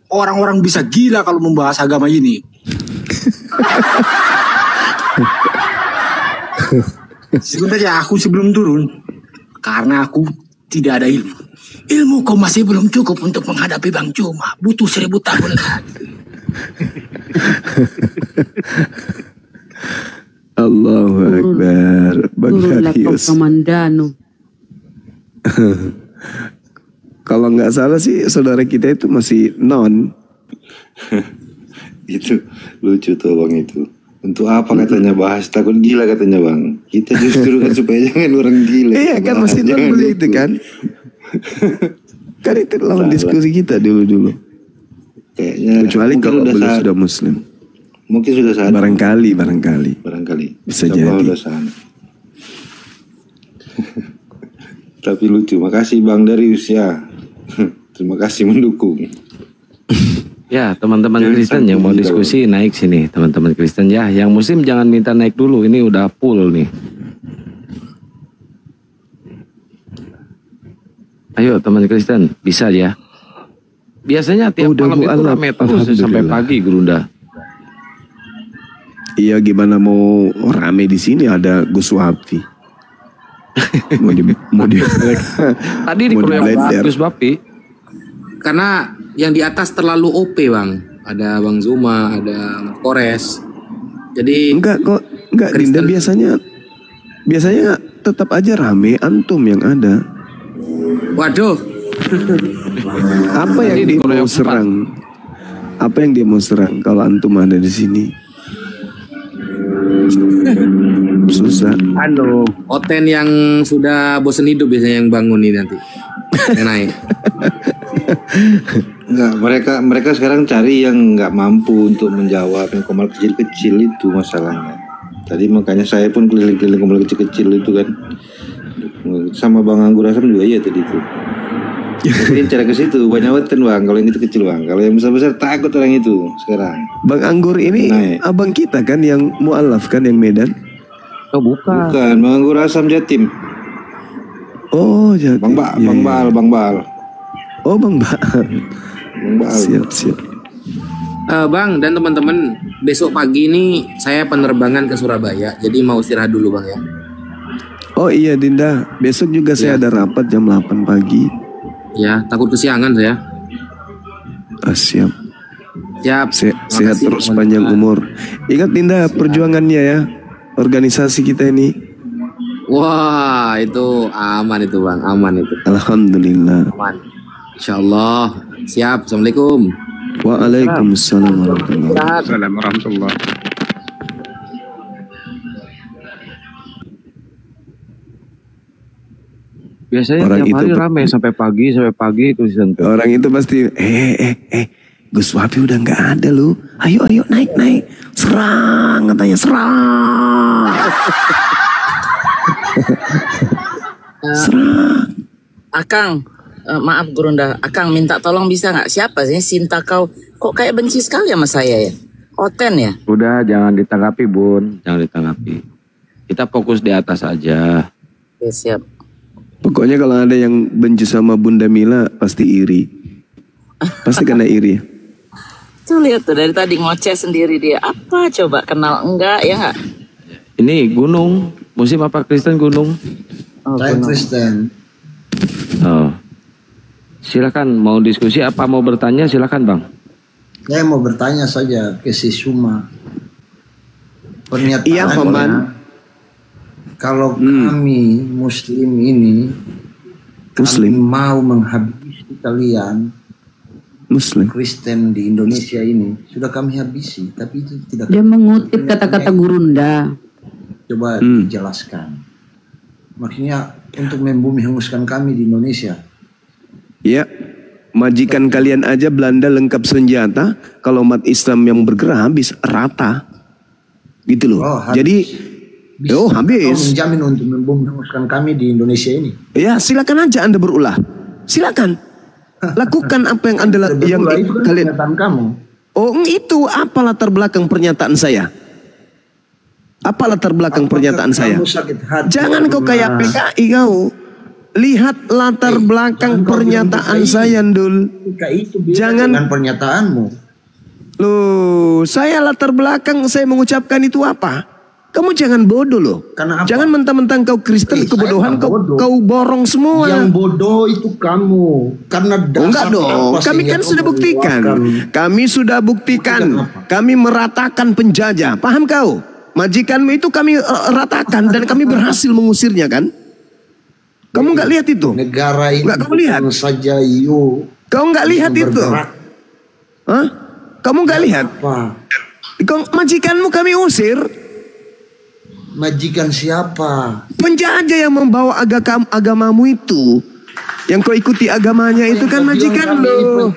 Orang-orang bisa gila kalau membahas agama ini. Sebenarnya aku sebelum turun, karena aku tidak ada ilmu. Ilmuku masih belum cukup untuk menghadapi Bang Cuma. Butuh 1000 tahun lagi. Allahu Akbar. Bang Darius. Kalau nggak salah sih saudara kita itu masih non. Itu lucu tuh bang itu. Untuk apa katanya bahas takut gila katanya bang. Kita justru kan supaya jangan orang gila. Iya kan masih non boleh itu kan. Kan itu lawan diskusi kita dulu. Kayaknya kecuali kalau beliau sudah muslim. Mungkin sudah sadar. Barangkali. Bisa jadi. Tapi lucu. Makasih Bang Darius ya. Terima kasih mendukung. Ya teman-teman Kristen yang mau diskusi naik sini teman-teman Kristen ya. Yang muslim jangan minta naik dulu. Ini udah full nih. Ayo teman Kristen bisa ya. Biasanya tiap malam itu rame terus sampai pagi Gerunda. Iya gimana mau rame di sini ada Gus Wapi. Tadi dikeroyok Gus Wapi. Karena yang di atas terlalu OP bang. Ada Bang Zuma, ada Kores. Jadi enggak Dinda, biasanya tetap aja rame antum yang ada. Waduh. Apa yang dia mau serang? Apa yang dia mau serang kalau antum ada di sini? Susah. Oten yang sudah bosan hidup biasanya yang bangun nih nanti. Naik. Enggak, mereka sekarang cari yang nggak mampu untuk menjawab yang komal kecil-kecil itu masalahnya. Tadi makanya saya pun keliling-keliling komal kecil-kecil itu kan. Sama Bang Anggur Asam juga iya tadi itu. Jadi cara ke situ banyak weton bang. Kalau yang itu kecil bang. Kalau yang besar-besar takut orang itu sekarang. Bang Anggur ini abang kita kan yang mualaf kan yang Medan? Oh bukan. Bukan, Bang Anggur Asam Jatim. Oh Jatim. Bang Bal. Oh Bang Bal. Siap. Bang dan teman-teman, besok pagi ini saya penerbangan ke Surabaya. Jadi mau istirahat dulu bang ya. Oh iya Dinda, besok juga saya ada rapat jam 8 pagi. Ya, takut kesiangan saya. Siap. Sehat terus teman-teman. Panjang umur. Ingat Dinda perjuangannya ya, organisasi kita ini. Wah, itu aman itu bang, aman itu. Alhamdulillah. Aman. Insyaallah. Siap. Assalamualaikum. Waalaikumsalam warahmatullahi wabarakatuh. Biasanya orang tiap hari itu rame sampai pagi Kristen. Orang itu pasti Gus Wapi udah nggak ada lu. Ayo naik. Serang katanya serang. Serang. Akang, maaf Gurunda, Akang minta tolong bisa nggak? Siapa sih Sinta kau? Kok kayak benci sekali sama saya ya? Oten ya? Udah jangan ditanggapi Bun, jangan ditanggapi. Kita fokus di atas aja. Ya siap. Pokoknya kalau ada yang benci sama Bunda Mila pasti iri. Pasti kena iri. Tuh lihat tuh dari tadi ngoceh sendiri dia. Apa coba kenal enggak ya nggak? Ini gunung, musim apa Kristen gunung? Saya Kristen. Oh. Silakan mau diskusi apa mau bertanya silakan Bang. Saya mau bertanya saja ke si Suma. Iya Paman. Kalau kami Muslim ini kami mau menghabisi kalian Muslim Kristen di Indonesia ini sudah kami habisi, tapi itu tidak. Dia mengutip kata-kata Gurunda. Coba dijelaskan. Maksudnya untuk membumi hanguskan kami di Indonesia. Ya, majikan kalian aja Belanda lengkap senjata, kalau umat Islam yang bergerak habis rata, gitu loh. Jadi habis. Menjamin untuk membumi hanguskan kami di Indonesia ini. Ya silakan aja Anda berulah, silakan lakukan apa yang Anda yang kalian. Kamu. Oh itu apa latar belakang pernyataan saya? Apa latar belakang pernyataan saya? Jangan kau kayak PKI kau. lihat latar belakang pernyataan saya, Ndul. Jangan dengan pernyataanmu. Loh, saya latar belakang saya mengucapkan itu apa? Kamu jangan bodoh loh. Jangan mentang-mentang kau Kristen kebodohan kau borong semua. Yang bodoh itu kamu. Karena enggak dong. Kami kan sudah buktikan. Kami sudah buktikan. Kami meratakan penjajah. Paham kau? Majikanmu itu kami ratakan dan kami berhasil mengusirnya kan? Kamu nggak lihat itu? Negara ini nggak kamu lihat saja Kau nggak lihat itu? Hah? Kamu nggak lihat? Majikanmu kami usir. Majikan siapa? Penjajah yang membawa agamamu itu. Yang kau ikuti agamanya itu kan majikan lo.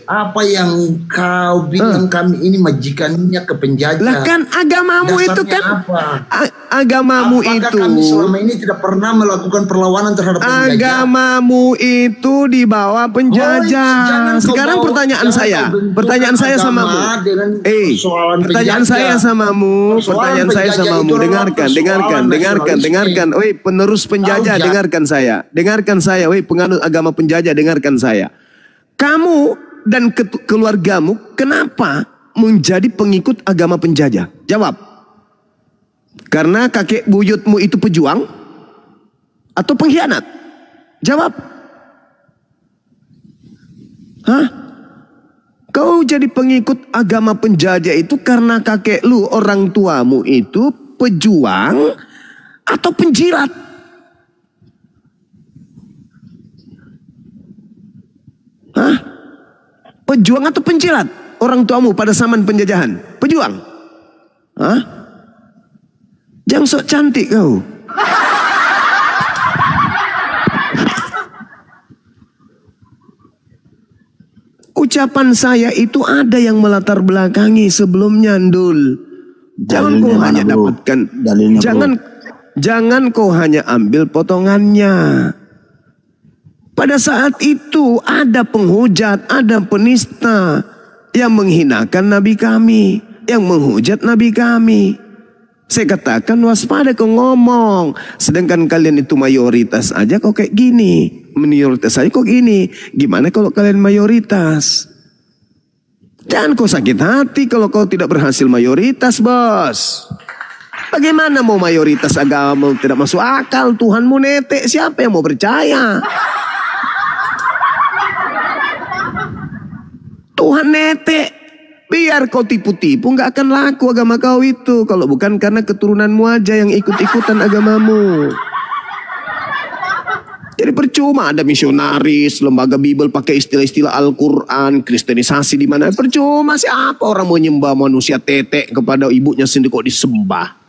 Apa yang kau bilang kami ini majikannya ke penjajah? Lah kan agamamu dasarnya itu kan apa? Agamamu Apakah itu kami selama ini tidak pernah melakukan perlawanan terhadap penjajah? Agamamu itu dibawa penjajah. Sekarang pertanyaan saya samamu. Pertanyaan saya samamu. Dengarkan. Woi, penerus penjajah, dengarkan saya. Woi, penganut agama penjajah, dengarkan saya. Kamu dan keluargamu kenapa menjadi pengikut agama penjajah? Jawab. Karena kakek buyutmu itu pejuang atau pengkhianat? Jawab. Hah? Kau jadi pengikut agama penjajah itu karena kakek lu, orang tuamu itu pejuang atau penjilat? Hah? Pejuang atau penjilat? Orang tuamu pada zaman penjajahan. Pejuang? Hah? Jangan sok cantik kau. Ucapan saya itu ada yang melatar belakangi sebelumnya, Ndul. Jangan kau hanya dapatkan. Jangan kau hanya ambil potongannya. Pada saat itu ada penghujat, ada penista yang menghinakan Nabi kami, yang menghujat Nabi kami. Saya katakan waspada kau ngomong, sedangkan kalian itu mayoritas aja kok kayak gini. Minoritas aja kok gini. Gimana kalau kalian mayoritas? Jangan kau sakit hati kalau kau tidak berhasil mayoritas, bos. Bagaimana mau mayoritas agama tidak masuk akal? Tuhanmu netek, siapa yang mau percaya? Tuhan netek. Biar kau tipu-tipu, nggak akan laku agama kau itu. Kalau bukan karena keturunanmu aja yang ikut-ikutan agamamu. Jadi percuma ada misionaris, lembaga Bible pakai istilah-istilah Al-Quran, kristenisasi di mana. Percuma, siapa orang mau nyembah manusia tetek kepada ibunya sendiri kok disembah.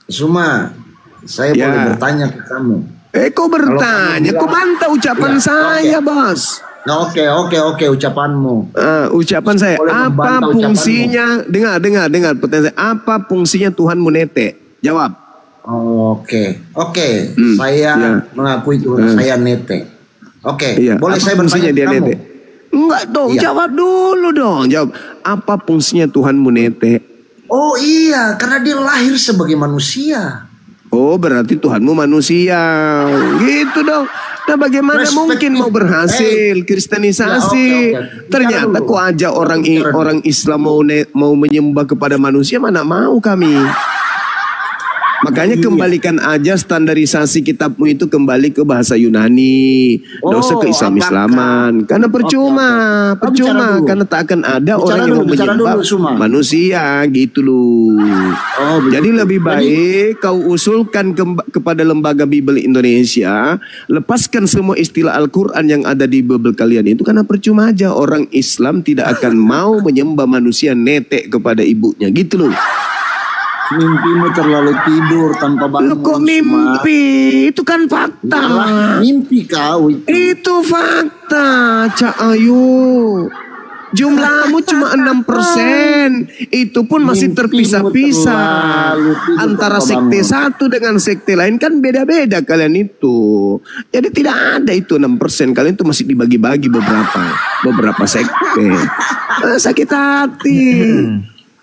Suma, saya boleh bertanya ke kamu. Kau bertanya, kau bantah ucapan saya, bos. Nah, oke, ucapanmu. Ucapan saya, apa fungsinya? Dengar pertanyaan saya. Apa fungsinya Tuhanmu netek? Jawab. Oke. Saya mengakui Tuhan saya netek. Oke, boleh saya bertanya dia kamu? Netek? Enggak dong, jawab dulu dong. Jawab. Apa fungsinya Tuhanmu netek? Oh iya, karena dia lahir sebagai manusia. Oh, berarti Tuhanmu manusia. Gitu dong. Nah, bagaimana mungkin mau berhasil kristenisasi? Ternyata kok aja orang Islam mau menyembah kepada manusia, mana mau kami. Makanya kembalikan aja standarisasi kitabmu itu kembali ke bahasa Yunani, dosa ke Islam-Islaman. Karena percuma, karena tak akan ada orang yang mau menyembah manusia gitu loh. Jadi lebih baik kau usulkan kepada lembaga Bible Indonesia, lepaskan semua istilah Al-Quran yang ada di Bible kalian itu, karena percuma aja orang Islam tidak akan mau menyembah manusia netek kepada ibunya gitu loh. Mimpimu terlalu tidur tanpa bangun. Kok mimpi? Itu kan fakta. Mimpi kau itu. Itu fakta, Cak Ayu. Jumlahmu cuma 6%. Itu pun masih terpisah-pisah. Antara sekte satu dengan sekte lain kan beda-beda kalian itu. Jadi tidak ada itu 6%. Kalian itu masih dibagi-bagi beberapa sekte. Sakit hati.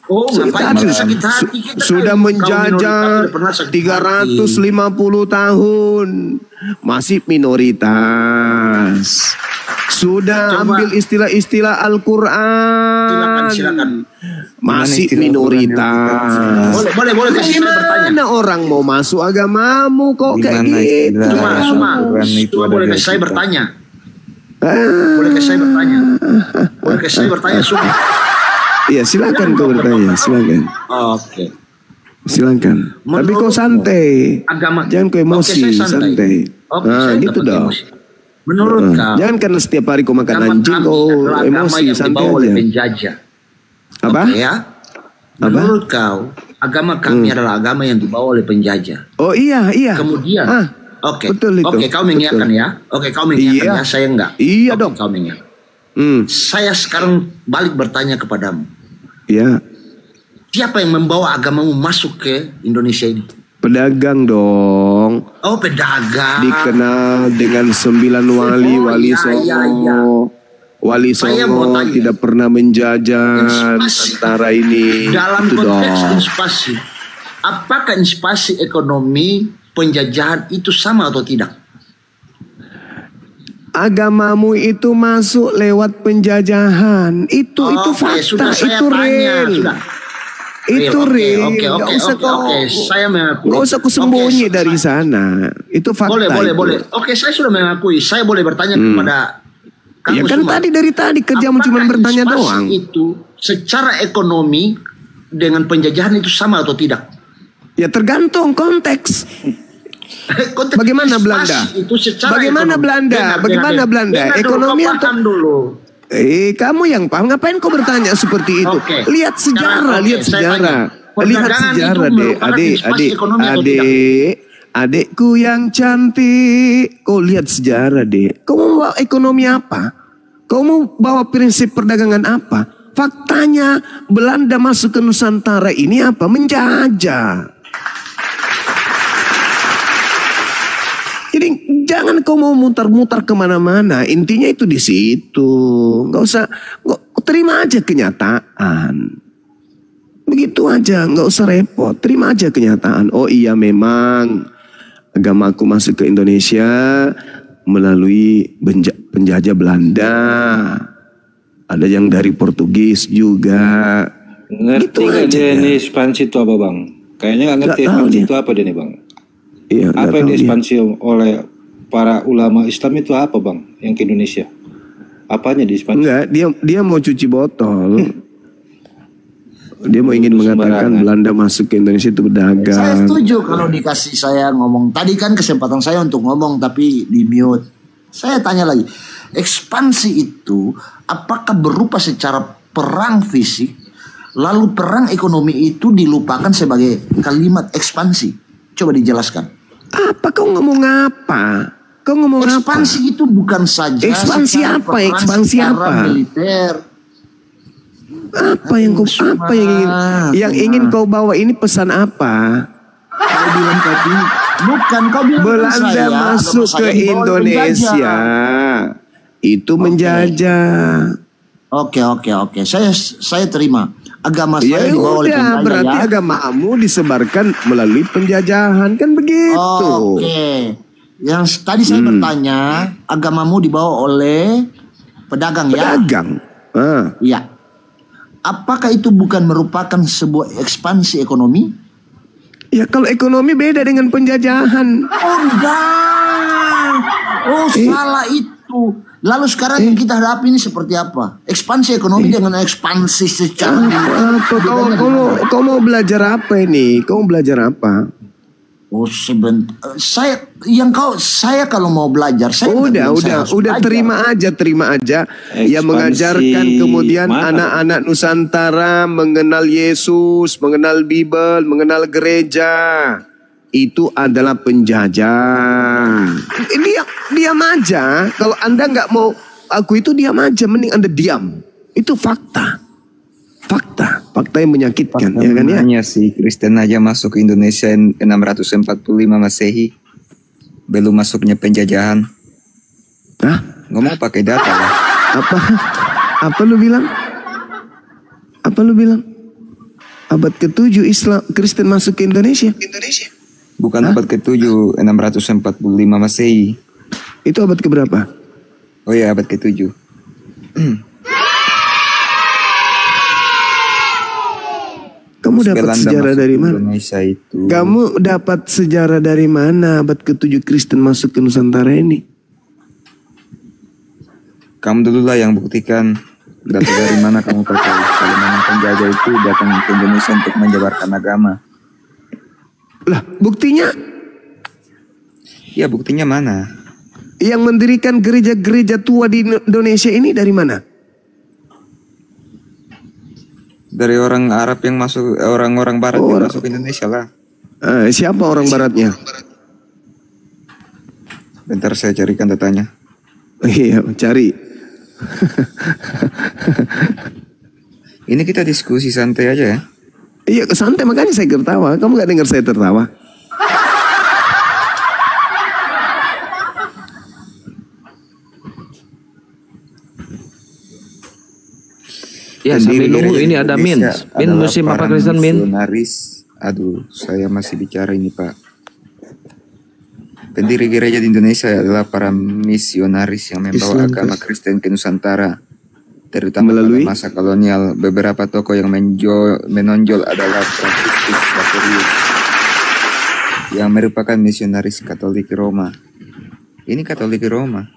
Oh, ngapain sakit hati? Sudah menjajah 350 tahun. Masih minoritas. Sudah ambil istilah-istilah Al-Quran. Silakan. Masih minoritas. Boleh kasih saya bertanya. Gimana orang mau masuk agamamu kok kayak gitu? Cuma boleh kasih saya bertanya. Boleh kasih saya bertanya. Cuma. Iya, silakan kau bertanya, silakan. Oke. Silakan. Tapi kau santai. Jangan kau emosi, santai. Nah, gitu dong. Menurut kau, jangan karena setiap hari kau makan anjing kau emosi, santai aja. Apa? Ya. Menurut kau, agama kami adalah agama yang dibawa oleh penjajah. Oh iya. Kemudian, betul itu. Oke, kau mengiyakan ya. Oke, kau mengiyakan ya, saya enggak. Iya dong. Kau mengiyakan. Saya sekarang balik bertanya kepadamu. Ya. Siapa yang membawa agamamu masuk ke Indonesia ini? Pedagang dong. Oh, pedagang. Dikenal dengan 9 wali Songo. Wali Songo tidak pernah menjajah Nusantara ini. Dalam konteks inspirasi, apakah inspirasi ekonomi penjajahan itu sama atau tidak? Agamamu itu masuk lewat penjajahan. Itu fakta, itu real. Itu real. Oke. Saya mengakui. Gak usah kusembunyi dari sana. Itu fakta. Boleh. Oke, saya sudah mengakui. Saya boleh bertanya kepada kamu ya kan semua. Dari tadi kerjamu cuma bertanya doang. Itu secara ekonomi dengan penjajahan itu sama atau tidak? Ya tergantung konteks. Bagaimana Belanda? Bagaimana Belanda? Ekonomi atau dulu. Kamu yang paham. Ngapain kau bertanya seperti itu? Lihat sejarah, Adekku yang cantik. Kau lihat sejarah, Dek. Kau mau bawa ekonomi apa? Kau mau bawa prinsip perdagangan apa? Faktanya Belanda masuk ke Nusantara ini apa? Menjajah. Jadi jangan kau mau mutar-mutar kemana-mana. Intinya itu di situ. Nggak usah, terima aja kenyataan. Begitu aja, nggak usah repot. Terima aja kenyataan. Oh iya memang agamaku masuk ke Indonesia melalui penjajah Belanda. Ada yang dari Portugis juga. Ngerti nggak dia ini ekspansi itu apa bang? Kayaknya nggak ngerti ekspansi itu apa dia nih bang? Iya, apa yang diekspansi oleh para ulama Islam itu apa bang? Yang ke Indonesia? Apanya diekspansi? Enggak, dia mau cuci botol. Dia mau ingin mengatakan Belanda masuk ke Indonesia itu berdagang. Saya setuju kalau dikasih saya ngomong. Tadi kan kesempatan saya untuk ngomong tapi di mute. Saya tanya lagi. Ekspansi itu apakah berupa secara perang fisik, lalu perang ekonomi itu dilupakan sebagai kalimat ekspansi? Coba dijelaskan. Apa kau ngomong apa? Kau ngomong ekspansi itu bukan saja ekspansi apa? Ekspansi apa? Militer. Apa yang ingin kau bawa ini pesan apa? Kau bilang bukan kau bilang Belanda masuk ke Indonesia itu menjajah. Oke. Saya terima. Agama saya dibawa oleh penjajah. Berarti agamamu disebarkan melalui penjajahan kan begitu. Oke. Yang tadi saya bertanya, agamamu dibawa oleh pedagang ya? Pedagang. Iya. Apakah itu bukan merupakan sebuah ekspansi ekonomi? Ya kalau ekonomi beda dengan penjajahan. Oh enggak. Oh salah itu. Lalu sekarang yang kita hadapi ini seperti apa? Ekspansi ekonomi dengan ekspansi secara Kau mau belajar apa ini? Kau belajar apa? Oh sebentar. Saya kalau mau belajar saya udah terima aja. Ekspansi, yang mengajarkan kemudian anak-anak Nusantara mengenal Yesus, mengenal Bible, mengenal gereja. Itu adalah penjajah. Diam aja. Kalau Anda nggak mau aku itu diam aja. Mending Anda diam. Itu fakta. Fakta yang menyakitkan. Ya kan ya? Hanya si Kristen aja masuk ke Indonesia 645 Masehi. Belum masuknya penjajahan. Hah? Ngomong pakai data lah. Apa lu bilang? Abad ke-7 Islam Kristen masuk ke Indonesia. Bukan abad ke-7, 645 Masehi. Itu abad keberapa? Oh ya, abad ke-7. Kamu dapat sejarah dari mana? Indonesia itu. Kamu dapat sejarah dari mana abad ke-7 Kristen masuk ke Nusantara ini? Kamu dulu lah yang buktikan data dari mana kamu percaya kalau memang penjajah itu datang ke Indonesia untuk menyebarkan agama. Lah, buktinya? Ya, buktinya mana? Yang mendirikan gereja-gereja tua di Indonesia ini dari mana? Dari orang Arab yang masuk, orang-orang Barat yang masuk ke Indonesia lah. Siapa orang Baratnya? Bentar saya carikan datanya. Iya, cari. Ini kita diskusi santai aja ya. Iya, santai makanya saya tertawa. Kamu gak dengar saya tertawa? Ya, sambil nunggu ini ada Min. Min musim apa Kristen Min? Misionaris. Aduh, saya masih bicara ini Pak. Pendiri gereja di Indonesia adalah para misionaris yang membawa agama Kristen ke Nusantara. Terutama melalui masa kolonial. Beberapa tokoh yang menonjol adalah Franciscus Xaverius yang merupakan misionaris Katolik Roma. Ini Katolik Roma,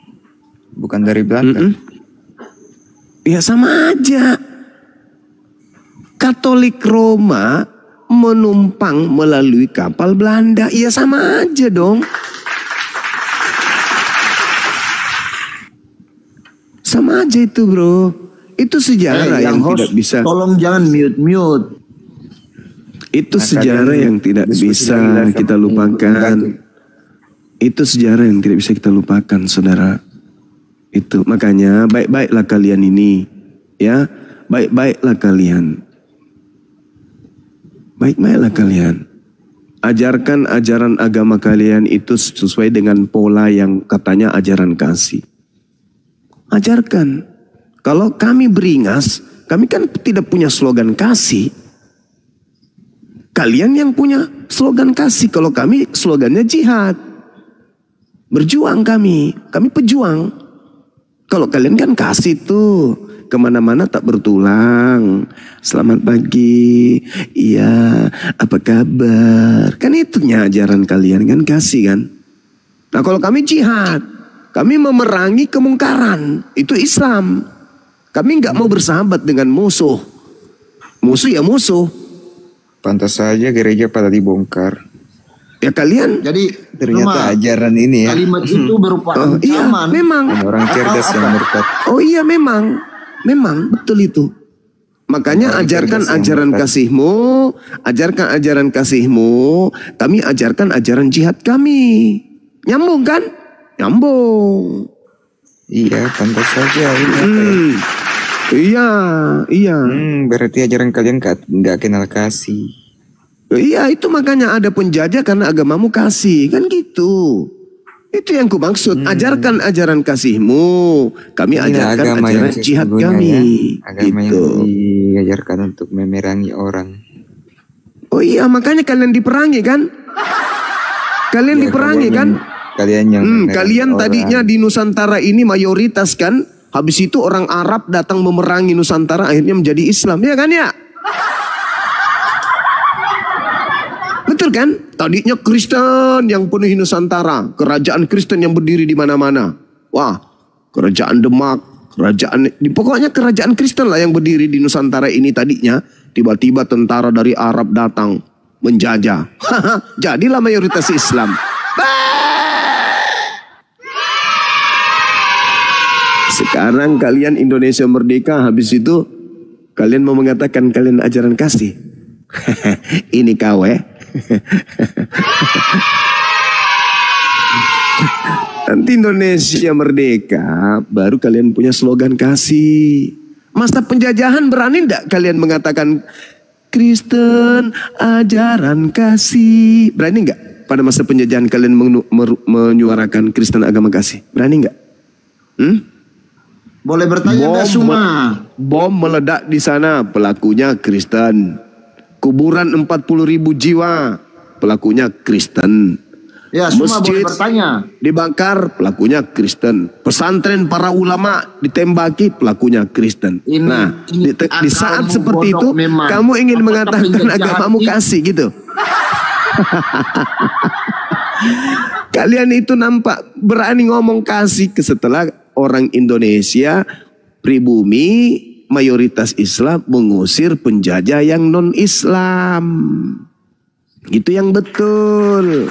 bukan dari Belanda. Ya sama aja. Katolik Roma menumpang melalui kapal Belanda. Ya sama aja dong. Sama aja itu bro. Itu sejarah yang tidak bisa. Tolong jangan mute. Itu sejarah yang tidak bisa kita lupakan. Itu sejarah yang tidak bisa kita lupakan saudara. Itu makanya baik-baiklah kalian ini. Ya, baik-baiklah kalian. Baik-baiklah kalian. Ajarkan ajaran agama kalian itu sesuai dengan pola yang katanya ajaran kasih. Ajarkan. Kalau kami beringas, kami kan tidak punya slogan kasih. Kalian yang punya slogan kasih. Kalau kami slogannya jihad. Berjuang kami pejuang. Kalau kalian kan kasih tuh. Kemana-mana tak bertulang. Selamat pagi. Iya, apa kabar? Kan itunya ajaran kalian kan kasih kan. Nah kalau kami jihad. Kami memerangi kemungkaran. Itu Islam. Kami nggak mau bersahabat dengan musuh. Musuh ya musuh. Pantas saja gereja pada dibongkar. Ya kalian. Jadi ternyata ajaran ini ya. Kalimat itu berupa ancaman. Iya, memang. Orang cerdas yang murtad. Oh iya memang. Memang betul itu. Makanya ajarkan ajaran kasihmu. Ajarkan ajaran kasihmu. Kami ajarkan ajaran jihad kami. Nyambung kan? Nyambung. Iya, pantas saja ini. Iya. Berarti ajaran kalian nggak kenal kasih. Iya, itu makanya ada penjajah karena agamamu kasih, kan gitu. Itu yang ku maksud. Ajarkan ajaran kasihmu, kami ajarkan ajaran jihad kami. Ya. Agama gitu. yang diajarkan untuk memerangi orang. Oh iya, makanya kalian diperangi kan? Kalian diperangi kan? Kalian tadinya di Nusantara ini mayoritas kan? Habis itu orang Arab datang memerangi Nusantara akhirnya menjadi Islam. Ya kan ya? Betul kan? Tadinya Kristen yang penuhi Nusantara. Kerajaan Kristen yang berdiri di mana-mana. Wah, kerajaan Demak. Pokoknya kerajaan Kristen lah yang berdiri di Nusantara ini tadinya. Tiba-tiba tentara dari Arab datang menjajah. Jadilah mayoritas Islam. Sekarang kalian Indonesia merdeka, habis itu kalian mau mengatakan kalian ajaran kasih. Ini kawe. Nanti Indonesia merdeka, baru kalian punya slogan kasih. Masa penjajahan berani enggak kalian mengatakan Kristen ajaran kasih? Berani enggak pada masa penjajahan kalian menyuarakan Kristen agama kasih? Berani enggak? Boleh bertanya enggak semua? Bom meledak di sana, pelakunya Kristen. Kuburan 40.000 jiwa, pelakunya Kristen. Ya, semua boleh Masjid bertanya. dibakar, pelakunya Kristen. Pesantren para ulama ditembaki, pelakunya Kristen. Di saat seperti itu, memang. Kamu ingin mengatakan agamamu kasih gitu. Kalian itu nampak berani ngomong kasih setelah orang Indonesia pribumi mayoritas Islam mengusir penjajah yang non-Islam. Itu yang betul.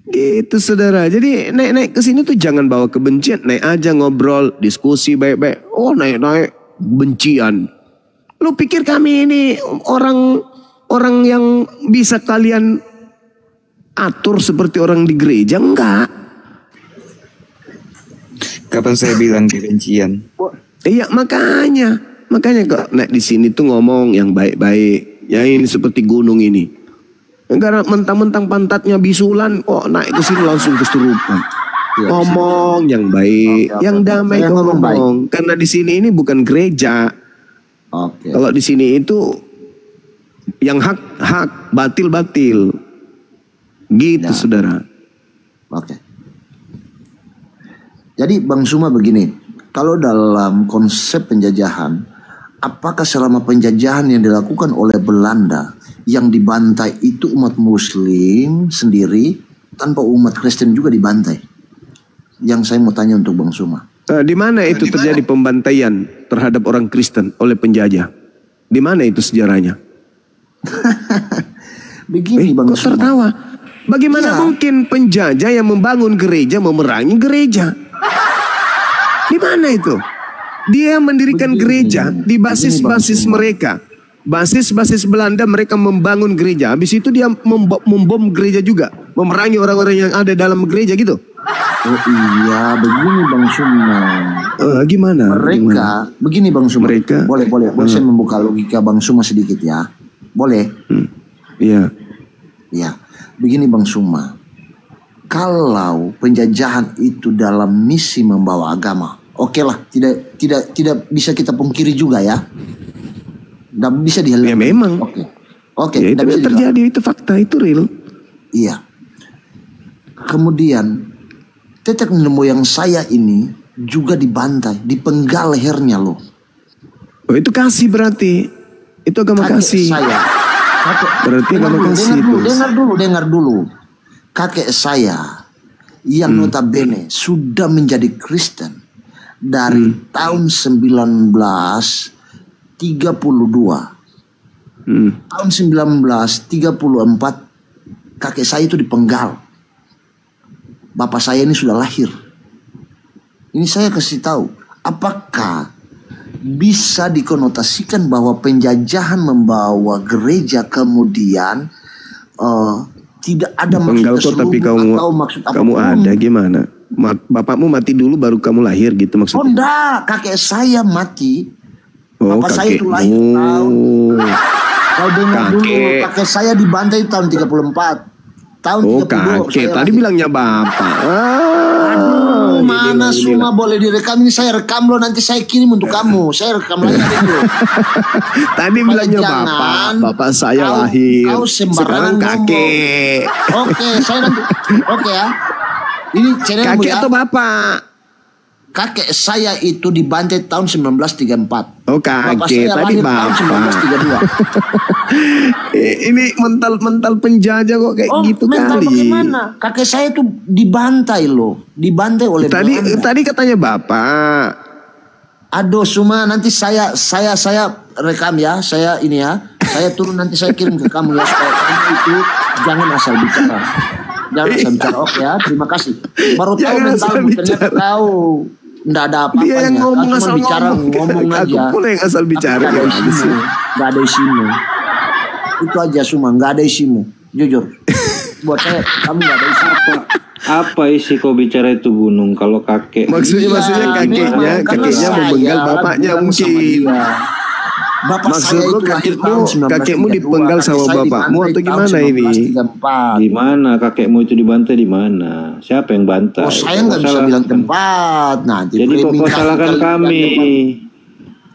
Gitu saudara. Jadi naik-naik ke sini tuh jangan bawa kebencian. Naik aja ngobrol, diskusi baik-baik. Oh naik-naik bencian. Lu pikir kami ini orang yang bisa kalian atur seperti orang di gereja? Enggak. Kapan saya bilang kebencian? Iya makanya kok naik di sini tuh ngomong yang baik-baik. Ya ini seperti gunung ini. Enggak mentang-mentang pantatnya bisulan kok naik ke sini langsung kesurupan. Ngomong yang baik, yang damai kok ngomong. Karena di sini ini bukan gereja. Kalau di sini itu yang hak, batil. Gitu saudara. Jadi Bang Suma begini, kalau dalam konsep penjajahan, apakah selama penjajahan yang dilakukan oleh Belanda yang dibantai itu umat Muslim sendiri tanpa umat Kristen juga dibantai? Yang saya mau tanya untuk Bang Suma. Di mana itu terjadi pembantaian terhadap orang Kristen oleh penjajah? Di mana itu sejarahnya? Begini Bang Suma. Tertawa. Bagaimana mungkin penjajah yang membangun gereja memerangi gereja? Di mana itu? Dia mendirikan gereja di basis-basis mereka. Basis-basis Belanda mereka membangun gereja. Habis itu dia membom gereja juga. Memerangi orang-orang yang ada dalam gereja gitu. Oh iya, begini Bang Suma. Gimana? Begini Bang Suma. Boleh saya membuka logika Bang Suma sedikit ya. Boleh? Iya. Ya, begini Bang Suma. Kalau penjajahan itu dalam misi membawa agama, oke lah, tidak bisa kita pungkiri juga ya. Tidak bisa dihalangi. Ya memang. Oke. Ya, itu terjadi, itu fakta, itu real. Iya. Kemudian tetek nenek moyang saya ini juga dibantai, dipenggal lehernya loh. Oh itu kasih berarti. Itu agama kasih. Berarti agama kasih itu. Dengar dulu. Kakek saya yang notabene sudah menjadi Kristen dari tahun 1932. Tahun 1934 kakek saya itu dipenggal. Bapak saya ini sudah lahir. Ini saya kasih tahu, apakah bisa dikonotasikan bahwa penjajahan membawa gereja kemudian tidak ada penggal kok tapi kamu ada gimana? Bapakmu mati dulu baru kamu lahir gitu maksudnya? Oh enggak, kakek saya mati. Bapak saya itu lahir tahun. Kau dengar dulu, kakek saya dibantai tahun 34. Tahun 32. Kakek tadi bilangnya bapak. Aduh, mana semua boleh direkam, ini saya rekam loh, nanti saya kirim untuk kamu. Saya rekam lagi dulu. Tadi bilangnya bapak saya lahir. Kau sembarangan kakek. Oke, saya nanti. Oke ya. Ini channel kakek atau bapak? Kakek saya itu dibantai tahun 1934. Oh kakek, tadi bapak. Tahun 1932. Ini mental penjajah kok kayak gitu kali. Bagaimana? Kakek saya itu dibantai loh, dibantai oleh Tadi katanya bapak. Aduh, Suma, nanti saya rekam ya, saya ini ya, saya turun nanti saya kirim ke kamu ya supaya kamu itu jangan asal bicara. Jangan asal bicara, oke ya, terima kasih. Baru tahu mentalmu, ternyata tahu. Nggak ada apa-apanya. Dia yang ngomong asal ngomong aja. Aku pula yang asal bicara. Nggak ada isimu. Itu aja Suma, nggak ada isimu. Jujur. Buat saya, kamu nggak ada isi apa. Apa isi kau bicara itu gunung? Kalau kakek. Maksudnya kakeknya memenggal bapaknya mungkin. Maksud lu kakekmu dipenggal sama bapakmu atau gimana ini? Gimana kakekmu itu dibantai di mana? Siapa yang bantai? Oh saya nggak bisa bilang tempat. Nah, jadi kok salahkan kami?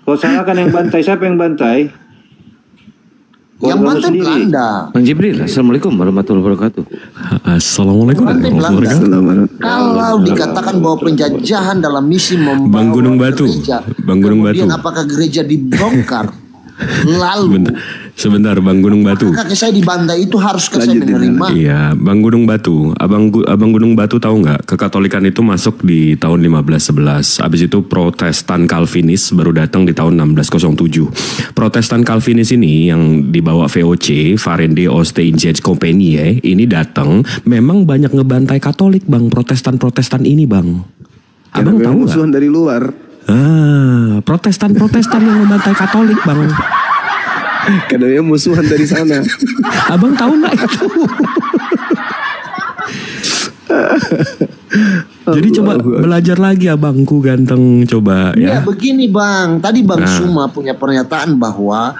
Kalau salah kan yang bantai, siapa yang bantai? Yang bantai Belanda. Bang Jibril, Assalamualaikum warahmatullahi wabarakatuh. Assalamualaikum warahmatullahi wabarakatuh. Kalau dikatakan bahwa penjajahan dalam misi membawa Bang Gunung Batu, gereja, Bang Gunung Batu. kemudian apakah gereja dibongkar? Lalu Sebentar Bang Gunung Batu. kakek saya dibantai itu haruskah saya menerima? Iya, Bang Gunung Batu. Abang Gunung Batu tahu nggak? Kekatolikan itu masuk di tahun 1511. Habis itu Protestan Calvinis baru datang di tahun 1607. Protestan Calvinis ini yang dibawa VOC, Verenigde Oost-Indische Compagnie, ini datang memang banyak ngebantai Katolik, Bang. Protestan ini, Bang. Abang tahu nggak? Musuhan dari luar. Protestan yang membantai Katolik, Bang. Kadangnya musuhan dari sana. Abang tahu nggak itu? Jadi coba belajar lagi abangku ganteng, coba Ya ya. begini Bang, tadi Bang Suma punya pernyataan bahwa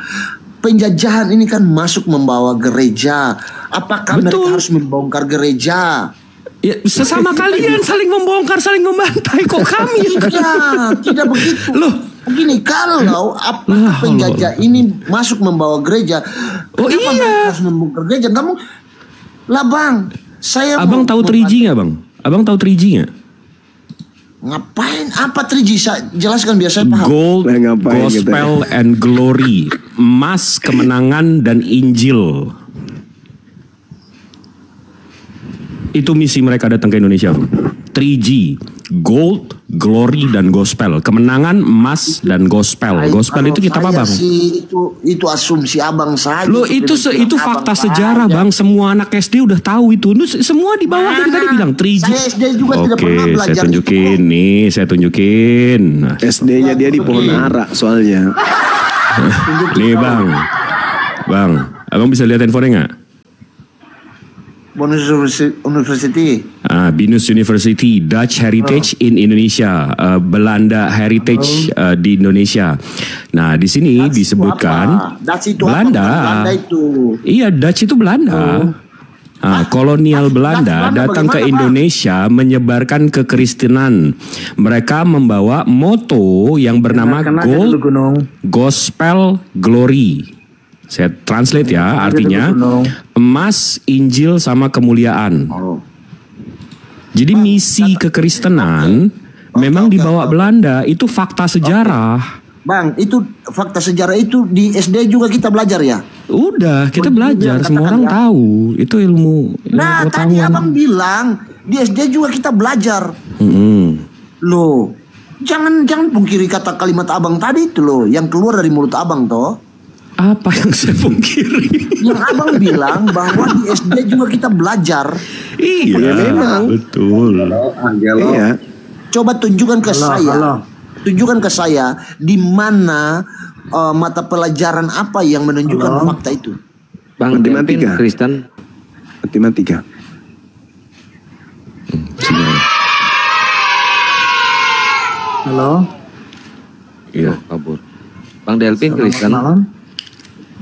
penjajahan ini kan masuk membawa gereja. Apakah mereka harus membongkar gereja? Ya, sesama kalian saling membongkar, saling membantai. Kok kami yang tidak begitu. Loh, begini, kalau apakah penjajah ini masuk membawa gereja? Kenapa mereka harus membongkar gereja? Kamu lah Bang, saya Abang tahu 3G nggak, Bang? Abang tahu 3G nggak? Ngapain? Apa 3G? Jelaskan biar saya paham. Gold, Gospel, and Glory. Emas, kemenangan, dan Injil. Itu misi mereka datang ke Indonesia. 3G, Gold, Glory, dan Gospel. Kemenangan, emas, dan Gospel. Gospel itu kita apa, Bang? Itu asumsi abang saja. Loh, itu fakta sejarah, Bang. Semua anak SD udah tahu itu. Semua di bawah tadi bilang 3G. Saya SD juga tidak pernah belajar. Saya tunjukin nih, saya tunjukin. SD-nya dia di Pohon Ara soalnya. Nih, Bang. Abang bisa lihat handphonenya nggak? Bonus University. Binus University, Dutch Heritage in Indonesia, Belanda Heritage di Indonesia. Nah, di sini disebutkan Dutch itu Belanda. Belanda itu. Iya, Dutch itu Belanda. Kolonial Belanda datang ke Indonesia menyebarkan kekristenan. Mereka membawa moto yang bernama Gold, Gospel, Glory. Saya translate ya, artinya emas, Injil, sama kemuliaan. Jadi misi kekristenan memang dibawa Belanda, itu fakta sejarah. Bang, itu fakta sejarah itu di SD juga kita belajar ya? Udah, kita belajar, semua orang tahu. Itu ilmu Nah, tadi abang bilang di SD juga kita belajar. Loh, jangan pungkiri kata kalimat abang tadi itu loh, yang keluar dari mulut abang toh. Apa yang saya pungkiri? Yang abang bilang bahwa di SD juga kita belajar. Iya, memang. Betul. Iya. Coba tunjukkan ke saya. Tunjukkan ke saya di mana mata pelajaran apa yang menunjukkan fakta itu. Bang Matematika Kristen. Matematika. Halo. Iya, kabur. Bang Delvin Kristen.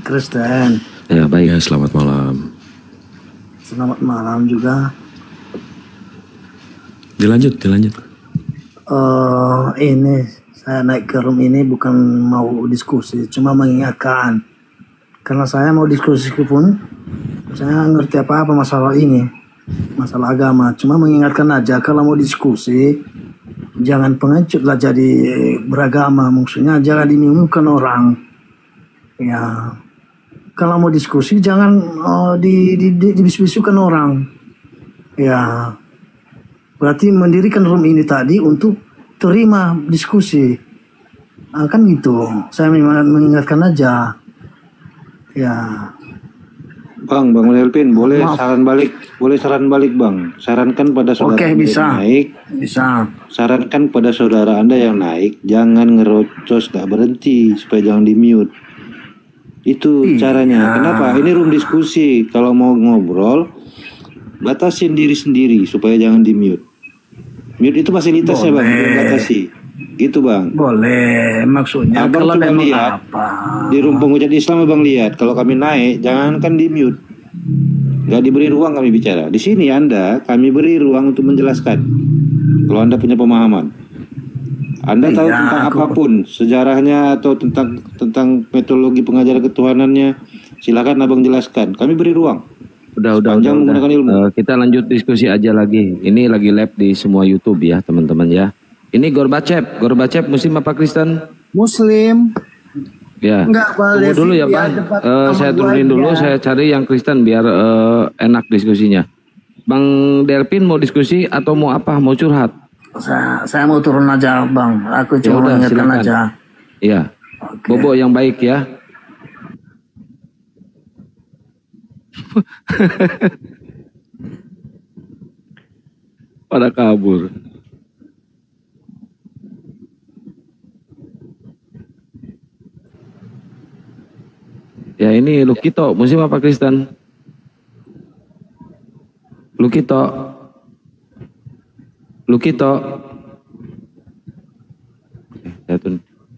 Kristen. Ya, baik. Ya, selamat malam. Selamat malam juga. Dilanjut. Ini saya naik ke room ini bukan mau diskusi, cuma mengingatkan. Karena saya mau diskusi pun, saya ngerti apa masalah ini, masalah agama. Cuma mengingatkan aja kalau mau diskusi, jangan pengecut lah jadi beragama. Maksudnya jangan dimimpikan orang. Ya. Kalau mau diskusi jangan dibisuk-bisukan orang. Ya. Berarti mendirikan room ini tadi untuk terima diskusi. Kan gitu. Saya mengingatkan aja. Ya. Bang Melvin, boleh saran balik Bang. Sarankan pada saudara bisa. naik. Bisa. Sarankan pada saudara Anda yang naik, jangan ngerocos, gak berhenti supaya jangan di mute. Itu caranya. Kenapa? Ini room diskusi. Kalau mau ngobrol, batasin diri sendiri supaya jangan di mute. Mute itu fasilitasnya Bang, batasi. Gitu Bang. Boleh. Maksudnya abang kalau coba memang lihat apa? di room pengucat Islam Abang lihat. Kalau kami naik, jangan kan di mute. Gak diberi ruang kami bicara. Di sini kami beri ruang untuk menjelaskan. Kalau Anda punya pemahaman. Anda tahu tentang apapun sejarahnya atau tentang metodologi pengajaran ketuhanannya, silakan abang jelaskan. Kami beri ruang. Udah. Menggunakan ilmu. Kita lanjut diskusi aja lagi. Ini lagi live di semua YouTube ya teman-teman ya. Ini Gorbachev Muslim apa Kristen? Muslim. Ya. Enggak boleh. Tunggu dulu ya Bang. Saya turunin dulu, saya cari yang Kristen biar enak diskusinya. Bang Delpin mau diskusi atau mau apa? Mau curhat? Saya mau turun aja Bang. Aku cuma mengingatkan aja. Iya. Okay. Bobo yang baik ya. Pada kabur. Ya ini Lukito, Muslim apa Kristen? Lukito.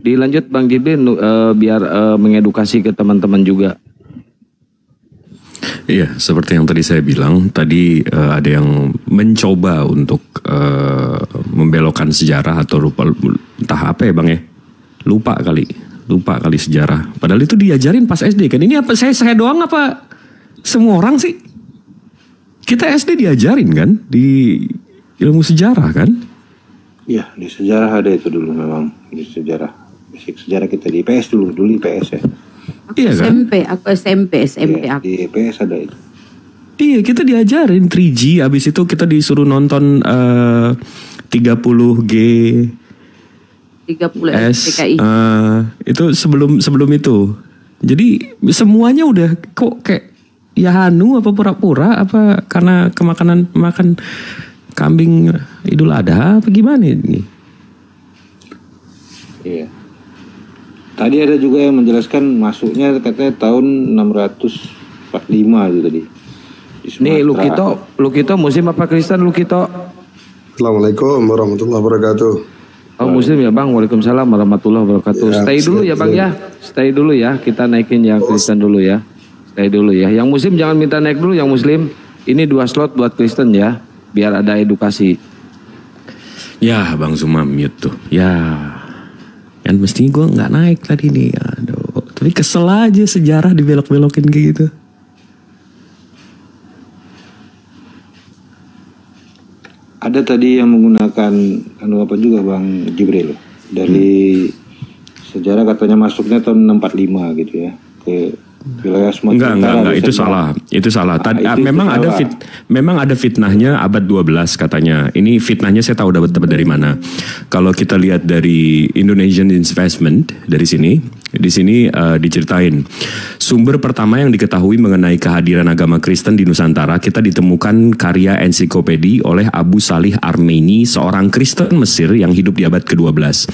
Dilanjut Bang Jibril biar mengedukasi ke teman-teman juga. Iya, seperti yang tadi saya bilang, tadi ada yang mencoba untuk membelokkan sejarah atau lupa, entah apa ya Bang ya, lupa kali sejarah. Padahal itu diajarin pas SD kan. Ini apa saya doang apa semua orang sih? Kita SD diajarin kan di ilmu sejarah kan? Iya, di sejarah ada itu dulu memang, di sejarah. Basic sejarah kita di IPS dulu IPS ya. Iya kan? aku SMP iya, aku. Di IPS ada itu. Iya, kita diajarin 3G, habis itu kita disuruh nonton 30G 30 PKI. Itu sebelum itu. Jadi semuanya udah kok kayak ya hanu apa pura-pura apa karena makan kambing Idul Adha apa gimana ini? Iya. Tadi ada juga yang menjelaskan masuknya katanya tahun 645 itu tadi. Nih Lukito Muslim apa Kristen Lukito? Assalamualaikum warahmatullahi wabarakatuh. Oh Muslim ya Bang, Waalaikumsalam warahmatullahi wabarakatuh. Ya, Stay dulu ya Bang ya, stay dulu ya. Kita naikin yang Kristen dulu ya. Stay dulu ya. Yang Muslim jangan minta naik dulu yang Muslim. Ini 2 slot buat Kristen ya, biar ada edukasi. Ya Bang Zuma mute tuh. Ya. Kan mestinya gue nggak naik tadi nih. Aduh. Tapi kesel aja sejarah dibelok-belokin kayak gitu. Ada tadi yang menggunakan apa juga Bang Jibril dari sejarah katanya masuknya tahun 645 gitu ya ke wilayah Sumatera Utara. Enggak, itu salah. Memang ada fitnahnya abad 12 katanya. Ini fitnahnya saya tahu dapat dari mana. Kalau kita lihat dari Indonesian Investment dari sini, di sini diceritain sumber pertama yang diketahui mengenai kehadiran agama Kristen di Nusantara, kita ditemukan karya ensiklopedi oleh Abu Salih Armeni, seorang Kristen Mesir yang hidup di abad ke-12.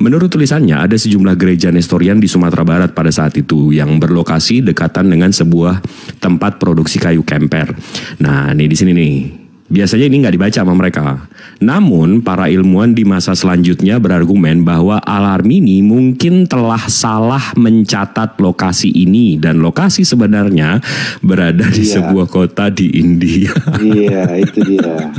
Menurut tulisannya ada sejumlah gereja Nestorian di Sumatera Barat pada saat itu yang berlokasi dekatan dengan sebuah tempat produksi kayu kemper. Nah, nih di sini nih. Biasanya ini nggak dibaca sama mereka. Namun para ilmuwan di masa selanjutnya berargumen bahwa Al-Armini mungkin telah salah mencatat lokasi ini dan lokasi sebenarnya berada di sebuah kota di India. Iya, itu dia.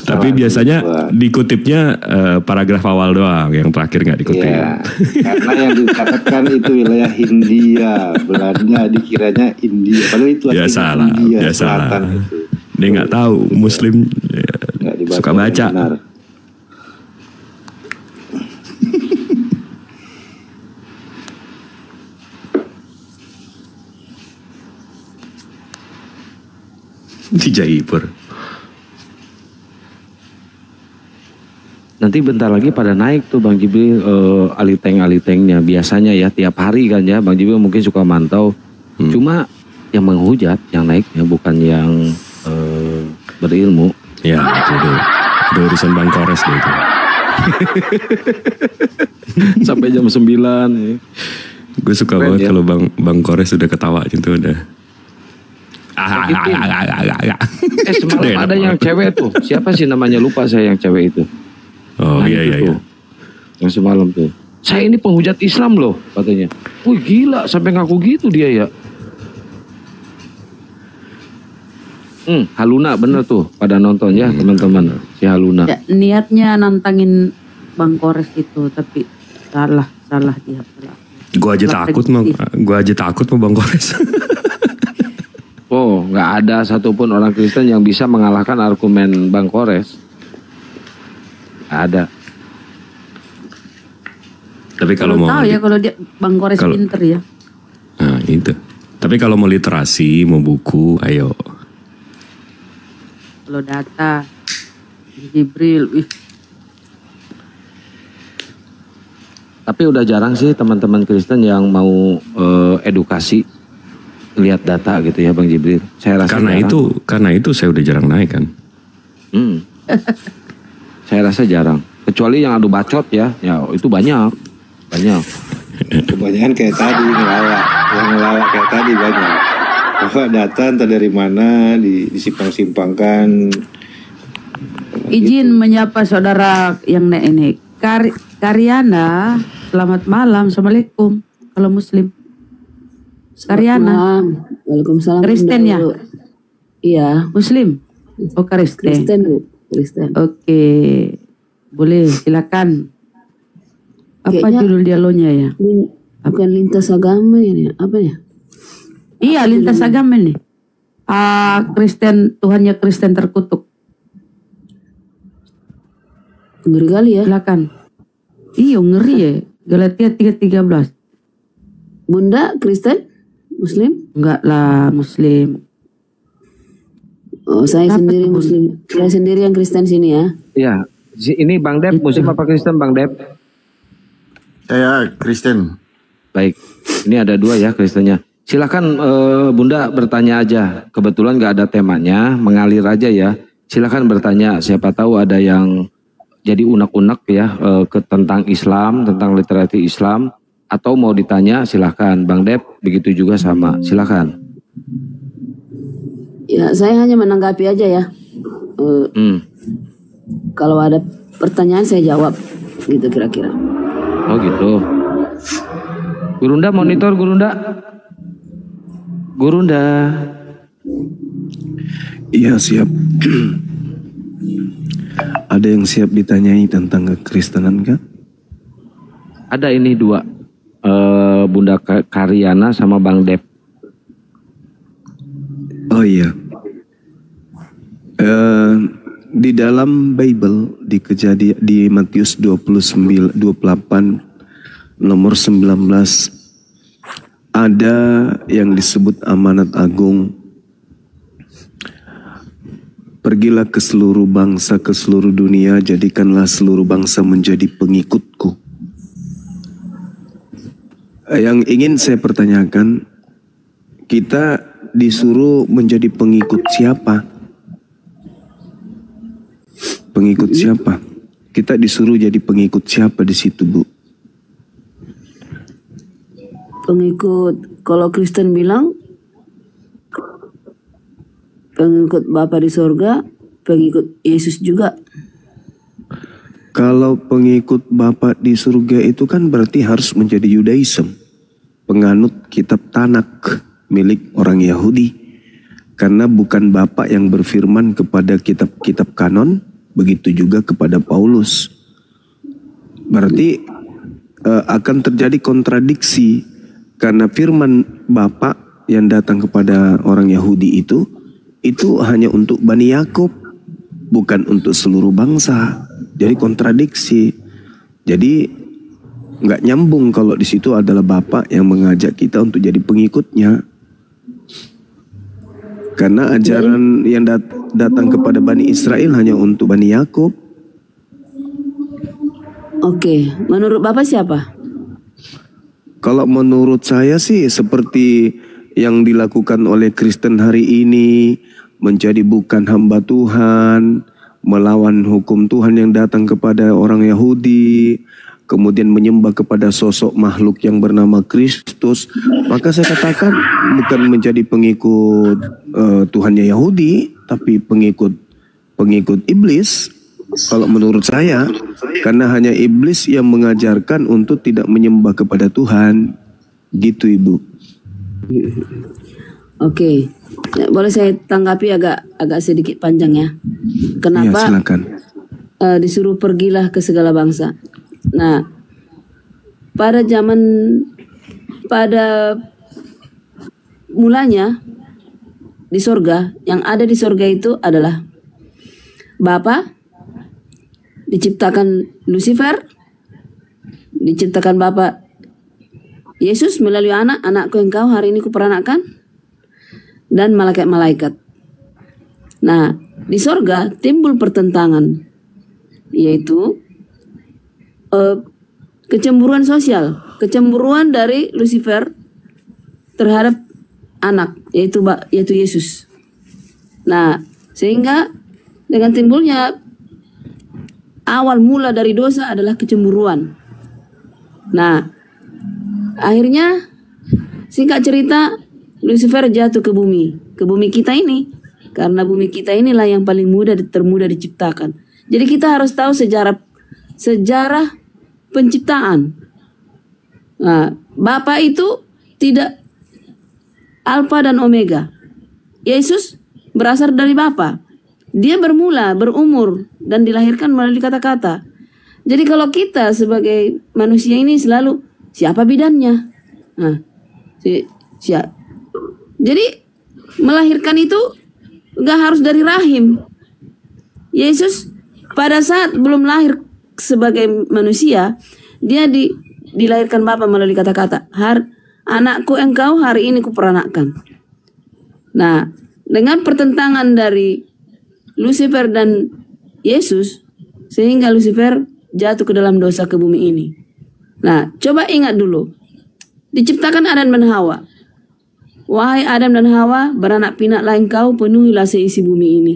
Tapi biasanya dikutipnya paragraf awal doang, yang terakhir nggak dikutip. Iya, karena yang dicatatkan itu wilayah Hindia, Belanda dikiranya India, padahal itu salah, India Selatan itu. Dia nggak tahu Muslim suka baca. Di Jaipur. Nanti bentar lagi pada naik tuh Bang Jibril aliteng-alitengnya. Biasanya ya tiap hari kan ya Bang Jibril mungkin suka mantau. Cuma yang menghujat yang naiknya bukan yang berilmu. Ya itu urusan Bang Kores deh itu. Sampai jam 9 ya. Gue suka banget kalau Bang Kores udah ketawa gitu udah. Semalam ada yang cewek tuh. Siapa sih namanya, lupa saya yang cewek itu. Oh nah, iya. Yang semalam tuh. Saya ini penghujat Islam loh katanya. Wih gila sampai ngaku gitu dia ya. Hmm, Haluna bener tuh pada nonton ya teman-teman, si Haluna. Ya, niatnya nantangin Bang Kores itu, tapi salah dia. Gua aja takut mau Bang Kores. Oh, nggak ada satupun orang Kristen yang bisa mengalahkan argumen Bang Kores. Nggak ada. Tapi kalau mau tahu ya kalau dia Bang Kores pinter ya. Nah itu. Tapi kalau mau literasi, mau buku, ayo. Kalau data, Jibril, Tapi udah jarang sih teman-teman Kristen yang mau edukasi, lihat data gitu ya Bang Jibril. Saya rasa karena itu saya udah jarang naik kan. Saya rasa jarang. Kecuali yang adu bacot ya itu banyak. Kebanyakan kayak tadi ngelawak kayak tadi banyak. Bapak data entah dari mana disimpang-simpangkan. Izin menyapa saudara yang ini. Karyana, selamat malam, assalamualaikum. Kalau Muslim. Karyana. Waalaikumsalam. Kristen ya? Iya. Muslim. Oh Kristen. Kristen. Oke, boleh silakan. Apa Kayaknya judul dialognya ya? Bukan lintas agama ini, apa ya? Iya, lintas agama nih. Kristen, Tuhannya Kristen terkutuk. Ngeri kali ya. Silakan. Iya, ngeri ya. Galatia 3:13. Bunda Kristen? Muslim? Enggak lah, Muslim. Oh, saya sendiri Muslim. Saya sendiri yang Kristen sini ya. Iya. Ini Bang Dep, Muslim apa Kristen Bang Dep? Saya Kristen. Baik, ini ada dua ya Kristennya. Silakan Bunda bertanya aja. Kebetulan nggak ada temanya, mengalir aja ya. Silakan bertanya. Siapa tahu ada yang jadi unek-unek ya tentang Islam, tentang literasi Islam. Atau mau ditanya silakan. Bang Dep begitu juga sama. Silakan. Ya, saya hanya menanggapi aja ya. Kalau ada pertanyaan saya jawab, gitu kira-kira. Oh gitu. Gurunda monitor Gurunda. Iya siap. Ada yang siap ditanyai tentang kekristenan kah? Ada ini dua. Bunda Karyana sama Bang Dep. Oh iya. Di dalam Bible di Matius 28 nomor 19 ada yang disebut amanat agung. Pergilah ke seluruh bangsa, ke seluruh dunia, jadikanlah seluruh bangsa menjadi pengikutku. Yang ingin saya pertanyakan, kita disuruh menjadi pengikut siapa? Pengikut siapa? Kita disuruh jadi pengikut siapa di situ, Bu? Pengikut, kalau Kristen bilang pengikut Bapa di sorga, pengikut Yesus juga. Kalau pengikut Bapa di surga itu kan berarti harus menjadi Yudaism, penganut kitab Tanak milik orang Yahudi. Karena bukan Bapa yang berfirman kepada kitab-kitab kanon, begitu juga kepada Paulus. Berarti akan terjadi kontradiksi karena firman Bapa yang datang kepada orang Yahudi itu hanya untuk Bani Yakub, bukan untuk seluruh bangsa. Jadi kontradiksi. Jadi nggak nyambung kalau di situ adalah Bapa yang mengajak kita untuk jadi pengikutnya. Karena ajaran yang datang kepada Bani Israel hanya untuk Bani Yakub. Oke, menurut Bapak siapa? Kalau menurut saya sih seperti yang dilakukan oleh Kristen hari ini, menjadi bukan hamba Tuhan, melawan hukum Tuhan yang datang kepada orang Yahudi, kemudian menyembah kepada sosok makhluk yang bernama Kristus, maka saya katakan bukan menjadi pengikut Tuhannya Yahudi, tapi pengikut iblis. Kalau menurut saya, karena hanya iblis yang mengajarkan untuk tidak menyembah kepada Tuhan, gitu Ibu. Oke, boleh saya tanggapi agak sedikit panjang ya. Kenapa? Ya, silakan. disuruh pergilah ke segala bangsa. Nah, pada mulanya di sorga, yang ada di sorga itu adalah Bapa, diciptakan Lucifer, diciptakan Bapa Yesus melalui anakku engkau hari ini kuperanakkan, dan malaikat-malaikat. Nah, di sorga timbul pertentangan, yaitu kecemburuan sosial, kecemburuan dari Lucifer terhadap anak, yaitu Yesus. Nah, sehingga dengan timbulnya awal mula dari dosa adalah kecemburuan. Nah, akhirnya singkat cerita Lucifer jatuh ke bumi kita ini, karena bumi kita inilah yang paling termudah diciptakan. Jadi kita harus tahu sejarah penciptaan. Nah, Bapa itu tidak Alfa dan Omega. Yesus berasal dari Bapa. Dia berumur dan dilahirkan melalui kata-kata. Jadi kalau kita sebagai manusia ini selalu siapa bidannya? Nah, jadi melahirkan itu nggak harus dari rahim. Yesus pada saat belum lahir sebagai manusia, dia dilahirkan Bapa melalui kata-kata. Anakku engkau hari ini kuperanakkan. Nah, dengan pertentangan dari Lucifer dan Yesus, sehingga Lucifer jatuh ke dalam dosa ke bumi ini. Nah, coba ingat dulu. Diciptakan Adam dan Hawa. Wahai Adam dan Hawa, beranak pinaklah engkau, penuhilah seisi bumi ini.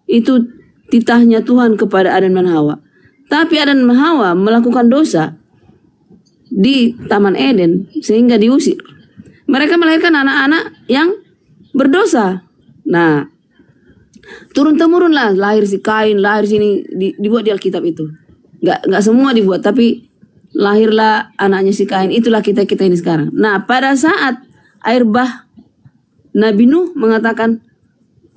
Itu titahnya Tuhan kepada Adam dan Hawa. Tapi Adam dan Hawa melakukan dosa di Taman Eden sehingga diusir. Mereka melahirkan anak-anak yang berdosa. Nah, turun-temurunlah lahir si Kain, lahir sini dibuat di Alkitab itu. Nggak semua dibuat, tapi lahirlah anaknya si Kain. Itulah kita ini sekarang. Nah, pada saat air bah, Nabi Nuh mengatakan,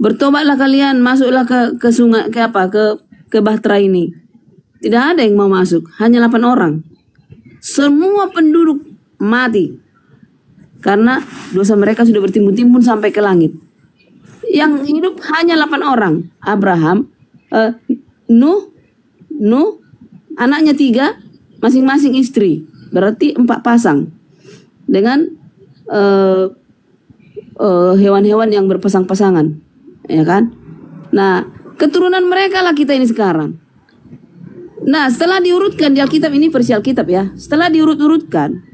bertobatlah kalian, masuklah ke sungai, ke bahtera ini. Tidak ada yang mau masuk, hanya 8 orang. Semua penduduk mati karena dosa mereka sudah bertimbun-timbun sampai ke langit. Yang hidup hanya 8 orang. Abraham, Nuh, anaknya 3, masing-masing istri, berarti 4 pasang dengan hewan-hewan yang berpasang-pasangan, ya kan? Nah, keturunan mereka lah kita ini sekarang. Nah, setelah diurutkan di Alkitab ini, versi Alkitab ya, setelah diurut-urutkan,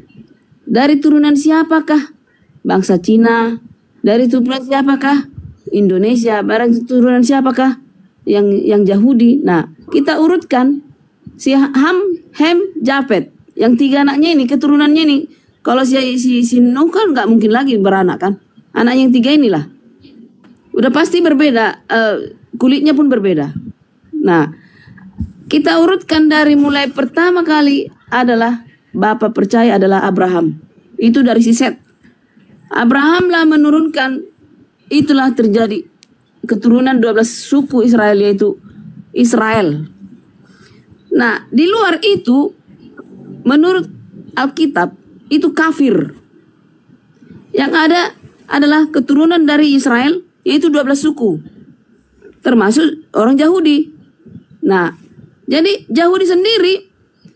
dari turunan siapakah bangsa Cina, dari turunan siapakah Indonesia, barang turunan siapakah yang Yahudi. Nah, kita urutkan si Ham, Hem, Japhet, yang 3 anaknya ini, keturunannya ini. Kalau si Nuh kan nggak mungkin lagi beranak kan, anak yang 3 inilah udah pasti berbeda, kulitnya pun berbeda. Nah, kita urutkan dari mulai pertama kali adalah Bapa percaya adalah Abraham. Itu dari si Set. Abraham lah menurunkan, itulah terjadi keturunan 12 suku Israel, yaitu Israel. Nah, di luar itu menurut Alkitab itu kafir. Yang ada adalah keturunan dari Israel, yaitu 12 suku. Termasuk orang Yahudi. Nah, jadi Yahudi sendiri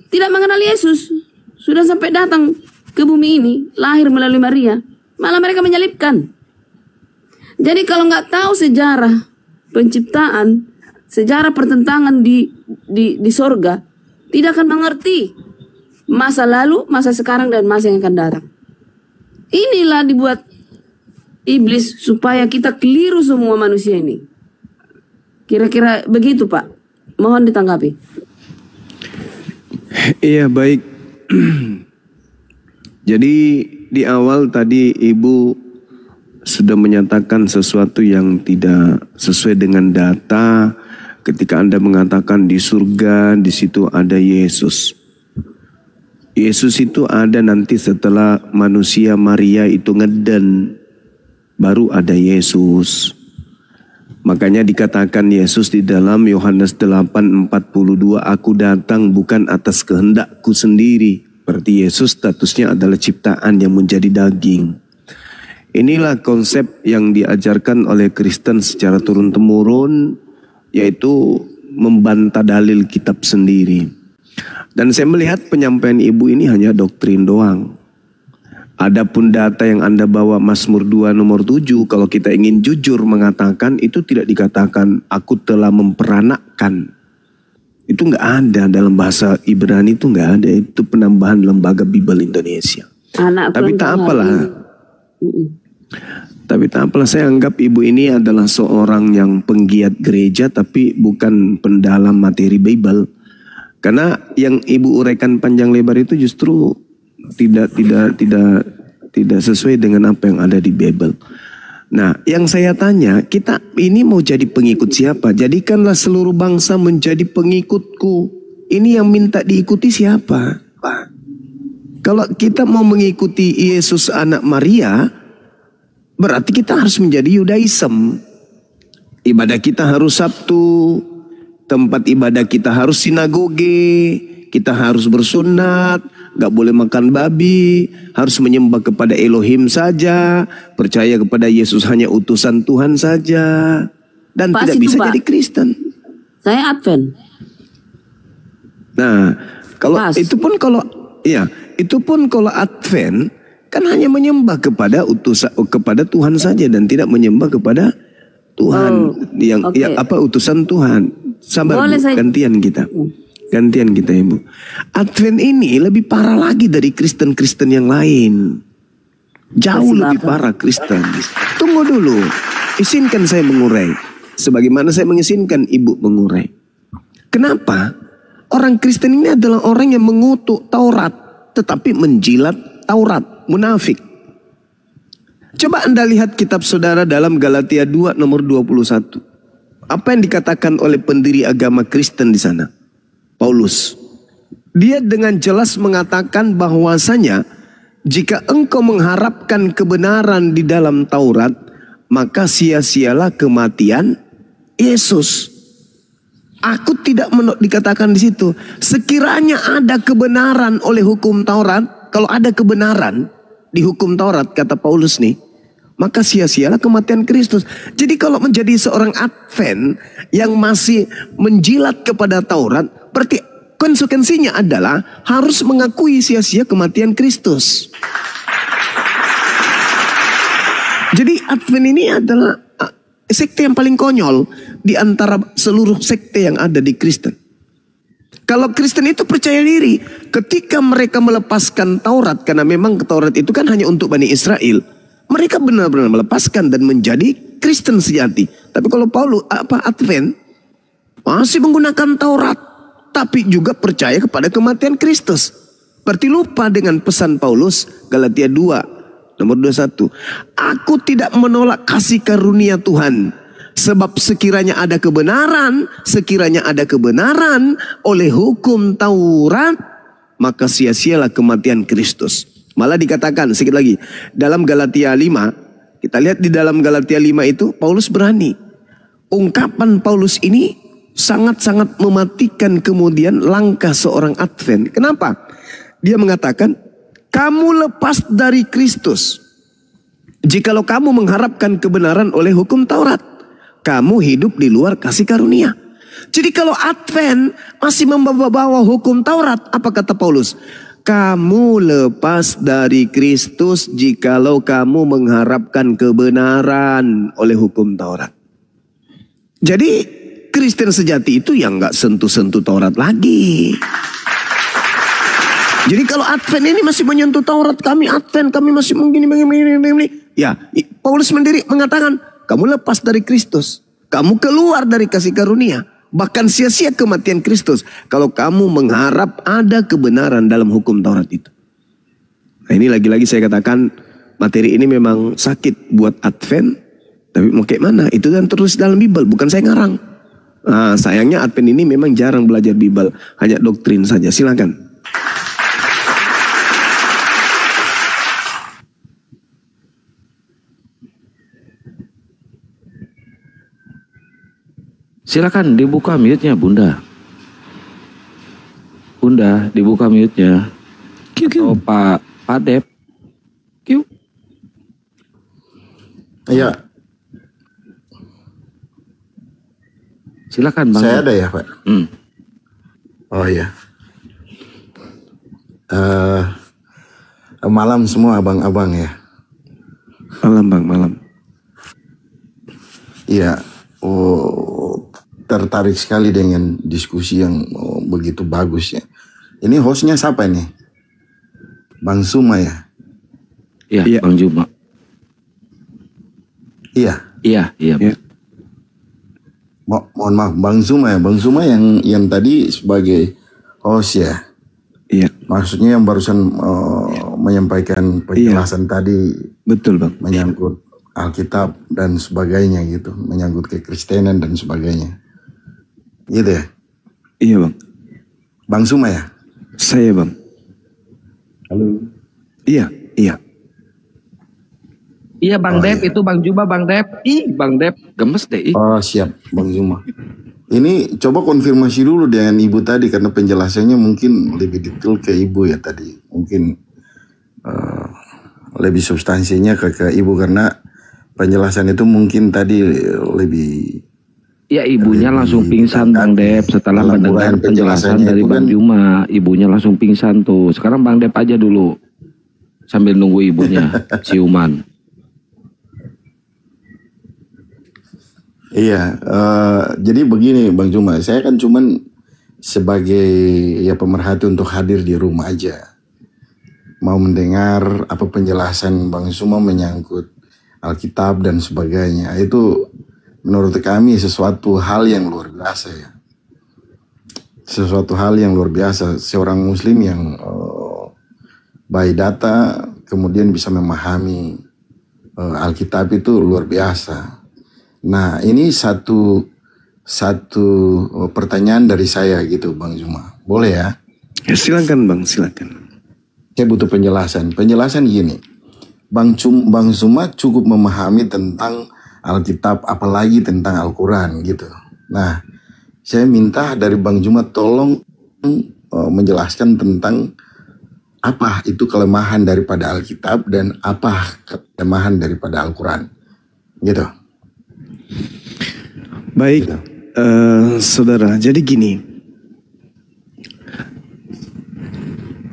tidak mengenal Yesus. Sudah sampai datang ke bumi ini, lahir melalui Maria, malah mereka menyalibkan. Jadi kalau nggak tahu sejarah penciptaan, sejarah pertentangan di sorga, tidak akan mengerti masa lalu, masa sekarang, dan masa yang akan datang. Inilah dibuat iblis supaya kita keliru semua manusia ini. Kira-kira begitu, Pak. Mohon ditanggapi. Iya, baik. Jadi di awal tadi Ibu sudah menyatakan sesuatu yang tidak sesuai dengan data ketika Anda mengatakan di surga di situ ada Yesus. Yesus itu ada nanti setelah manusia Maria itu ngeden, baru ada Yesus. Makanya dikatakan Yesus di dalam Yohanes 8:42, aku datang bukan atas kehendakku sendiri. Berarti Yesus statusnya adalah ciptaan yang menjadi daging. Inilah konsep yang diajarkan oleh Kristen secara turun-temurun, yaitu membantah dalil kitab sendiri. Dan saya melihat penyampaian ibu ini hanya doktrin doang. Adapun data yang Anda bawa Mazmur 2 nomor 7, kalau kita ingin jujur mengatakan, itu tidak dikatakan aku telah memperanakkan. Itu nggak ada dalam bahasa Ibrani, itu nggak ada. Itu penambahan Lembaga Bible Indonesia. Tapi tak apalah. Tapi tak apalah, saya anggap ibu ini adalah seorang yang penggiat gereja tapi bukan pendalam materi Bible. Karena yang ibu uraikan panjang lebar itu justru tidak sesuai dengan apa yang ada di Bible. Nah, yang saya tanya, kita ini mau jadi pengikut siapa? Jadikanlah seluruh bangsa menjadi pengikutku. Ini yang minta diikuti siapa? Kalau kita mau mengikuti Yesus anak Maria, berarti kita harus menjadi Yudaism. Ibadah kita harus Sabtu, tempat ibadah kita harus sinagoge, kita harus bersunat, gak boleh makan babi, harus menyembah kepada Elohim saja, percaya kepada Yesus hanya utusan Tuhan saja, dan Pas tidak itu, bisa Pak. jadi Kristen. Saya Advent. Nah, kalau itu pun kalau Advent kan hanya menyembah kepada kepada Tuhan saja dan tidak menyembah kepada Tuhan utusan Tuhan. Sabar Bu, gantian kita. Gantian kita Ibu. Advent ini lebih parah lagi dari Kristen-Kristen yang lain. Jauh lebih parah Kristen. Tunggu dulu. Izinkan saya mengurai. Sebagaimana saya mengizinkan Ibu mengurai. Kenapa? Orang Kristen ini adalah orang yang mengutuk Taurat. Tetapi menjilat Taurat. Munafik. Coba Anda lihat kitab saudara dalam Galatia 2 nomor 21. Apa yang dikatakan oleh pendiri agama Kristen di sana? Paulus. Dia dengan jelas mengatakan bahwasanya jika engkau mengharapkan kebenaran di dalam Taurat, maka sia-sialah kematian Yesus. Aku tidak dikatakan di situ. Sekiranya ada kebenaran oleh hukum Taurat, kalau ada kebenaran di hukum Taurat, kata Paulus nih, maka sia-sialah kematian Kristus. Jadi kalau menjadi seorang Advent yang masih menjilat kepada Taurat, berarti konsekuensinya adalah harus mengakui sia-sia kematian Kristus. Jadi Advent ini adalah sekte yang paling konyol di antara seluruh sekte yang ada di Kristen. Kalau Kristen itu percaya diri, ketika mereka melepaskan Taurat, karena memang Taurat itu kan hanya untuk Bani Israel, mereka benar-benar melepaskan dan menjadi Kristen sejati. Tapi kalau Advent masih menggunakan Taurat, tapi juga percaya kepada kematian Kristus. Berarti lupa dengan pesan Paulus Galatia 2 nomor 21. Aku tidak menolak kasih karunia Tuhan. Sebab sekiranya ada kebenaran oleh hukum Taurat, maka sia-sialah kematian Kristus. Malah dikatakan sedikit lagi dalam Galatia 5, kita lihat di dalam Galatia 5 itu Paulus berani. Ungkapan Paulus ini sangat-sangat mematikan kemudian langkah seorang Advent. Kenapa? Dia mengatakan, kamu lepas dari Kristus jikalau kamu mengharapkan kebenaran oleh hukum Taurat. Kamu hidup di luar kasih karunia. Jadi kalau Advent masih membawa hukum Taurat, apa kata Paulus? Kamu lepas dari Kristus jikalau kamu mengharapkan kebenaran oleh hukum Taurat. Jadi Kristen sejati itu yang gak sentuh-sentuh Taurat lagi. Jadi kalau Advent ini masih menyentuh Taurat, kami Advent, kami masih begini. Ya, Paulus sendiri mengatakan, kamu lepas dari Kristus. Kamu keluar dari kasih karunia. Bahkan sia-sia kematian Kristus. Kalau kamu mengharap ada kebenaran dalam hukum Taurat itu. Nah ini lagi-lagi saya katakan, materi ini memang sakit buat Advent. Tapi mau kayak mana? Itu kan terus dalam Bible, bukan saya ngarang. Nah, sayangnya Advent ini memang jarang belajar Bible. Hanya doktrin saja, silakan. Silakan dibuka mute-nya, Bunda. Bunda, dibuka mute-nya. Atau Pak Dep. Q. Iya. Silakan Bang. Saya ada ya, Pak. Oh iya. Malam semua abang-abang ya. Malam Bang, malam. Iya. Tertarik sekali dengan diskusi yang begitu bagus ya. Ini hostnya siapa nih? Bang Suma ya? Iya, Bang Juma. Iya. Iya. Mohon maaf, Bang Suma ya. Bang Suma yang tadi sebagai host ya. Iya. Maksudnya yang barusan menyampaikan penjelasan tadi. Betul Bang. Menyangkut Alkitab dan sebagainya gitu. Menyangkut kekristenan dan sebagainya. Gitu ya? Iya Bang. Bang Suma ya? Saya Bang. Halo. Iya. Iya Bang Dep, itu Bang Juma, Bang Dep. Bang Dep, gemes deh. Oh siap, Bang Juma. Ini coba konfirmasi dulu dengan Ibu tadi karena penjelasannya mungkin lebih detail ke Ibu ya tadi. Mungkin lebih substansinya ke Ibu karena penjelasan itu mungkin tadi lebih. Ya ibunya langsung pingsan Bang Dep setelah mendengar penjelasan dari Bang Juma. Ibunya langsung pingsan tuh. Sekarang Bang Dep aja dulu sambil nunggu ibunya siuman. Iya, jadi begini Bang Juma, saya kan cuman sebagai ya pemerhati untuk hadir di rumah aja. Mau mendengar apa penjelasan Bang Juma menyangkut Alkitab dan sebagainya. Itu menurut kami sesuatu hal yang luar biasa ya. Sesuatu hal yang luar biasa. Seorang muslim yang by data kemudian bisa memahami Alkitab itu luar biasa. Nah ini satu pertanyaan dari saya gitu Bang Juma. Boleh ya? Ya silakan Bang, silakan. Saya butuh penjelasan. Penjelasan gini. Bang Juma cukup memahami tentang Alkitab apalagi tentang Al-Quran gitu. Nah saya minta dari Bang Juma tolong menjelaskan tentang apa itu kelemahan daripada Alkitab dan apa kelemahan daripada Al-Quran gitu. Baik, saudara. Jadi gini,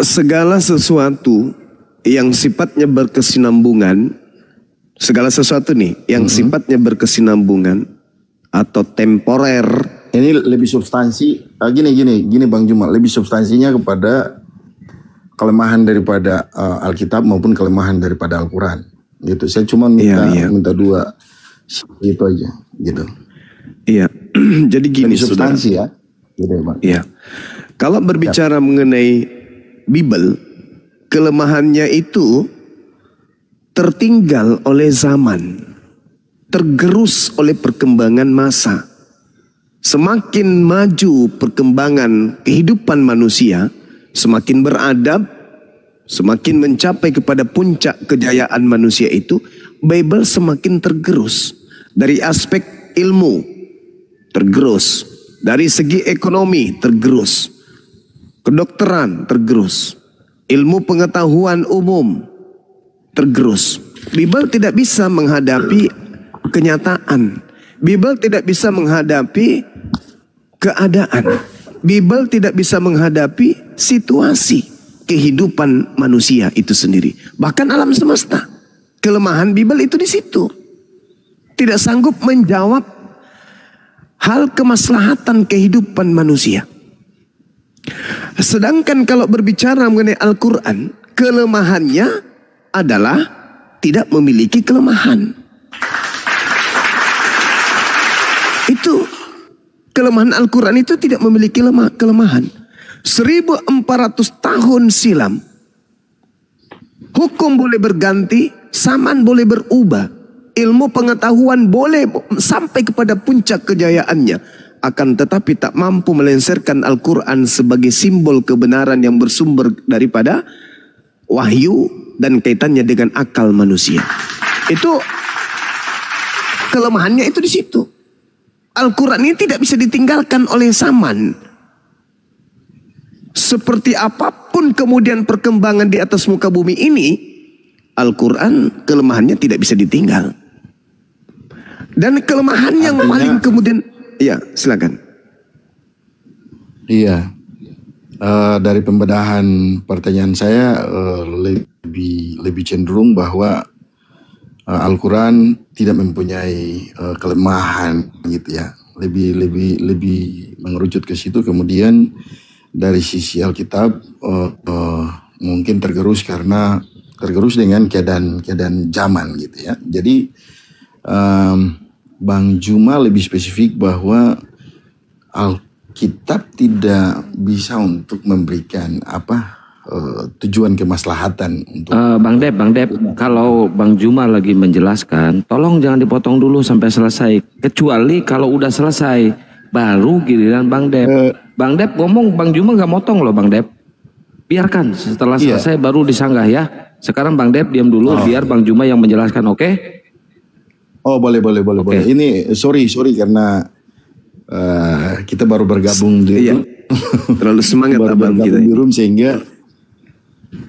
segala sesuatu yang sifatnya berkesinambungan, segala sesuatu nih yang sifatnya berkesinambungan atau temporer. Ini lebih substansi. Gini Bang Juma, lebih substansinya kepada kelemahan daripada Alkitab maupun kelemahan daripada Al-Quran. Gitu. Saya cuma minta dua itu aja gitu. Iya, jadi gini substansi saudara. Ya. Gitu, Bang. Iya. Kalau berbicara mengenai Bible, kelemahannya itu tertinggal oleh zaman, tergerus oleh perkembangan masa. Semakin maju perkembangan kehidupan manusia, semakin beradab, semakin mencapai kepada puncak kejayaan manusia itu, Bible semakin tergerus. Dari aspek ilmu, tergerus. Dari segi ekonomi, tergerus. Kedokteran, tergerus. Ilmu pengetahuan umum, tergerus. Bible tidak bisa menghadapi kenyataan. Bible tidak bisa menghadapi keadaan. Bible tidak bisa menghadapi situasi kehidupan manusia itu sendiri. Bahkan alam semesta. Kelemahan Bible itu di situ. Tidak sanggup menjawab hal kemaslahatan kehidupan manusia. Sedangkan kalau berbicara mengenai Al-Quran, kelemahannya adalah tidak memiliki kelemahan. Itu kelemahan Al-Quran itu tidak memiliki kelemahan. 1400 tahun silam, hukum boleh berganti, zaman boleh berubah, ilmu pengetahuan boleh sampai kepada puncak kejayaannya, akan tetapi tak mampu melengsarkan Al-Quran sebagai simbol kebenaran yang bersumber daripada wahyu dan kaitannya dengan akal manusia. Itu kelemahannya itu di situ. Al-Quran ini tidak bisa ditinggalkan oleh zaman. Seperti apapun kemudian perkembangan di atas muka bumi ini, Al-Quran kelemahannya tidak bisa ditinggal. Dan kelemahan yang paling kemudian, ya silakan. Iya, dari pembedahan pertanyaan saya lebih cenderung bahwa Al-Quran tidak mempunyai kelemahan gitu ya. Lebih mengerucut ke situ. Kemudian dari sisi Alkitab mungkin tergerus dengan keadaan zaman gitu ya. Jadi Bang Juma lebih spesifik bahwa Alkitab tidak bisa untuk memberikan tujuan kemaslahatan untuk Bang Dep, kalau Bang Juma lagi menjelaskan, tolong jangan dipotong dulu sampai selesai. Kecuali kalau udah selesai, baru giliran Bang Dep. Bang Dep ngomong, Bang Juma nggak motong loh Bang Dep. Biarkan setelah selesai baru disanggah ya. Sekarang Bang Dep diam dulu, biar Bang Juma yang menjelaskan, oke? Oh boleh. Ini sorry karena kita baru bergabung di terlalu semangat abang kita di room sehingga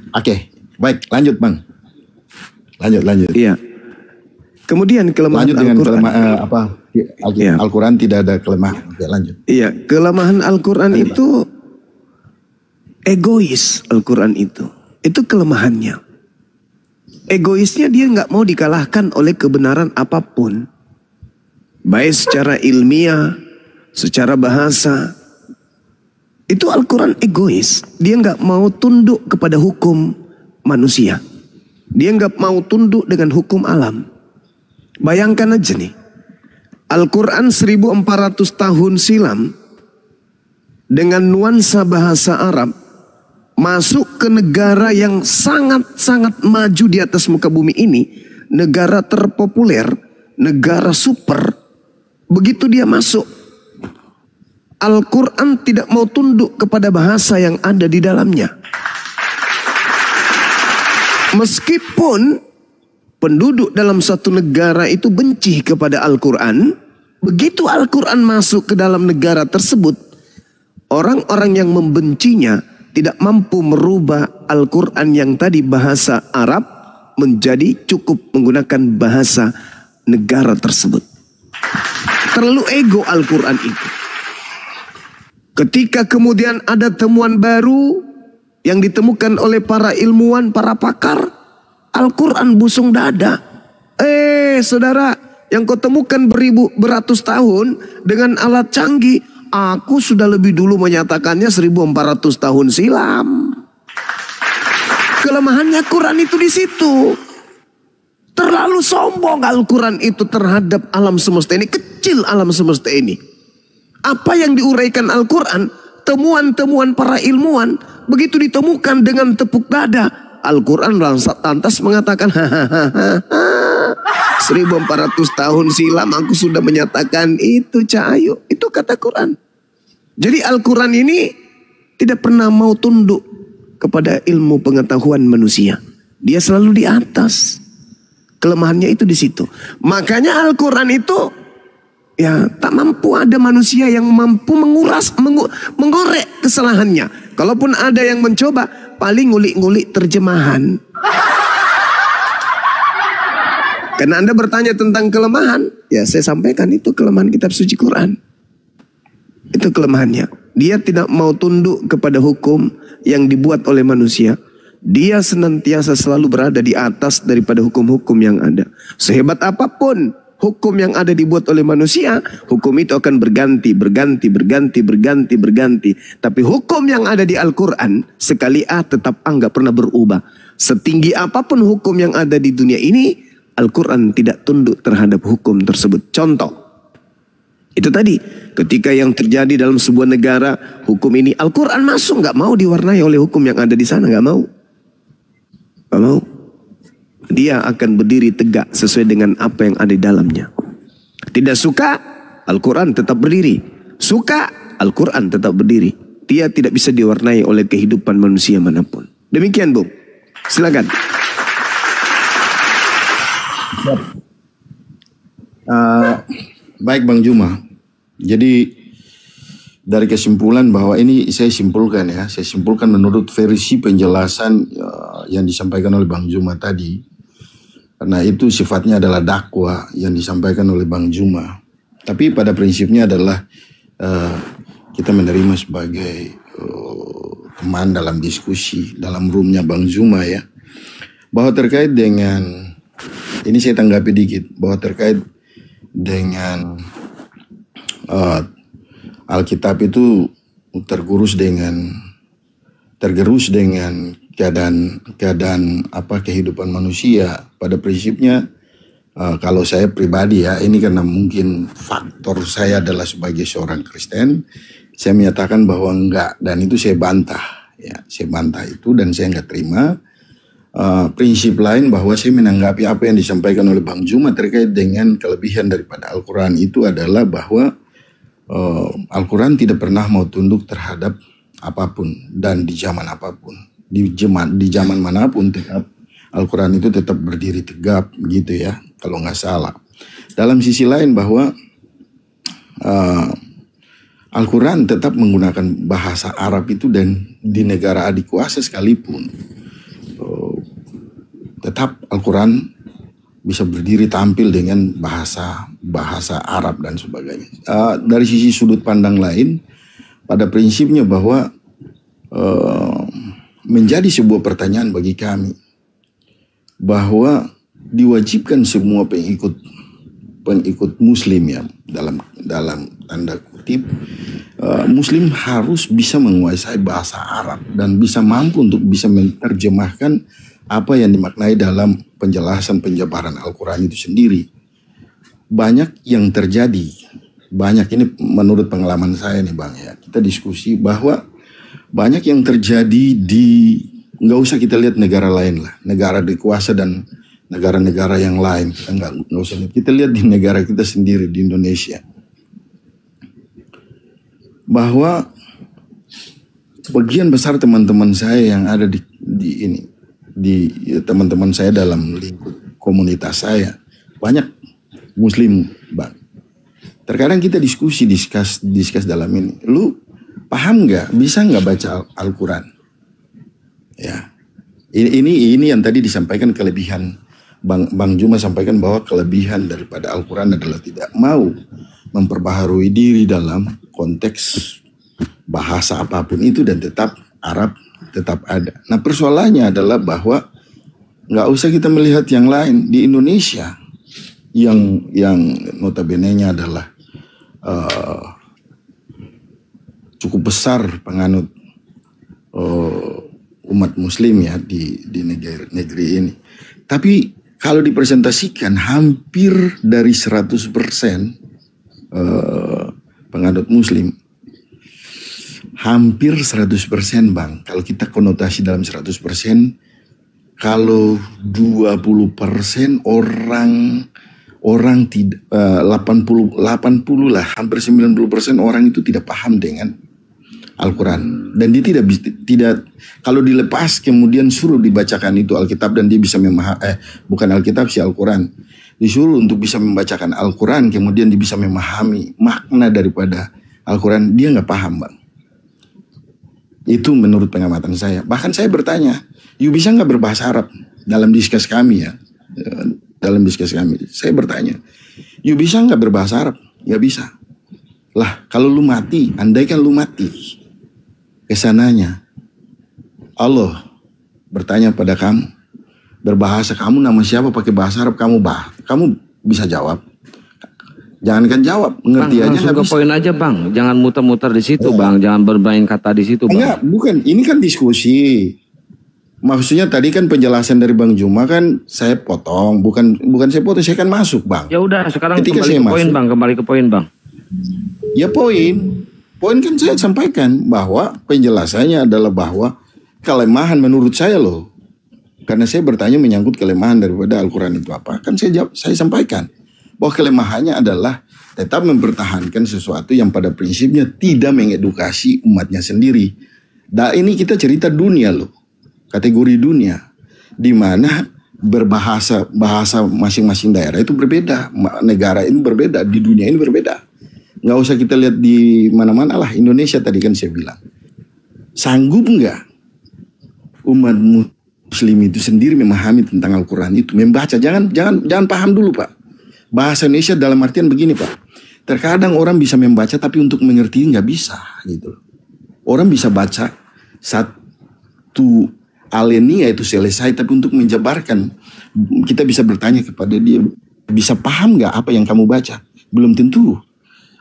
Oke, baik, lanjut Bang. Lanjut. Iya. Kemudian kelemahan Al-Quran. Al-Quran tidak ada kelemahan. Oke, lanjut. Iya, kelemahan Al-Quran itu egois. Al-Quran itu kelemahannya. Egoisnya dia nggak mau dikalahkan oleh kebenaran apapun. Baik secara ilmiah, secara bahasa. Itu Al-Quran egois. Dia nggak mau tunduk kepada hukum manusia. Dia nggak mau tunduk dengan hukum alam. Bayangkan aja nih. Al-Quran 1400 tahun silam dengan nuansa bahasa Arab masuk ke negara yang sangat-sangat maju di atas muka bumi ini. Negara terpopuler, negara super. Begitu dia masuk, Al-Quran tidak mau tunduk kepada bahasa yang ada di dalamnya. Meskipun penduduk dalam satu negara itu benci kepada Al-Quran, begitu Al-Quran masuk ke dalam negara tersebut, orang-orang yang membencinya tidak mampu merubah Al-Quran yang tadi bahasa Arab menjadi cukup menggunakan bahasa negara tersebut. Terlalu ego Al-Quran itu. Ketika kemudian ada temuan baru yang ditemukan oleh para ilmuwan, para pakar, Al-Quran busung dada. Saudara, yang kau temukan beratus tahun dengan alat canggih, aku sudah lebih dulu menyatakannya 1400 tahun silam. Kelemahannya Quran itu di situ. Terlalu sombong Al-Quran itu terhadap alam semesta ini, kecil alam semesta ini. Apa yang diuraikan Al-Quran, temuan-temuan para ilmuwan, begitu ditemukan dengan tepuk dada, Al-Quran lantas mengatakan, 1400 tahun silam aku sudah menyatakan itu, Cahayu. Itu kata Quran. Jadi Al-Quran ini tidak pernah mau tunduk kepada ilmu pengetahuan manusia. Dia selalu di atas. Kelemahannya itu di situ. Makanya Al-Quran itu tak mampu ada manusia yang mampu mengorek kesalahannya. Kalaupun ada yang mencoba, paling ngulik-ngulik terjemahan. Karena Anda bertanya tentang kelemahan, ya saya sampaikan itu kelemahan kitab suci Quran. Itu kelemahannya. Dia tidak mau tunduk kepada hukum yang dibuat oleh manusia. Dia senantiasa selalu berada di atas daripada hukum-hukum yang ada. Sehebat apapun hukum yang ada dibuat oleh manusia, hukum itu akan berganti. Tapi hukum yang ada di Al-Quran, sekali tetap nggak pernah berubah. Setinggi apapun hukum yang ada di dunia ini, Al-Quran tidak tunduk terhadap hukum tersebut. Contoh, itu tadi, ketika yang terjadi dalam sebuah negara, hukum ini, Al-Quran masuk, nggak mau diwarnai oleh hukum yang ada di sana, nggak mau. Dia akan berdiri tegak sesuai dengan apa yang ada di dalamnya. Tidak suka, Al-Quran tetap berdiri. Suka, Al-Quran tetap berdiri. Dia tidak bisa diwarnai oleh kehidupan manusia manapun. Demikian, Bung. Silakan. Baik Bang Juma. Jadi dari kesimpulan bahwa ini saya simpulkan menurut versi penjelasan yang disampaikan oleh Bang Juma tadi, karena itu sifatnya adalah dakwah yang disampaikan oleh Bang Juma. Tapi pada prinsipnya adalah kita menerima sebagai teman dalam diskusi dalam roomnya Bang Juma ya, bahwa terkait dengan ini saya tanggapi dikit, bahwa terkait dengan Alkitab itu tergerus dengan keadaan kehidupan manusia. Pada prinsipnya kalau saya pribadi ya, ini karena mungkin faktor saya adalah sebagai seorang Kristen, saya menyatakan bahwa enggak, dan itu saya bantah ya, saya bantah itu dan saya enggak terima. Prinsip lain bahwa saya menanggapi apa yang disampaikan oleh Bang Juma terkait dengan kelebihan daripada Al-Quran itu adalah bahwa Al-Quran tidak pernah mau tunduk terhadap apapun dan di zaman apapun, di zaman manapun tetap Al-Quran itu tetap berdiri tegap gitu ya, kalau nggak salah. Dalam sisi lain bahwa Al-Quran tetap menggunakan bahasa Arab itu, dan di negara adik kuasa sekalipun tetap Al-Quran bisa berdiri tampil dengan bahasa Arab dan sebagainya. Dari sisi sudut pandang lain, pada prinsipnya bahwa menjadi sebuah pertanyaan bagi kami bahwa diwajibkan semua pengikut Muslim ya, dalam tanda kutip, Muslim harus bisa menguasai bahasa Arab dan bisa mampu untuk bisa menerjemahkan apa yang dimaknai dalam penjelasan penjabaran Al-Quran itu sendiri. Banyak yang terjadi, banyak ini menurut pengalaman saya nih Bang ya, kita diskusi bahwa banyak yang terjadi di, nggak usah kita lihat negara lain lah, negara dikuasa dan negara-negara yang lain, kita nggak usah lihat, kita lihat di negara kita sendiri di Indonesia, bahwa sebagian besar teman-teman saya yang ada di teman-teman saya dalam lingkup komunitas saya banyak Muslim Bang. Terkadang kita diskus dalam ini, lu paham nggak, bisa nggak baca Al-Quran? Ya, ini yang tadi disampaikan kelebihan Bang Juma sampaikan bahwa kelebihan daripada Al-Quran adalah tidak mau memperbaharui diri dalam konteks bahasa apapun itu, dan tetap Arab tetap ada. Nah persoalannya adalah bahwa nggak usah kita melihat yang lain di Indonesia yang notabene-nya adalah cukup besar penganut umat Muslim ya di negeri ini. Tapi kalau dipresentasikan hampir dari 100% penganut Muslim, hampir 100% Bang. Kalau kita konotasi dalam 100%, kalau 20% orang tidak 80 lah, hampir 90% orang itu tidak paham dengan Al-Quran, dan dia tidak kalau dilepas kemudian suruh dibacakan itu Alkitab dan dia bisa bukan Alkitab sih, Al-Quran, disuruh untuk bisa membacakan Al-Quran kemudian dia bisa memahami makna daripada Al-Quran, dia nggak paham Bang. Itu menurut pengamatan saya. Bahkan saya bertanya, you bisa nggak berbahasa Arab? Dalam diskus kami ya, dalam diskus kami, saya bertanya, you bisa nggak berbahasa Arab? Nggak bisa. Lah, kalau lu mati, andaikan lu mati, kesananya Allah bertanya pada kamu, berbahasa kamu nama siapa pakai bahasa Arab, kamu bisa jawab. Jangankan jawab, ngerti Bang, aja nggak ke bisa. poin aja Bang, jangan muter-muter di situ Bang, jangan bermain kata di situ Bang. Enggak, bukan, ini kan diskusi. Maksudnya tadi kan penjelasan dari Bang Juma kan saya potong, bukan saya potong, saya kan masuk Bang. Ya udah, sekarang Ketika kembali saya ke poin masuk, Bang, kembali ke poin Bang. Ya poin kan saya sampaikan bahwa penjelasannya adalah bahwa kelemahan menurut saya loh, karena saya bertanya menyangkut kelemahan daripada Al-Quran itu apa, kan saya sampaikan bahwa kelemahannya adalah tetap mempertahankan sesuatu yang pada prinsipnya tidak mengedukasi umatnya sendiri. Dan ini kita cerita dunia loh, kategori dunia, di mana bahasa masing-masing daerah itu berbeda, negara ini berbeda, di dunia ini berbeda. Nggak usah kita lihat di mana-mana lah, Indonesia tadi kan saya bilang. Sanggup nggak umat Muslim itu sendiri memahami tentang Al-Quran itu, membaca? Jangan paham dulu Pak. Bahasa Indonesia dalam artian begini Pak. Terkadang orang bisa membaca tapi untuk mengerti nggak bisa gitu. Orang bisa baca satu alinea itu selesai, tapi untuk menjabarkan kita bisa bertanya kepada dia, bisa paham nggak apa yang kamu baca? Belum tentu.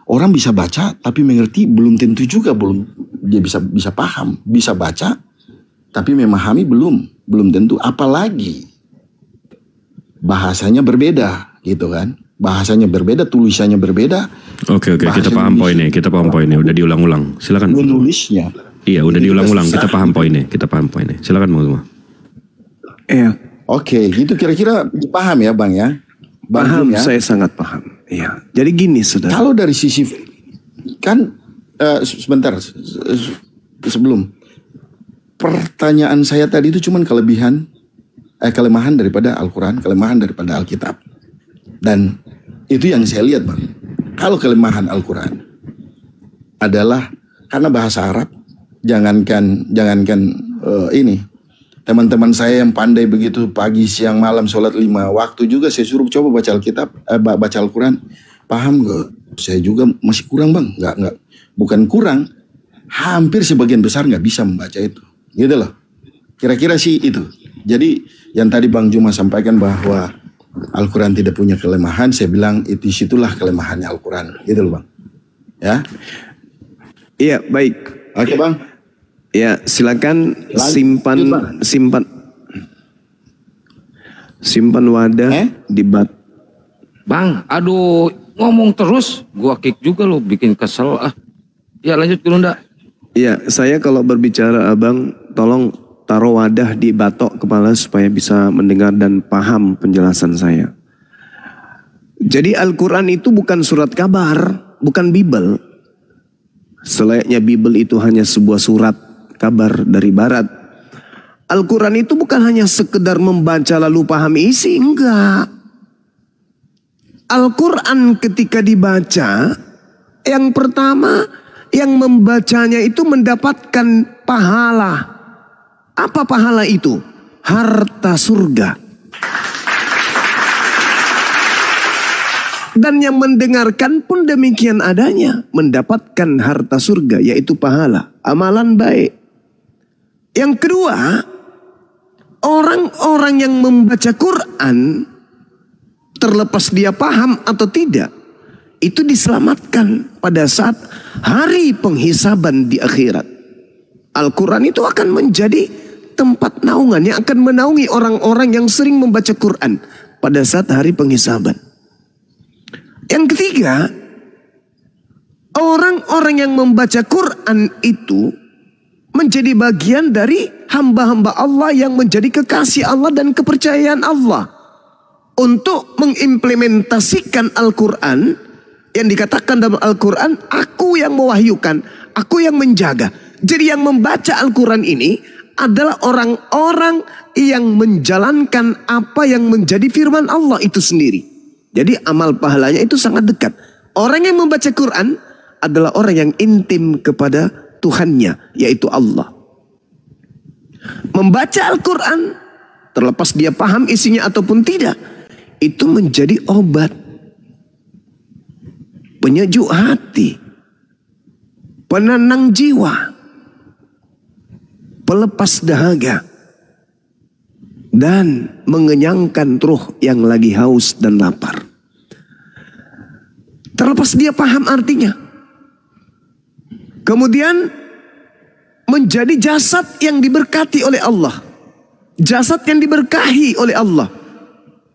Orang bisa baca tapi mengerti belum tentu juga, dia bisa paham, bisa baca tapi memahami belum tentu. Apalagi bahasanya berbeda gitu kan? Bahasanya berbeda, tulisannya berbeda. Oke, kita paham poinnya, udah diulang-ulang. Silakan. Menulisnya. Iya, udah diulang-ulang. Kita paham poinnya. Silakan Bang Zuma. Iya. Oke, gitu kira-kira paham ya Bang ya? Paham, ya? Saya sangat paham. Iya. Jadi gini, saudara. Kalau dari sisi kan sebentar sebelum pertanyaan saya tadi itu cuman kelemahan daripada Al-Quran, kelemahan daripada Alkitab, dan itu yang saya lihat Bang. Kalau kelemahan Al-Quran adalah karena bahasa Arab, jangankan ini. Teman-teman saya yang pandai begitu pagi, siang, malam sholat 5 waktu juga saya suruh coba baca Alkitab, baca Al-Quran. Paham gak? Saya juga masih kurang Bang. Nggak. Bukan kurang, hampir sebagian besar nggak bisa membaca itu. Gitu loh. Kira-kira sih itu. Jadi yang tadi Bang Juma sampaikan bahwa Al-Quran tidak punya kelemahan, saya bilang itu situlah kelemahannya Al-Quran. Gitu loh Bang. Ya. Iya, baik. Oke Bang. Ya, silakan simpan wadah di bat. Bang, aduh, ngomong terus, gua kick juga lo, bikin kesel. Ya lanjut Gurunda. Iya, saya kalau berbicara Abang, tolong taruh wadah di batok kepala supaya bisa mendengar dan paham penjelasan saya. Jadi Al-Quran itu bukan surat kabar, bukan Bible. Selayaknya Bible itu hanya sebuah surat kabar dari barat. Al-Quran itu bukan hanya sekedar membaca lalu paham isi, enggak. Al-Quran ketika dibaca, yang pertama yang membacanya itu mendapatkan pahala. Apa pahala itu? Harta surga. Dan yang mendengarkan pun demikian adanya, mendapatkan harta surga, yaitu pahala, amalan baik. Yang kedua, orang-orang yang membaca Quran, terlepas dia paham atau tidak, itu diselamatkan pada saat hari penghisaban di akhirat. Al-Quran itu akan menjadi tempat naungan yang akan menaungi orang-orang yang sering membaca Quran pada saat hari penghisaban. Yang ketiga, orang-orang yang membaca Quran itu menjadi bagian dari hamba-hamba Allah yang menjadi kekasih Allah dan kepercayaan Allah. Untuk mengimplementasikan Al-Quran, yang dikatakan dalam Al-Quran, aku yang mewahyukan, aku yang menjaga. Jadi yang membaca Al-Quran ini adalah orang-orang yang menjalankan apa yang menjadi firman Allah itu sendiri. Jadi amal pahalanya itu sangat dekat. Orang yang membaca Quran adalah orang yang intim kepada Tuhannya, yaitu Allah. Membaca Al-Quran, terlepas dia paham isinya ataupun tidak, itu menjadi obat, penyejuk hati, penenang jiwa, pelepas dahaga, dan mengenyangkan ruh yang lagi haus dan lapar. Terlepas dia paham artinya. Kemudian menjadi jasad yang diberkati oleh Allah. Jasad yang diberkahi oleh Allah.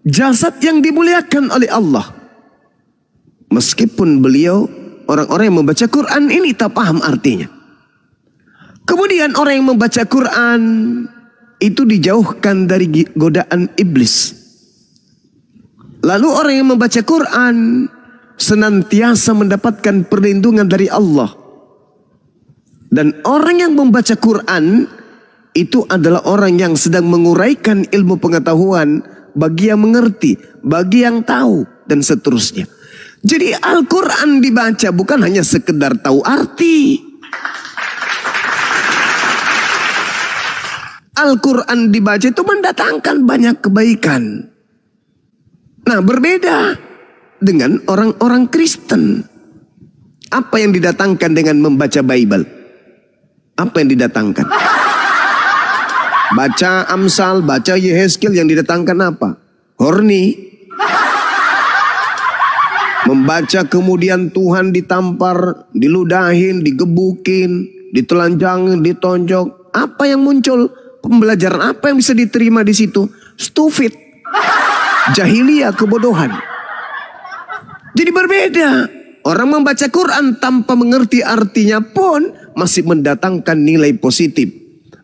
Jasad yang dimuliakan oleh Allah. Meskipun beliau orang-orang yang membaca Quran ini tak paham artinya. Kemudian orang yang membaca Quran itu dijauhkan dari godaan iblis. Lalu orang yang membaca Quran senantiasa mendapatkan perlindungan dari Allah. Dan orang yang membaca Quran itu adalah orang yang sedang menguraikan ilmu pengetahuan bagi yang mengerti, bagi yang tahu, dan seterusnya. Jadi Al-Quran dibaca bukan hanya sekedar tahu arti. Al-Quran dibaca itu mendatangkan banyak kebaikan. Nah, berbeda dengan orang-orang Kristen. Apa yang didatangkan dengan membaca Bible? Apa yang didatangkan? Baca Amsal, baca Yehezkiel, yang didatangkan apa? Horny. Membaca kemudian Tuhan ditampar, diludahin, digebukin, ditelanjangin, ditonjok. Apa yang muncul? Pembelajaran apa yang bisa diterima di situ? Stupid. Jahiliyah, kebodohan. Jadi berbeda. Orang membaca Quran tanpa mengerti artinya pun masih mendatangkan nilai positif.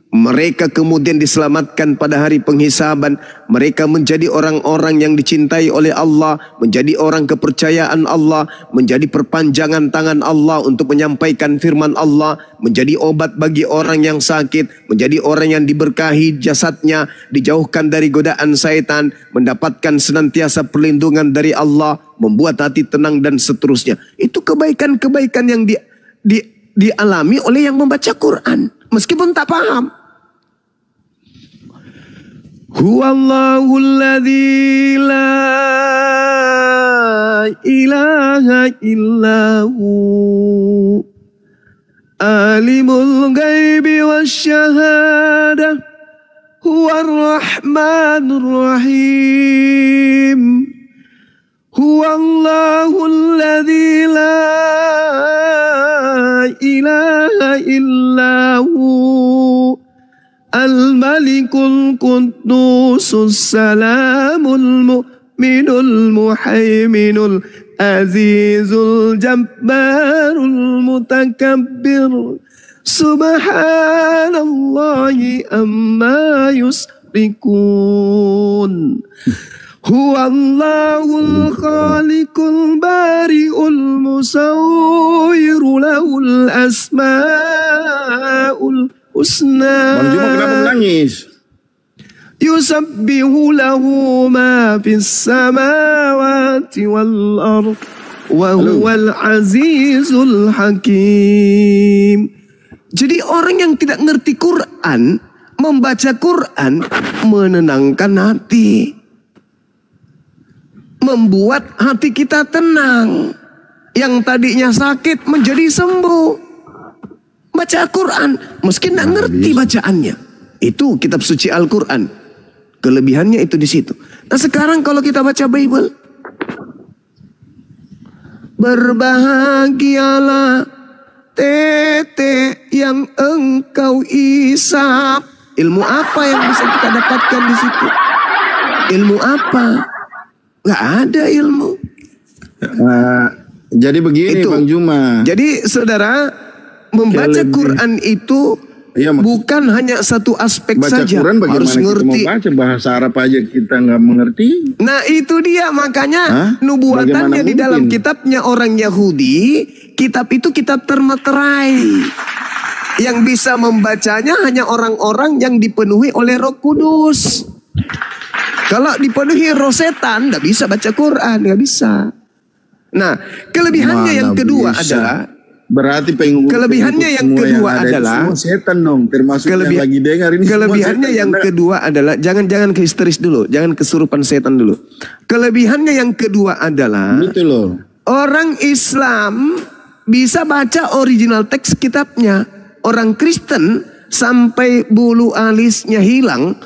Mereka kemudian diselamatkan pada hari penghisaban. Mereka menjadi orang-orang yang dicintai oleh Allah, menjadi orang kepercayaan Allah, menjadi perpanjangan tangan Allah untuk menyampaikan firman Allah, menjadi obat bagi orang yang sakit, menjadi orang yang diberkahi jasadnya, dijauhkan dari godaan syaitan, mendapatkan senantiasa perlindungan dari Allah, membuat hati tenang dan seterusnya. Itu kebaikan-kebaikan yang dialami oleh yang membaca Quran, meskipun tak paham. Huwallahul ladzi la ilaha illahu alimul ghaibi wasyahadah huwar rahmanur rahim. Huwallahul ladzi la ilaha illahu Al-Malikul Qudusus Salamul Mu'minul Muhaiminul Azizul Jabbarul Mutakabbir. Subhanallahi amma yusrikun. Huwallahul khaliqul bari'ul musawwiru lahul asma'ul husna. Bang Juma kenapa menangis? Yusabbihu lahu ma fis samawati wal ardh wa huwal azizul hakim. Jadi orang yang tidak ngerti Quran, membaca Quran menenangkan hati, membuat hati kita tenang. Yang tadinya sakit menjadi sembuh. Baca Quran, meski tidak ngerti bacaannya. Itu kitab suci Al-Quran. Kelebihannya itu di situ. Nah sekarang kalau kita baca Bible, berbahagialah tete yang engkau isap. Ilmu apa yang bisa kita dapatkan di situ? Ilmu apa? Gak ada ilmu. Jadi begini itu, Bang Juma. Jadi saudara, membaca Quran itu bukan hanya satu aspek baca saja. Quran Harus ngerti. Mau baca bahasa Arab aja kita nggak mengerti. Nah itu dia, makanya nubuatannya di dalam kitabnya orang Yahudi, kitab itu kitab termeterai. Yang bisa membacanya hanya orang-orang yang dipenuhi oleh Roh Kudus. Kalau dipenuhi roh setan, nggak bisa baca Quran, nggak bisa. Nah, kelebihannya yang kedua adalah, berarti kelebihannya yang kedua adalah setan dong, termasuk yang lagi dengar ini. Kelebihannya yang kedua adalah, jangan kehisteris dulu, jangan kesurupan setan dulu. Kelebihannya yang kedua adalah, orang Islam bisa baca original teks kitabnya. Orang Kristen sampai bulu alisnya hilang,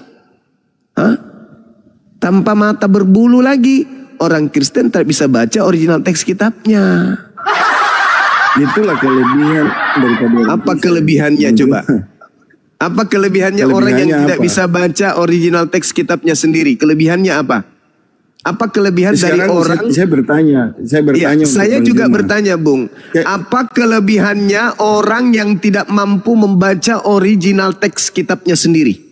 tanpa mata berbulu lagi. Orang Kristen tak bisa baca original teks kitabnya. Itulah kelebihan daripada. Apa kelebihannya coba? Apa kelebihannya orang yang tidak bisa baca original teks kitabnya sendiri? Kelebihannya apa? Apa kelebihan dari orang? Saya bertanya. Saya juga bertanya, Bung. Apa kelebihannya orang yang tidak mampu membaca original teks kitabnya sendiri?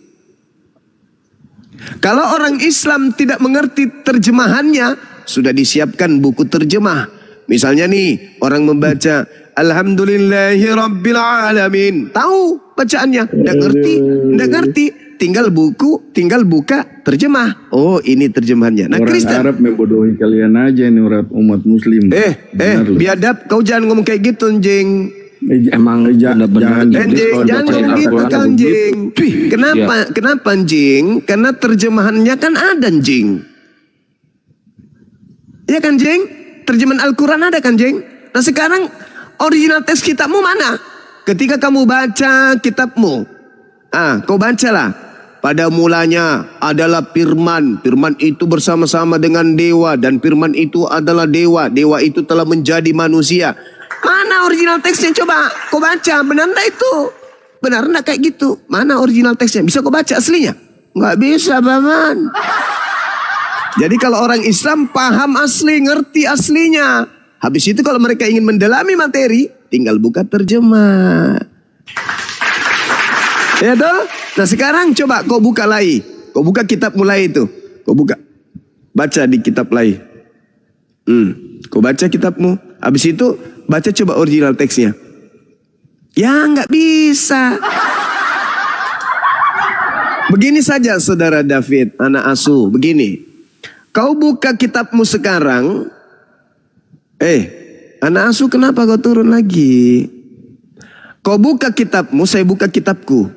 Kalau orang Islam tidak mengerti terjemahannya, sudah disiapkan buku terjemah. Misalnya nih, orang membaca Alhamdulillahi Rabbil Alamin. Tahu bacaannya? Nggak ngerti. tinggal buka terjemah. Oh, ini terjemahannya. Nah, orang Kristen Arab membodohi kalian aja ini umat muslim. biadab, kau jangan ngomong kayak gitu, anjing. Emang benar-benar Jangan ngomong gitu, anjing. Kenapa anjing? Karena terjemahannya kan ada, anjing. Ya kan, Jeng? Terjemahan Al-Quran ada kan, Jeng? Nah, sekarang original teks kitabmu mana? Ketika kamu baca kitabmu, kau bacalah. Pada mulanya adalah firman. Firman itu bersama-sama dengan dewa. Dan firman itu adalah dewa. Dewa itu telah menjadi manusia. Mana original teksnya? Coba kau baca. Benar enggak itu? Benar enggak kayak gitu? Mana original teksnya? Bisa kau baca aslinya? Enggak bisa, Baman. Jadi kalau orang Islam paham asli, ngerti aslinya. Habis itu kalau mereka ingin mendalami materi, tinggal buka terjemah. Ya toh? Nah sekarang coba kau buka lagi. Kau buka kitab mulai itu. Kau buka. Baca di kitab lagi. Kau baca kitabmu. Habis itu baca coba original teksnya. Ya nggak bisa. Begini saja saudara David, anak asuh. Begini. Kau buka kitabmu sekarang. Anak asuh kenapa kau turun lagi? Kau buka kitabmu, saya buka kitabku.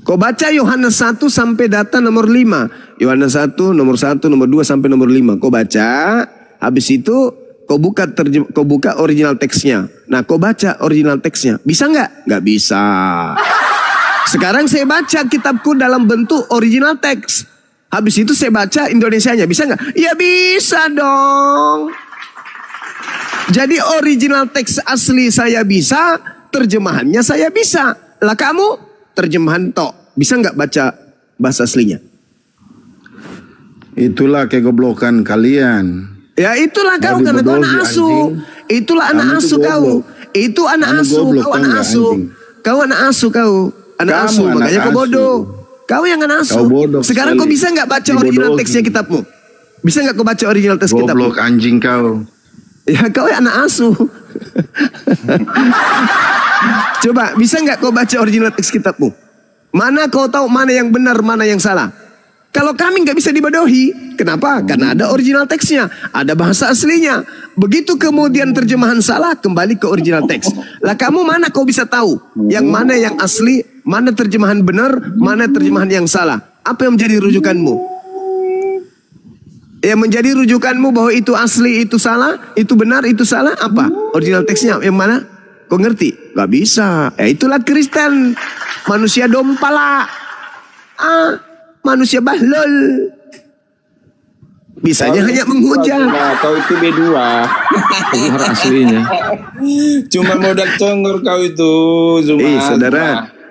Kau baca Yohanes 1 sampai data nomor 5. Yohanes 1, nomor 1, nomor 2 sampai nomor 5. Kau baca, habis itu kau buka original teksnya. Nah, kau baca original teksnya. Bisa nggak? Nggak bisa. Sekarang saya baca kitabku dalam bentuk original teks. Habis itu saya baca Indonesianya. Bisa nggak? Ya bisa dong. Jadi original teks asli saya bisa, terjemahannya saya bisa. Lah kamu terjemahan tok. Bisa nggak baca bahasa aslinya? Itulah kegoblokan kalian. Ya itulah kau karena kau anak asuh. Itulah anak asuh kau. Itu anak asuh. Kau anak asuh. Kau anak asuh kau. Anak asuh. Makanya kau bodoh. Kau yang anak asuh. Sekarang kau bisa nggak baca original teksnya kitabmu? Bisa nggak kau baca original teks kitabmu? Goblok anjing kau. Ya kau yang anak asuh. Coba bisa nggak kau baca original teks kitabmu? Mana kau tahu mana yang benar, mana yang salah? Kalau kami nggak bisa dibodohi, kenapa? Karena ada original teksnya, ada bahasa aslinya. Begitu kemudian terjemahan salah, kembali ke original teks. Lah kamu mana kau bisa tahu yang mana yang asli, mana terjemahan benar, mana terjemahan yang salah? Apa yang menjadi rujukanmu? Yang menjadi rujukanmu bahwa itu asli, itu salah, itu benar, itu salah, apa? Original teksnya yang mana? Kau ngerti? Gak bisa. Itulah Kristen. Manusia dompala. Manusia bahlul. Bisanya hanya menghujat. Kau itu B2. Benar aslinya. Cuma modal congor kau itu.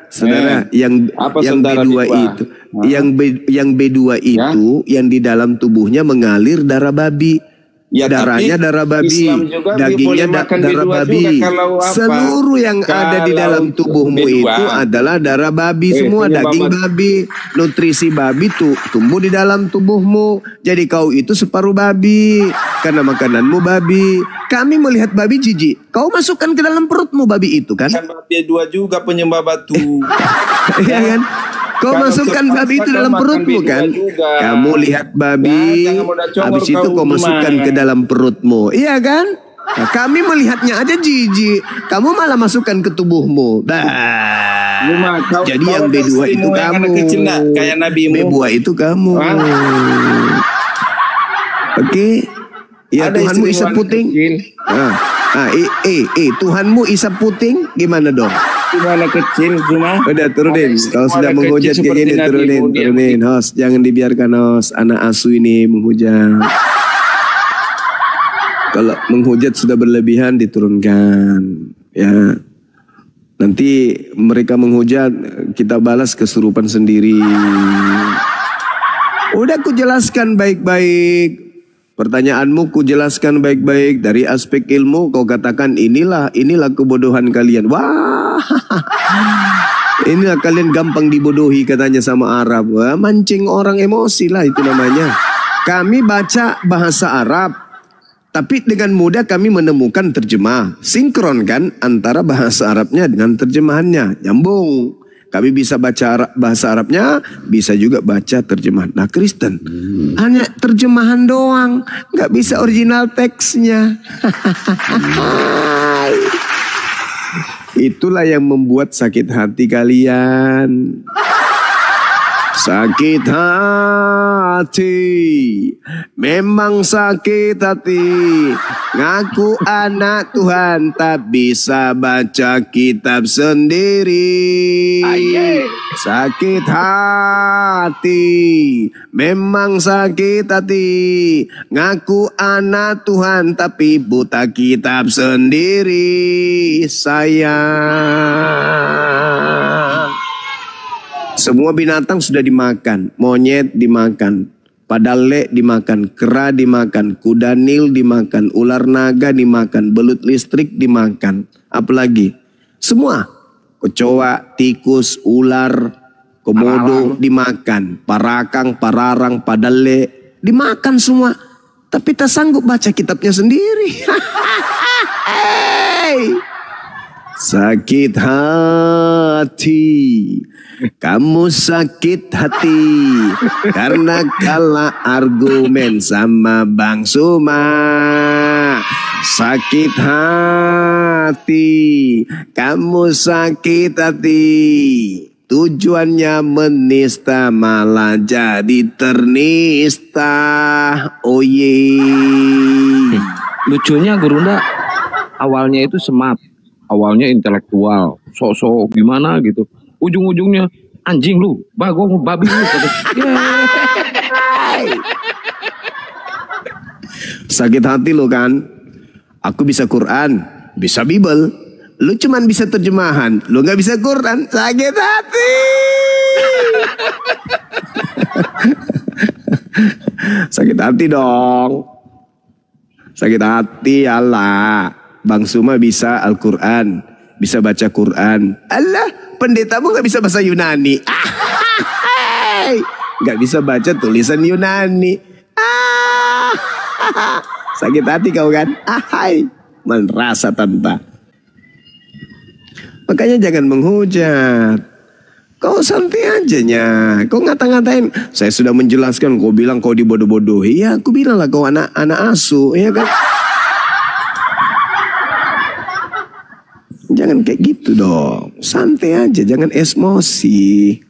Saudara, yang B2 itu, yang B2 itu, yang di dalam tubuhnya mengalir darah babi. Ya, darahnya darah babi, dagingnya darah babi. Seluruh yang ada di dalam tubuhmu itu adalah darah babi, semua daging babi, nutrisi babi tuh tumbuh di dalam tubuhmu. Jadi kau itu separuh babi karena makananmu babi. Kami melihat babi jijik, kau masukkan ke dalam perutmu babi itu kan? Babi dua juga penyembah batu. Iya kan? Kau masukkan babi itu dalam perutmu kan? Kamu lihat babi, habis itu kau masukkan ke dalam perutmu. Iya kan? Nah, kami melihatnya aja jijik. Kamu malah masukkan ke tubuhmu. Jadi yang B2 itu kamu. Kayak nabimu. B2 itu kamu. Oke. Ya Tuhanmu isap puting. Tuhanmu isap puting gimana dong? Gimana kecil cuma. Udah turunin. Kalau sudah menghujat kayak gini turunin. Host, jangan dibiarkan host. Anak asuh ini menghujat. Kalau menghujat sudah berlebihan diturunkan. Ya. Nanti mereka menghujat, kita balas kesurupan sendiri. Udah ku jelaskan baik-baik. Pertanyaanmu ku jelaskan baik-baik. Dari aspek ilmu kau katakan inilah kebodohan kalian. Wah, inilah kalian gampang dibodohi katanya sama Arab. Wah, mancing orang emosi lah itu namanya. Kami baca bahasa Arab, tapi dengan mudah kami menemukan terjemah. Sinkron kan antara bahasa Arabnya dengan terjemahannya. Nyambung. Kami bisa baca bahasa Arabnya, bisa juga baca terjemahan. Nah Kristen hanya terjemahan doang, nggak bisa original teksnya. Itulah yang membuat sakit hati kalian. Sakit hati, memang sakit hati. Ngaku anak Tuhan tak bisa baca kitab sendiri. Sakit hati, memang sakit hati. Ngaku anak Tuhan tapi buta kitab sendiri. Sayang. Semua binatang sudah dimakan, monyet dimakan, padale dimakan, kera dimakan, kuda nil dimakan, ular naga dimakan, belut listrik dimakan. Apalagi? Semua. Kecoa, tikus, ular, komodo dimakan, parakang, pararang, padale dimakan semua. Tapi tak sanggup baca kitabnya sendiri. Sakit hati, kamu sakit hati karena kalah argumen sama Bang Suma. Sakit hati, kamu sakit hati. Tujuannya menista malah jadi ternista. Oh ye. Lucunya Gurunda awalnya itu smart. Awalnya intelektual, sok-sok gimana gitu. Ujung-ujungnya anjing lu, bagong babi lu. Sakit hati lo kan. Aku bisa Quran, bisa Bible. Lu cuman bisa terjemahan, lu gak bisa Quran. Sakit hati. Sakit hati dong. Sakit hati Allah. Bang Suma bisa Al-Quran, bisa baca Quran. Allah, pendetamu gak bisa bahasa Yunani. Gak bisa baca tulisan Yunani. Sakit hati kau kan? Merasa tanta. Makanya jangan menghujat. Kau santai aja nya. Kau ngata-ngatain. Saya sudah menjelaskan. Kau bilang kau dibodoh-bodohi. Ya aku bilang lah kau anak asuh. Ya kan? Jangan kayak gitu dong. Santai aja, jangan emosi.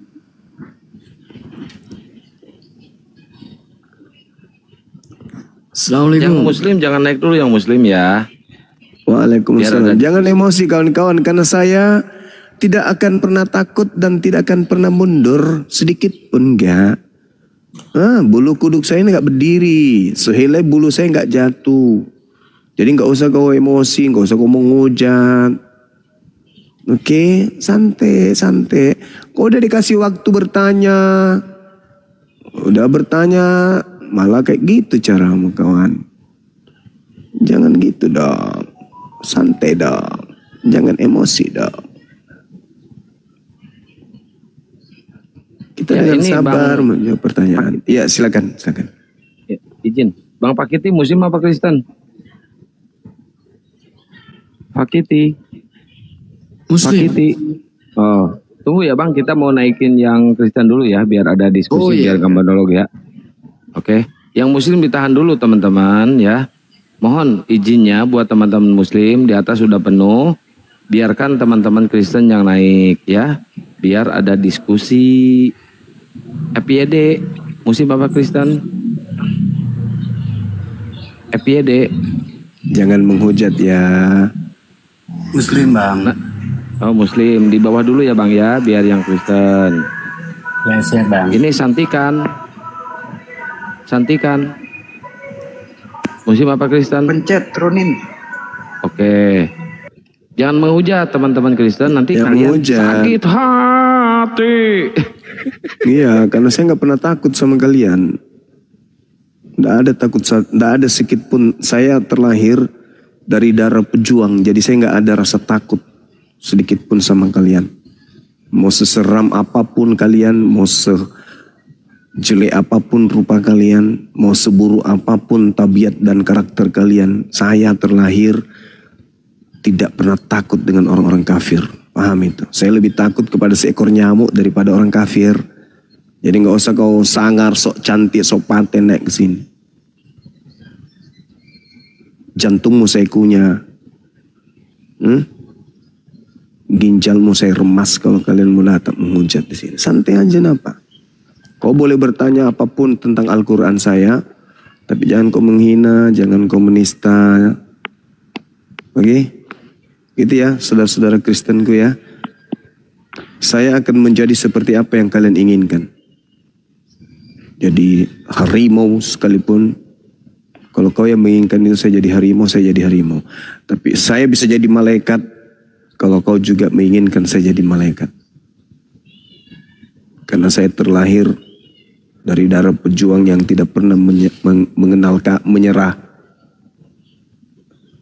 Assalamualaikum. Yang muslim jangan naik dulu yang muslim ya. Waalaikumsalam. Jangan emosi kawan-kawan, karena saya tidak akan pernah takut dan tidak akan pernah mundur sedikit pun enggak. Bulu kuduk saya ini enggak berdiri, sehelai bulu saya enggak jatuh. Jadi enggak usah kau emosi, enggak usah kau menghujat. Oke, santai. Kau udah dikasih waktu bertanya. Udah bertanya, malah kayak gitu caramu kawan. Jangan gitu dong. Santai dong. Jangan emosi dong. Kita dengan sabar menjawab pertanyaan. Iya, silakan. Ya, izin. Bang Pakiti muslim apa Kristen? Pakiti. Muslim. Oh, tunggu ya Bang, kita mau naikin yang Kristen dulu ya, biar ada diskusi, biar monolog ya. Oke, yang Muslim ditahan dulu teman-teman ya. Mohon izinnya buat teman-teman Muslim, di atas sudah penuh. Biarkan teman-teman Kristen yang naik ya, biar ada diskusi. FYD, Muslim apa Kristen? FYD. Jangan menghujat ya. Muslim Bang. Oh Muslim, di bawah dulu ya Bang ya, biar yang Kristen. Ya siap Bang. Ini santikan. Muslim apa Kristen? Pencet, turunin. Oke. Jangan menghujat teman-teman Kristen, nanti kalian sakit hati. Iya, karena saya nggak pernah takut sama kalian. Nggak ada sedikit pun. Saya terlahir dari darah pejuang, jadi saya nggak ada rasa takut sedikit pun sama kalian. Mau seseram apapun kalian, mau sejelek apapun rupa kalian, mau seburuk apapun tabiat dan karakter kalian, saya terlahir tidak pernah takut dengan orang-orang kafir. Paham itu. Saya lebih takut kepada seekor nyamuk daripada orang kafir. Jadi nggak usah kau sangar, sok cantik, sok paten naik ke sini. Jantungmu saya kunyah. Ginjalmu saya remas kalau kalian mulai menghujat di sini. Santai aja napa. Kau boleh bertanya apapun tentang Al-Quran saya, tapi jangan kau menghina, jangan kau menista. Oke? Gitu ya, saudara-saudara Kristenku ya. Saya akan menjadi seperti apa yang kalian inginkan. Jadi harimau sekalipun, kalau kau yang menginginkan itu saya jadi harimau, saya jadi harimau. Tapi saya bisa jadi malaikat, kalau kau juga menginginkan saya jadi malaikat. Karena saya terlahir dari darah pejuang yang tidak pernah mengenal menyerah.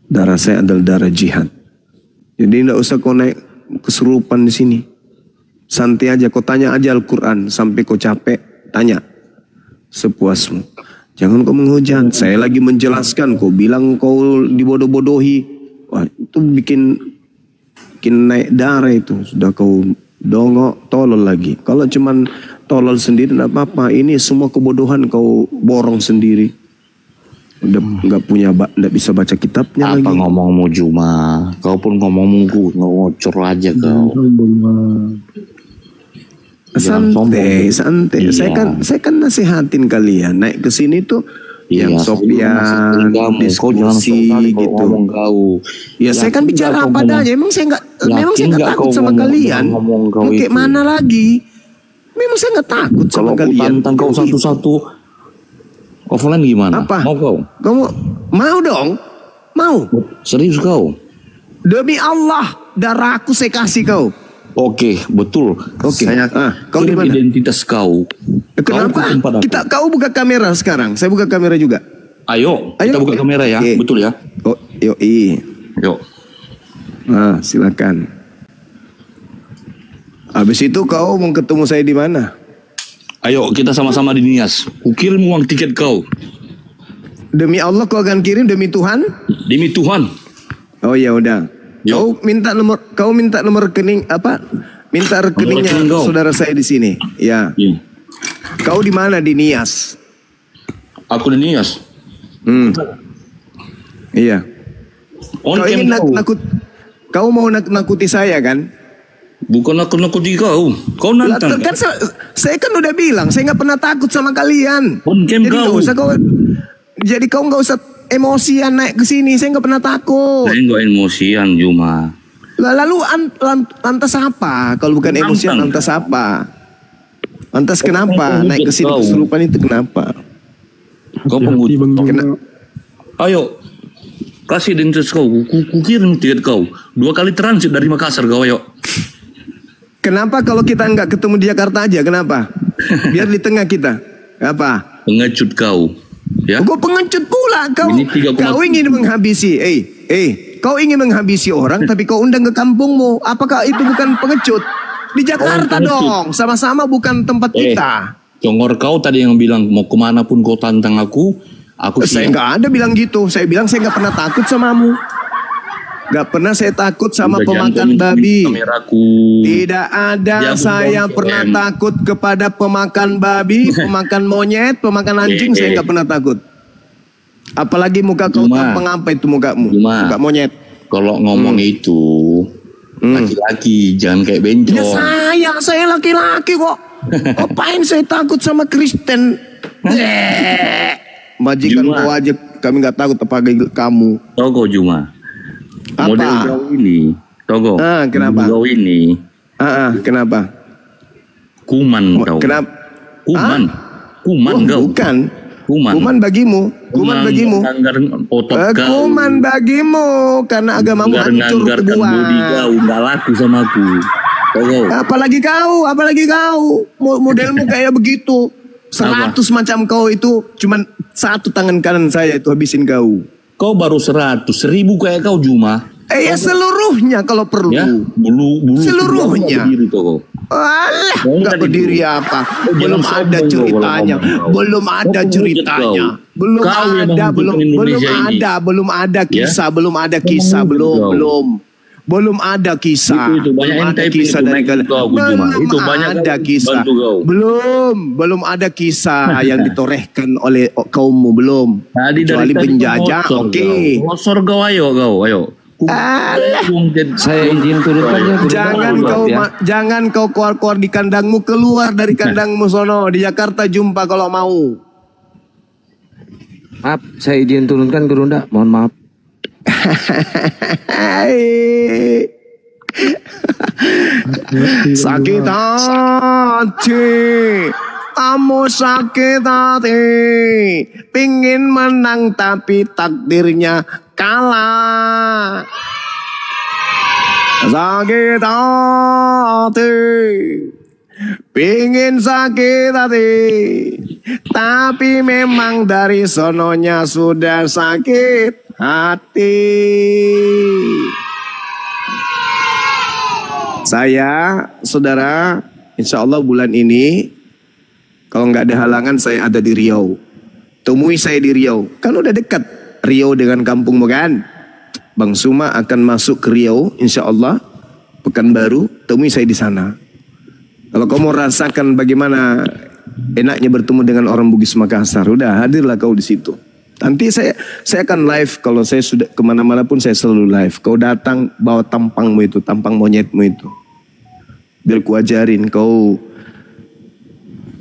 Darah saya adalah darah jihad. Jadi tidak usah kau naik kesurupan di sini. Santai aja, kau tanya aja Al-Quran sampai kau capek, tanya sepuasmu. Jangan kau menghujat. Saya lagi menjelaskan, kau bilang kau dibodoh-bodohi. Wah, itu bikin naik darah itu. Sudah kau dongok, tolol lagi. Kalau cuman tolol sendiri tidak apa-apa. Ini semua kebodohan kau borong sendiri. Udah nggak punya, nggak bisa baca kitabnya apa lagi. Apa ngomongmu Juma? Kau pun ngomongmu ngocor aja kau. Santai. Iya. Saya kan nasihatin kalian naik ke sini tuh yang Sofian diskusi gitu. Ya saya kan bicara apa adanya. Memang saya nggak takut sama kalian. Mau kayak mana lagi? Memang saya nggak takut sama kalian. Tantang kau satu-satu. Offline gimana? Apa? Mau kau? Kamu mau dong? Mau? Serius kau? Demi Allah, darahku saya kasih kau. Oke, betul. Oke. Kau di mana? Identitas kau. Kenapa? Kau buka kamera sekarang. Saya buka kamera juga. Ayo. Kita buka kamera ya. Okay. Betul ya? Oh, yuk. Nah, silakan. Habis itu kau mau ketemu saya di mana? Ayo, kita sama-sama di Nias. Kukirim uang tiket kau. Demi Allah kau akan kirim, demi Tuhan? Demi Tuhan. Oh ya udah. Kau minta nomor rekening apa? Minta rekeningnya saudara saya di sini. Ya. Kau di mana? Di Nias. Aku di Nias. Iya. Kau ingin kau mau nakuti saya kan? Bukan aku nakuti kau. Kau nantang. Kan saya kan udah bilang saya nggak pernah takut sama kalian. Jadi kau nggak usah emosian naik ke sini. Saya nggak pernah takut. Saya nggak emosian Juma. Lalu lantas apa? Kalau bukan emosian lantas apa? Lantas kenapa naik ke sini kesurupan itu kenapa? Kau penguji. Ayo kasih identitas kau. Kukirim tiket kau. 2 kali transit dari Makassar kau ayo. Kenapa kalau kita nggak ketemu di Jakarta aja? Kenapa? Biar di tengah kita. Apa? Pengecut kau. Ya? Kau pengecut pula. Kau ingin menghabisi. Kau ingin menghabisi orang, tapi kau undang ke kampungmu. Apakah itu bukan pengecut? Di Jakarta dong. Sama-sama bukan tempat kita. Congor kau tadi yang bilang mau kemana pun kau tantang aku saya nggak ada bilang gitu. Saya bilang saya nggak pernah takut samamu. Gak pernah saya takut sama pemakan babi. Tidak ada saya pernah takut kepada pemakan babi, pemakan monyet, pemakan anjing. Saya nggak pernah takut. Apalagi muka kau tampang apa itu mukamu? Muka monyet. Kalau ngomong itu laki-laki, jangan kayak bencong. Ya saya laki-laki kok. Ngapain saya takut sama Kristen? Majikan kau aja kami nggak takut apalagi kamu. Togo Juma. Apa? Model kau ini, Togo. Kenapa? Kau ini. Kenapa? Kuman kau. Kenapa? Kuman kau. Bukan. Kuman bagimu. Kuman bagimu. Kuman bagimu karena agamamu hancur kebuang. Kau nggak laku sama aku. Togo. Apalagi kau. Modelmu kayak begitu. 100 macam kau itu cuman 1 tangan kanan saya itu habisin kau. Kau baru 100, 1000 kayak kau Juma. Ya seluruhnya kalau perlu. Ya, bulu seluruhnya. Alah, nggak berdiri apa? Belum ada ceritanya. Belum ada ceritanya. Belum ada kisah. Belum Belum ada kisah. Itu banyak belum yang ada typing kisah itu, dari Mike, kalian. itu aku cuma. Itu banyak ada kali kisah. bantu kau. Belum ada kisah yang ditorehkan oleh kaummu belum. Tadi Kecuali dari penjajah. Oke. Losor kau, ayo. Saya izin turunkan ya. Jangan kau keluar di kandangmu, keluar dari kandangmu sono. Di Jakarta jumpa kalau mau. Maaf, saya izin turunkan Gurunda. Mohon maaf. Sakit hati, kamu sakit hati, pingin menang tapi takdirnya kalah. Sakit hati, pingin sakit hati, tapi memang dari sononya sudah sakit hati. Saya, saudara, insya Allah bulan ini, kalau nggak ada halangan saya ada di Riau. Temui saya di Riau, kan udah dekat Riau dengan kampungmu kan. Bang Suma akan masuk ke Riau, insya Allah, Pekanbaru, temui saya di sana. Kalau kau mau rasakan bagaimana enaknya bertemu dengan orang Bugis Makassar, udah hadirlah kau di situ. Nanti saya akan live, kalau saya sudah kemana-mana pun saya selalu live. Kau datang bawa tampangmu itu, tampang monyetmu itu. Biar ku ajarin kau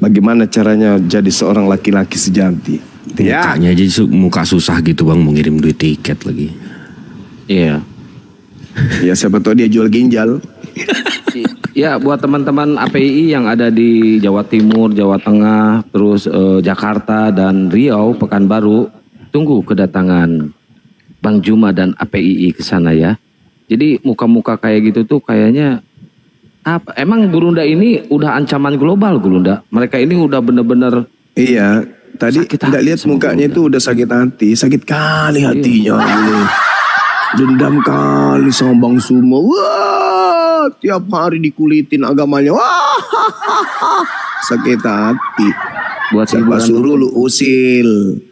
bagaimana caranya jadi seorang laki-laki sejati. Ya. Mukanya aja muka susah gitu bang, mau ngirim duit tiket lagi. Iya. Ya siapa tahu dia jual ginjal. Ya buat teman-teman API yang ada di Jawa Timur, Jawa Tengah, terus Jakarta dan Riau, Pekanbaru, tunggu kedatangan Bang Juma dan API ke sana ya. Jadi muka-muka kayak gitu tuh kayaknya apa? Emang Gurunda ini udah ancaman global Gurunda. Mereka ini udah bener-bener. Iya. Tadi tidak lihat mukanya itu udah sakit hati, sakit kali hatinya. Dendam kali sama Bang Suma. Wah, tiap hari dikulitin agamanya. Wah, sakit hati. Buat siapa suruh lu usil?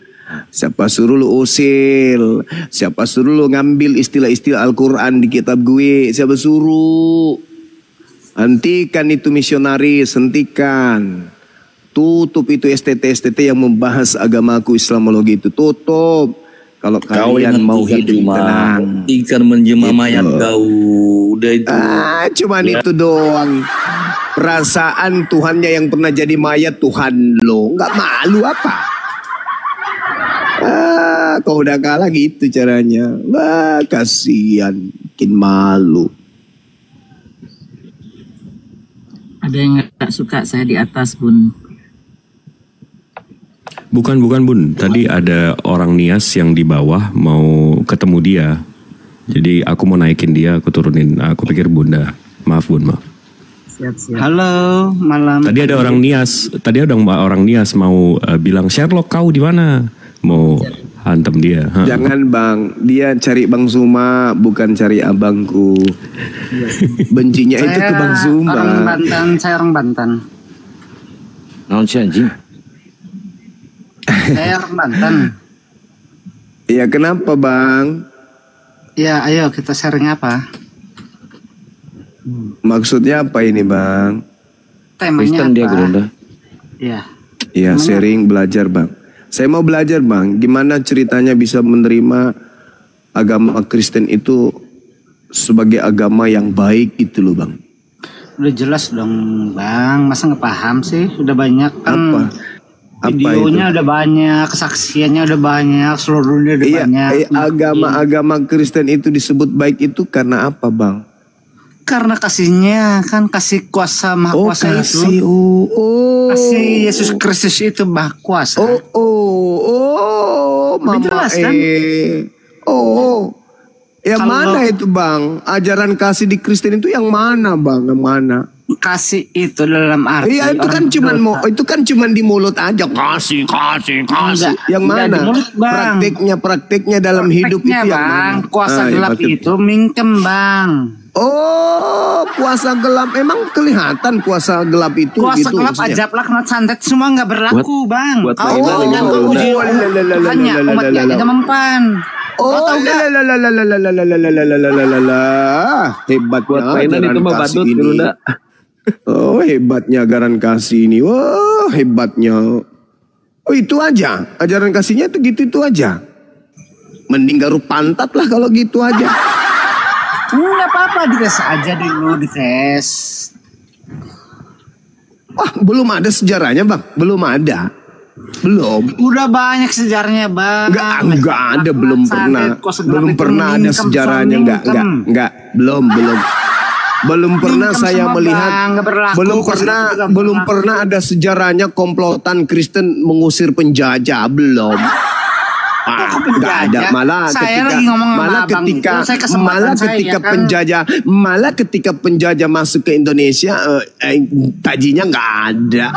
Siapa suruh lu usil? Siapa suruh lu ngambil istilah-istilah Al-Quran di kitab gue? Siapa suruh? Hentikan itu misionaris, hentikan. Tutup itu STT yang membahas agamaku, Islamologi itu. Tutup. Kalau kalian mau hidup tenang. Ikan menjema mayat kau. Udah itu. Cuman itu doang. Perasaan Tuhannya yang pernah jadi mayat Tuhan lo. Nggak malu apa? Kau udah kalah gitu caranya. Wah, kasihan. Bikin malu. Ada yang nggak suka saya di atas, Bun. Bukan Bun, tadi ada orang Nias yang di bawah mau ketemu dia. Jadi aku mau naikin dia, aku turunin. Aku pikir Bunda. Maaf Bun, maaf. Siap. Halo, malam. Tadi ada orang Nias mau bilang Sherlock kau di mana? Mau hantem dia. Jangan Bang, dia cari Bang Suma, bukan cari abangku. Bencinya itu ke Bang Suma. Saya orang Banten. Naon si anjing? Saya orang Banten. Iya, kenapa Bang? Ya, ayo kita sharing apa? Maksudnya apa ini Bang? Temanya Kristen apa? Dia Gurunda. Iya. Iya, sharing belajar Bang. Saya mau belajar Bang, gimana ceritanya bisa menerima agama Kristen itu sebagai agama yang baik itu loh Bang. Udah jelas dong Bang, masa nggak paham sih? Udah banyak kan. Videonya udah banyak, kesaksiannya udah banyak, seluruh dunia udah banyak. Agama Kristen itu disebut baik itu karena apa Bang? Karena kasihnya kan, kasih kuasa maha kuasa kasih, itu. Kasih Yesus Kristus itu maha kuasa. Mama jelas, kan? Yang mana itu Bang? Ajaran kasih di Kristen itu yang mana Bang? Yang mana? Kasih itu dalam arti. Iya, itu kan cuman di mulut aja. Kasih. Yang mana? Mulut, prakteknya dalam hidup itu yang mana? Kuasa gelap itu mingkem Bang. Oh, puasa gelap. Emang kelihatan puasa gelap itu? Kuasa gitu, gelap maksudnya? ajab laknat santet semua nggak berlaku Bang. Buat umatnya aja mempan. Oh, hebat buat mainan itu mah badut Gurunda. Oh, hebatnya ajaran kasih ini. Wah, hebatnya. Oh, itu aja. Ajaran kasihnya itu gitu itu aja. Mending garuk pantat lah kalau gitu aja. Enggak apa-apa, dites aja dulu, dites. Wah, belum ada sejarahnya, Bang. Belum ada. Belum. Udah banyak sejarahnya, Bang. Enggak ada, belum pernah. Belum pernah ada sejarahnya, enggak. Belum pernah saya melihat, belum pernah ada sejarahnya komplotan Kristen mengusir penjajah, belum. Enggak ada, malah ketika penjajah masuk ke Indonesia, tajinya nggak ada,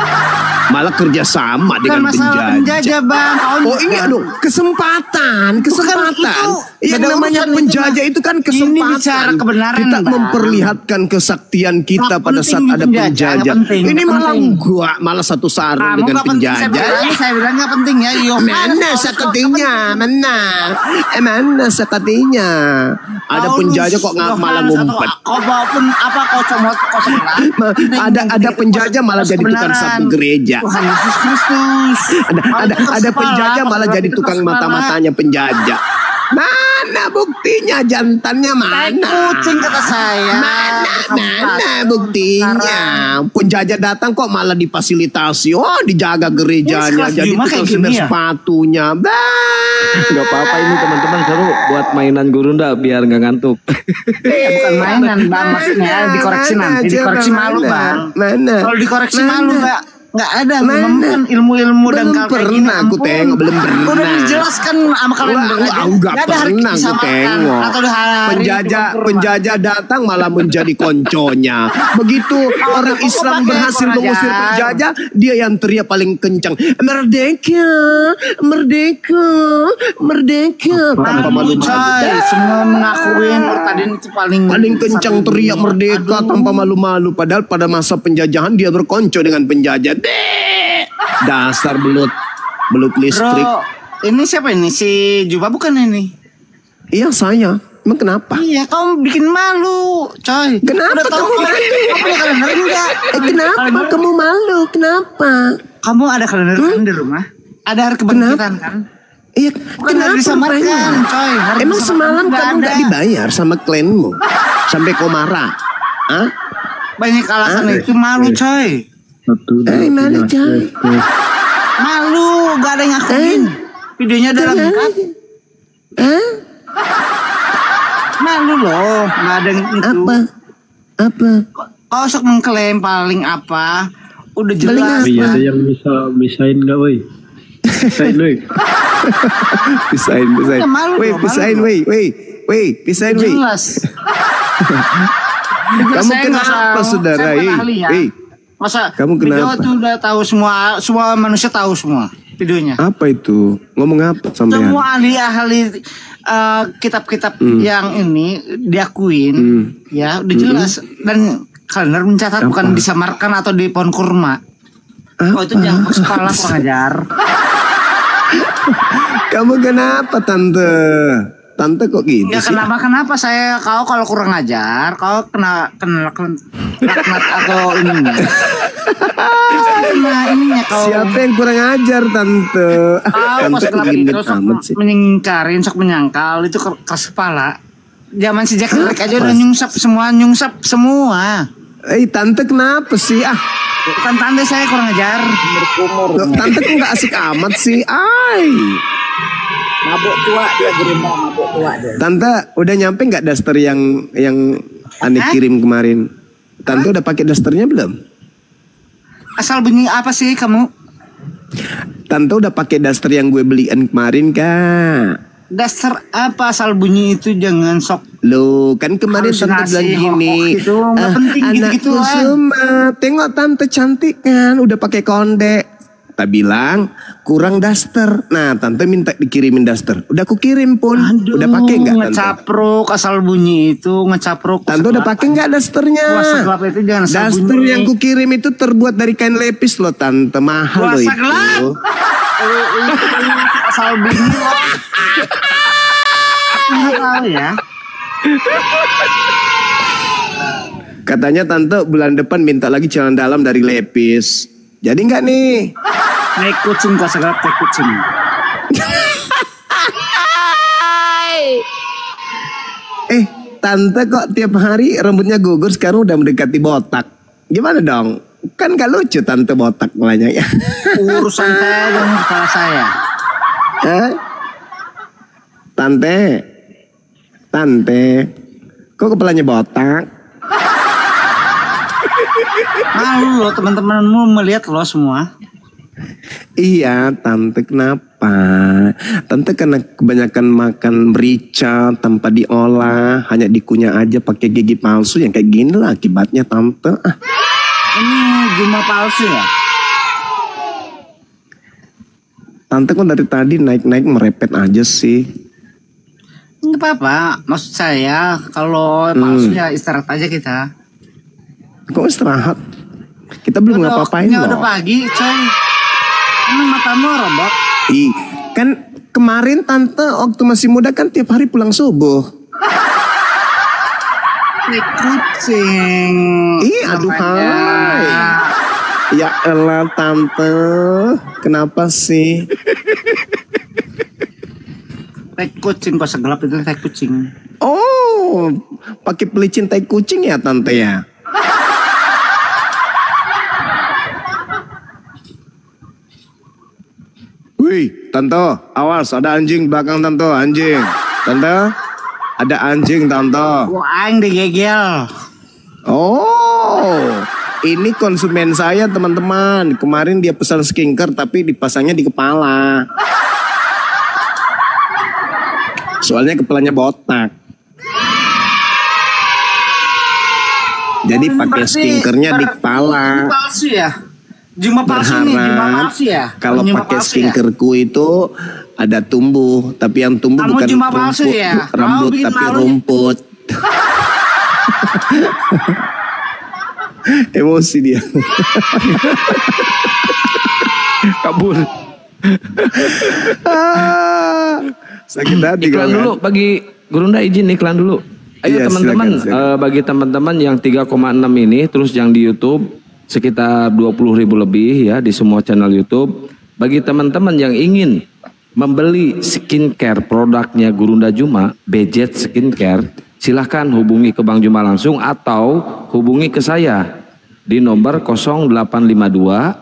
malah kerjasama dengan penjajah. Bang. Oh, ini aduh, kesempatan. Yang namanya penjajah itu kan kesempatan kita memperlihatkan kesaktian kita pada saat ada penjajah. Ini malah satu sarung dengan penjajah. Saya bilang nggak penting ya. Mana sekatinya ada penjajah kok nggak malah ngumpet. Ada penjajah malah jadi tukang sapu gereja. Tuhan Yesus Kristus. Ada penjajah malah jadi tukang mata-matanya penjajah. Mana buktinya, jantannya mana? Kucing kata saya. Mana buktinya? Penjajah datang kok malah difasilitasi. Oh, dijaga gerejanya. Jadi tukang sepatunya. Gak apa-apa ini teman-teman, seru buat mainan Gurunda biar nggak ngantuk. Bukan mainan, Bang, maksudnya dikoreksi nanti. Dikoreksi malu, Bang. Mana? Kalau dikoreksi malu, Mbak. Nggak ada, memang ilmu-ilmu dan belum pernah aku tengok, belum pernah. Udah dijelaskan sama kalian. Enggak pernah aku tengok. Penjajah datang malah menjadi konconya. Begitu orang Islam berhasil mengusir penjajah, dia yang teriak paling kencang, merdeka, merdeka, merdeka. Tanpa malu. Semua mengakuin Murtadin itu paling kencang teriak merdeka tanpa malu-malu. Padahal pada masa penjajahan dia berkonco dengan penjajah. Dasar belut listrik. Bro, ini siapa ini? Si Juba bukan ini? Iya, saya. Emang kenapa? Iya, kamu bikin malu, coy. Kenapa kamu malu? Kamu punya kalender enggak? Kenapa kamu malu? Kenapa? Kamu ada kalender di rumah? Ada hari kebangkitan kan? Iya, kenapa disamarkan, coy? Emang semalam kamu nggak dibayar sama klienmu sampai kau marah? Hah? Banyak alasan itu malu, coy. Mana coy? Malu, gak ada yang ngakuin. Videonya udah lengkap. Malu loh, gak ada yang itu. Apa? Kau sok mengklaim paling apa? Udah jelas. Iya, ada yang bisain gak, woi? Bisain, woi. Pisahin. Woi, pisahin, woi. Jelas. Kamu kenapa, saudara? Masa kamu video itu udah tahu semua manusia tahu semua videonya. Apa itu? Ngomong apa sampai? Semua ahli-ahli kitab-kitab yang ini diakuin, ya udah jelas. Dan kalender mencatat bukan disamarkan atau di pohon kurma. Oh, itu jangan kepala pengajar. Kamu kenapa, Tante? Tante kok gitu ya, sih? Kenapa saya kau kalau kurang ajar, kau kena laknat atau ininya. Ininya kau. Siapa yang kurang ajar, Tante? Tante sok menyingkarin, sok menyangkal, itu keras kepala. Zaman si Jack Black aja udah nyungsap semua. Tante kenapa sih? Bukan tante, saya kurang ajar. Tante kok nggak asik amat sih? Mabuk tua dia, Gurunda, mabuk tua dia. Tante udah nyampe nggak daster yang aneh kirim kemarin? Tante udah pakai dasternya belum? Asal bunyi apa sih kamu? Tante udah pakai daster yang gue beliin kemarin, Kak. Daster apa? Asal bunyi itu jangan sok. Loh, kan kemarin Tante bilang gini, anakku Suma, tengok Tante cantik kan, udah pakai konde. Tak bilang kurang daster. Nah, Tante minta dikirimin daster. Udah aku kirim pun. Udah pakai nggak, Tante? Ngecapruk asal bunyi itu, ngecapruk. Tante udah pakai nggak dasternya? Itu jangan daster yang ku kirim itu terbuat dari kain lepis loh, Tante. Mahal loh itu. Asal bunyi. tahu ya. Katanya tante bulan depan minta lagi celana dalam dari Lepis. Jadi nggak nih? Naik kucing kok segala naik kucing. Tante kok tiap hari rambutnya gugur sekarang udah mendekati botak. Gimana dong? Kan gak lucu tante botak banyak ya. Urusan saya dengan kepala saya. Hah? Tante, kok kepalanya botak? Malu loh teman-temanmu melihat lo semua. Iya, tante kenapa? Tante karena kebanyakan makan merica tanpa diolah, hanya dikunyah aja pakai gigi palsu yang kayak gini lah akibatnya tante. Ini Juma palsu ya? Tante kok dari tadi naik-naik merepet aja sih. Nggak apa-apa, maksud saya kalau palsu ya istirahat aja kita. Kok istirahat? Kita belum ngapa-ngapain loh. Udah pagi, coy. Emang matamu robot? Ih, kan kemarin tante waktu masih muda kan tiap hari pulang subuh. Naik kucing. Ih, aduh hai. Ya elah tante, kenapa sih? Tai kucing kok segelap itu tai kucing. Oh, pakai pelicin tai kucing ya tante ya? Wih, tante, awas ada anjing belakang tante, anjing. Tante, ada anjing tante. Wah, aing digegel. Oh, ini konsumen saya teman-teman. Kemarin dia pesan skincare tapi dipasangnya di kepala. Soalnya kepalanya botak. Jadi pakai skinkernya di kepala. Palsu ya? Juma palsu nih, Juma palsu ya? Kalau pakai skinkerku itu ada tumbuh, tapi yang tumbuh kamu bukan Juma palsu rumput, ya? rambut tapi rumput. Emosi dia. Kabur. Sakit hati iklan dulu bagi Gurunda, izin iklan dulu. Ayo Iya, teman-teman, silakan. bagi teman-teman yang 3,6 ini, terus yang di YouTube sekitar 20.000 lebih ya di semua channel YouTube. Bagi teman-teman yang ingin membeli skincare produknya Gurunda Juma, Budget Skincare, silahkan hubungi ke Bang Juma langsung atau hubungi ke saya di nomor 0852.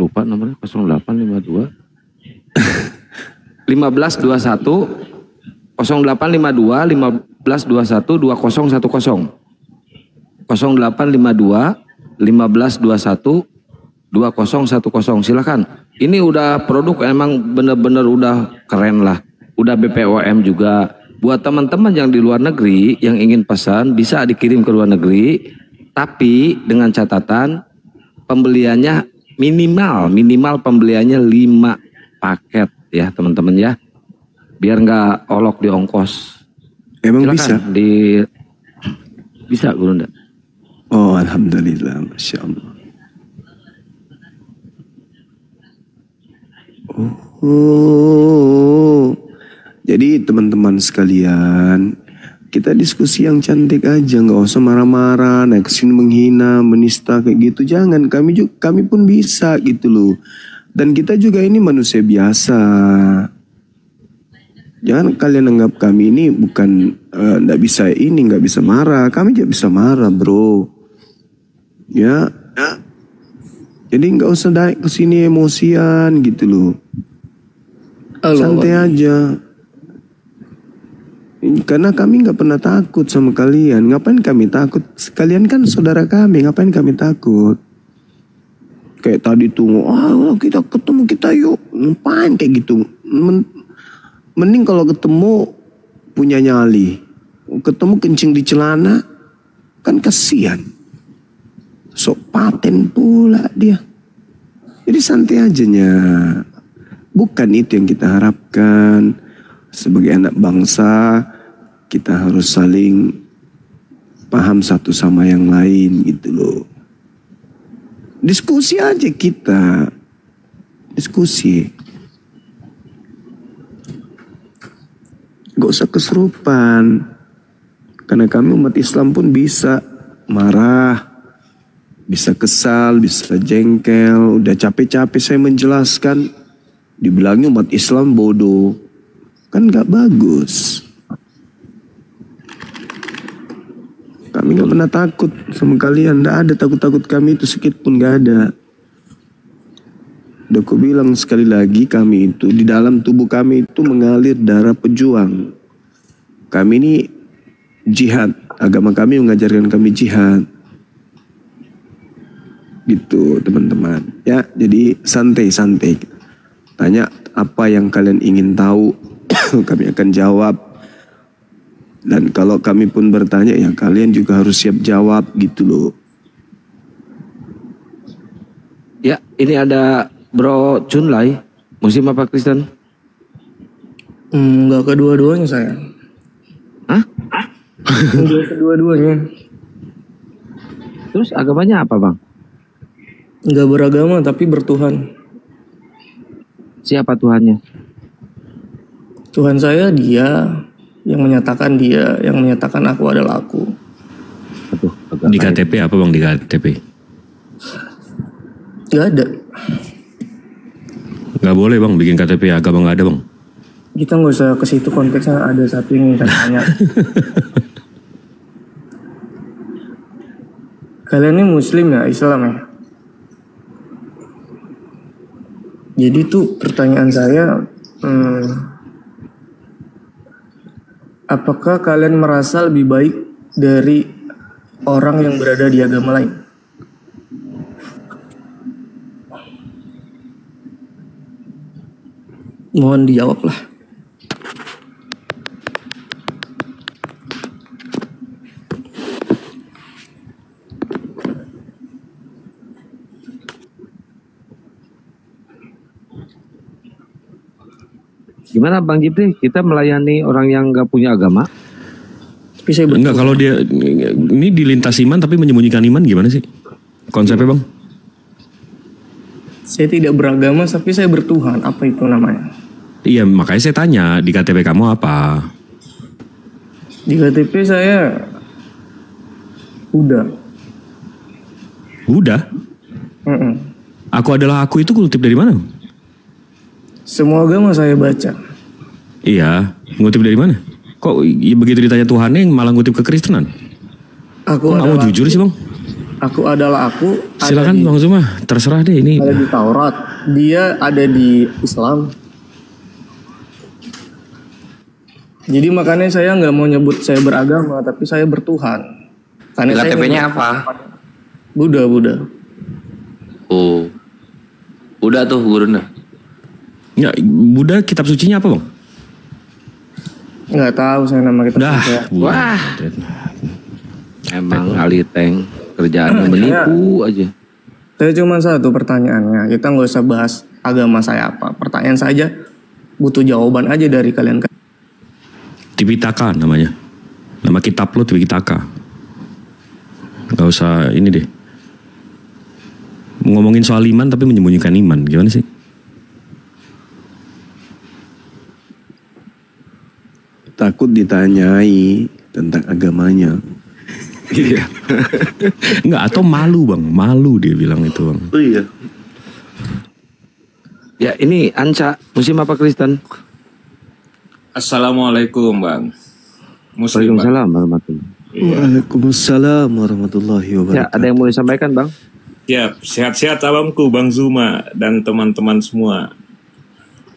Lupa nomornya 0852 1521 0852 1521 2010 0852 1521 2010. Silakan. Ini udah produk emang bener-bener udah keren lah. Udah BPOM juga. Buat teman-teman yang di luar negeri yang ingin pesan bisa dikirim ke luar negeri, tapi dengan catatan pembeliannya minimal pembeliannya 5 paket ya teman-teman ya. Biar nggak olok di ongkos. Emang silakan, bisa Gurunda. Oh, alhamdulillah, masya Allah. Oh, jadi teman-teman sekalian, kita diskusi yang cantik aja, nggak usah marah-marah, naik kesini menghina, menista kayak gitu. Jangan, kami pun bisa gitu loh. Dan kita juga ini manusia biasa. Jangan kalian anggap kami ini bukan nggak bisa ini, nggak bisa marah. Kami juga bisa marah, bro. Ya. Jadi nggak usah naik ke sini emosian gitu loh. Santai aja. Karena kami nggak pernah takut sama kalian. Ngapain kami takut? Kalian kan saudara kami. Ngapain kami takut? Kayak tadi tuh, kita ketemu kita yuk. Ngapain kayak gitu? Mending kalau ketemu punya nyali. Ketemu kencing di celana, kan kasihan. Sok paten pula dia. Jadi santai ajanya. Bukan itu yang kita harapkan. Sebagai anak bangsa, kita harus saling paham satu sama yang lain gitu loh. Diskusi aja kita. Diskusi. Gak usah kesurupan. Karena kami umat Islam pun bisa marah, bisa kesal, bisa jengkel. Udah capek-capek saya menjelaskan, dibilangnya umat Islam bodoh. Kan gak bagus. Kami gak pernah takut sama kalian. Gak ada takut-takut kami itu sedikit pun gak ada. Udah aku bilang sekali lagi, kami itu di dalam tubuh kami itu mengalir darah pejuang. Kami ini jihad. Agama kami mengajarkan kami jihad. Gitu teman-teman. Ya, jadi santai-santai. Tanya apa yang kalian ingin tahu, kami akan jawab. Dan kalau kami pun bertanya, ya kalian juga harus siap jawab gitu loh. Ya, ini ada Bro Chunlai, Muslim apa Kristen? Enggak, kedua-duanya saya. Hah? Enggak, kedua-duanya. Terus agamanya apa bang? Enggak beragama tapi bertuhan. Siapa Tuhannya? Tuhan saya dia, yang menyatakan dia, yang menyatakan aku adalah aku. Aduh, di KTP apa bang, di KTP? Gak ada. Gak boleh bang bikin KTP agama, gak ada bang. Kita nggak usah ke situ, konteksnya ada satu yang ingin saya tanya. Kalian ini Muslim ya, Islam ya? Jadi tuh pertanyaan saya, apakah kalian merasa lebih baik dari orang yang berada di agama lain? Mohon dijawab lah. Gimana Bang Jibri? Kita melayani orang yang nggak punya agama? Enggak, kalau dia ini dilintas iman tapi menyembunyikan iman gimana sih konsepnya bang? Saya tidak beragama tapi saya bertuhan. Apa itu namanya? Iya, makanya saya tanya, di KTP kamu apa? Di KTP saya Buddha. Buddha? Aku adalah aku itu kutip dari mana? Semua agama saya baca. Iya, ngutip dari mana? Kok begitu ditanya Tuhannya malah ngutip ke Kristenan? Kok nggak mau jujur sih bang? Aku adalah aku. Silakan Bang Zuma, terserah deh ini. Ada di Taurat, dia ada di Islam. Jadi makanya saya nggak mau nyebut saya beragama, tapi saya bertuhan. Karena KTP-nya apa? Buddha. Oh, Buddha tuh gurunya. Ya, Buddha kitab sucinya apa bang? Nggak tahu saya nama kitab suci. Wah, emang aliteng kerjaannya menipu aja. Saya cuma satu pertanyaannya, kita nggak usah bahas agama saya apa. Pertanyaan saja, butuh jawaban aja dari kalian. Tipitaka namanya. Nama kitab lo Tipitaka. Gak usah ini deh. Ngomongin soal iman tapi menyembunyikan iman. Gimana sih? Takut ditanyai tentang agamanya. Iya. Enggak, atau malu bang. Malu dia bilang itu bang. Oh iya. Ya ini Anca, Muslim apa Kristen? Assalamualaikum bang. Muslim. Waalaikumsalam warahmatullahi. Waalaikumsalam warahmatullahi wabarakatuh. Ya, ada yang mau disampaikan bang? Ya, sehat-sehat abangku Bang Zuma dan teman-teman semua.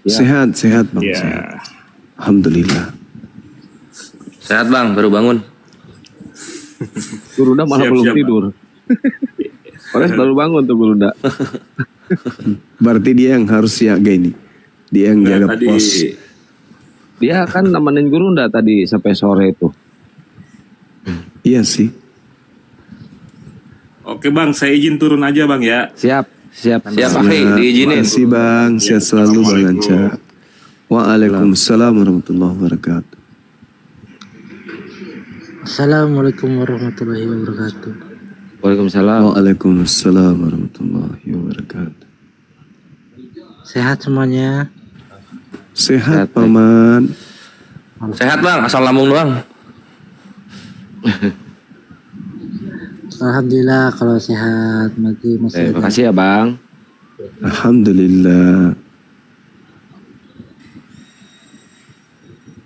Ya. Sehat bang. Ya. Sehat. Alhamdulillah. Sehat bang, baru bangun. Gurunda malah belum tidur. Orang baru bangun tuh Gurunda. Berarti dia yang harus jaga ini. Dia yang jaga pos. Dia kan nemenin Gurunda tadi sampai sore itu. Iya sih. Oke bang, saya izin turun aja bang ya. Siap. Akhi, diizinin. Terima kasih bang, sehat selalu bang Anca. Waalaikumsalam warahmatullahi wabarakatuh. Assalamualaikum warahmatullahi wabarakatuh. Waalaikumsalam. Waalaikumsalam warahmatullahi wabarakatuh. Sehat semuanya. Sehat paman. Sehat bang, asal lambung doang. Alhamdulillah kalau sehat. Masih Terima kasih ya bang. Alhamdulillah.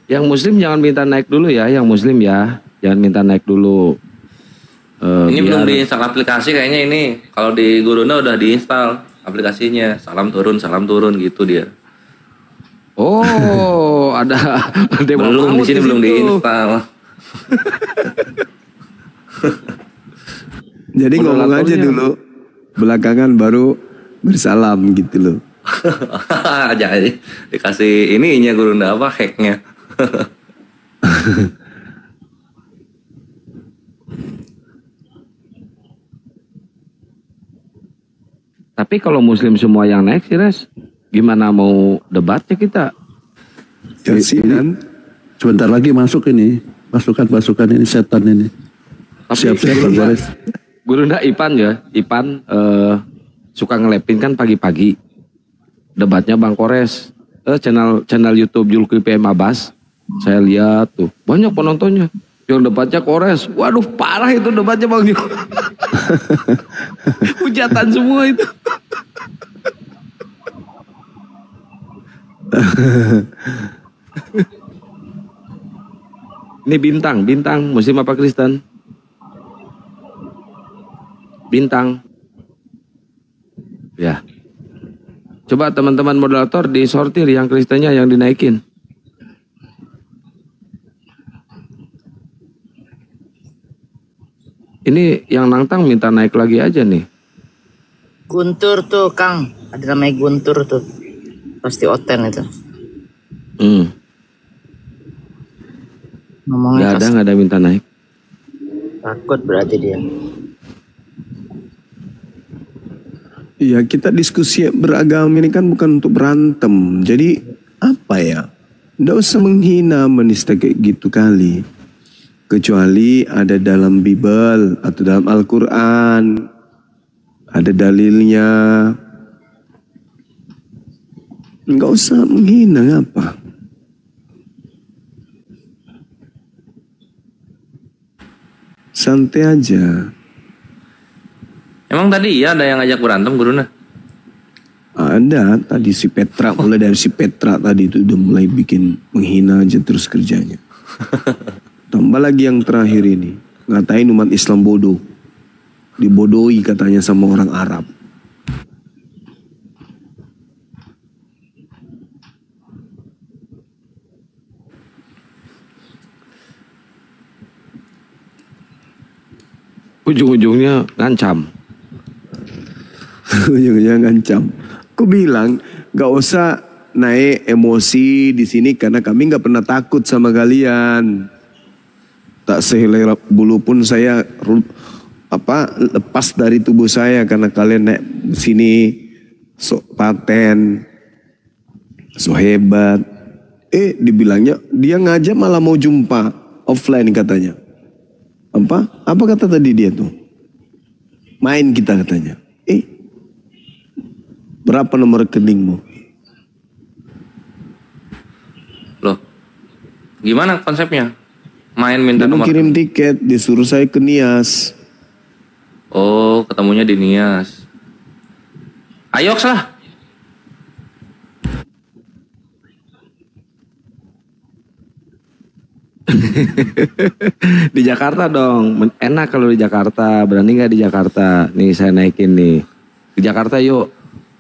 Yang muslim jangan minta naik dulu ya, yang muslim ya, jangan minta naik dulu. Ini belum diinstal aplikasi kayaknya ini. Kalau di Gurunda udah diinstal aplikasinya. Salam turun gitu dia. Oh, ada belum di sini belum diinstal. Jadi ngomong aja dulu, belakangan baru bersalam gitu loh. Jadi dikasih ininya Gurunda apa hacknya. Tapi kalau muslim semua yang naik sih Res, gimana mau debatnya kita? Ini, sebentar lagi masuk ini, pasukan ini setan ini. Siap-siap Bang Gores. Gurunda Ipan ya, Ipan suka ngelepin kan pagi-pagi. Debatnya Bang Kores, channel YouTube Zulkifli Abbas. Saya lihat tuh banyak penontonnya. Yang debatnya Kores, waduh parah itu debatnya Bang Jul. Hujatan semua itu. Ini bintang muslim apa Kristen? Bintang. Ya. Coba teman-teman moderator disortir yang Kristennya yang dinaikin. Ini yang nantang minta naik lagi aja nih. Guntur tuh Kang, ada namanya Guntur tuh. Pasti Oten itu. Ngomongnya Nggak ada minta naik. Takut berarti dia. Iya, kita diskusi beragama ini kan bukan untuk berantem. Jadi apa ya? Nggak usah menghina menista kayak gitu kali. Kecuali ada dalam Bible atau dalam Al-Quran. Ada dalilnya. Nggak usah menghina apa. Santai aja. Emang tadi ya ada yang ngajak berantem Gurunda? Ada tadi si Petra, mulai dari si Petra tadi itu udah mulai bikin menghina aja terus kerjanya. Tambah lagi yang terakhir ini, ngatain umat Islam bodoh. Dibodohi katanya sama orang Arab. Ujung-ujungnya ngancam. Ujung-ujungnya ngancam. Aku bilang gak usah naik emosi di sini karena kami gak pernah takut sama kalian. Tak sehelai bulu pun saya lepas dari tubuh saya karena kalian naik sini sok paten, sok hebat. Dibilangnya dia ngajak malah mau jumpa offline katanya. Apa kata tadi dia tuh? Main kita katanya. Berapa nomor rekeningmu? Loh, gimana konsepnya? Main minta nomor. Kirim tiket, disuruh saya ke Nias. Oh, ketemunya di Nias. Ayoks lah. Di Jakarta dong, enak kalau di Jakarta. Berani nggak di Jakarta? Nih saya naikin nih. Di Jakarta yuk.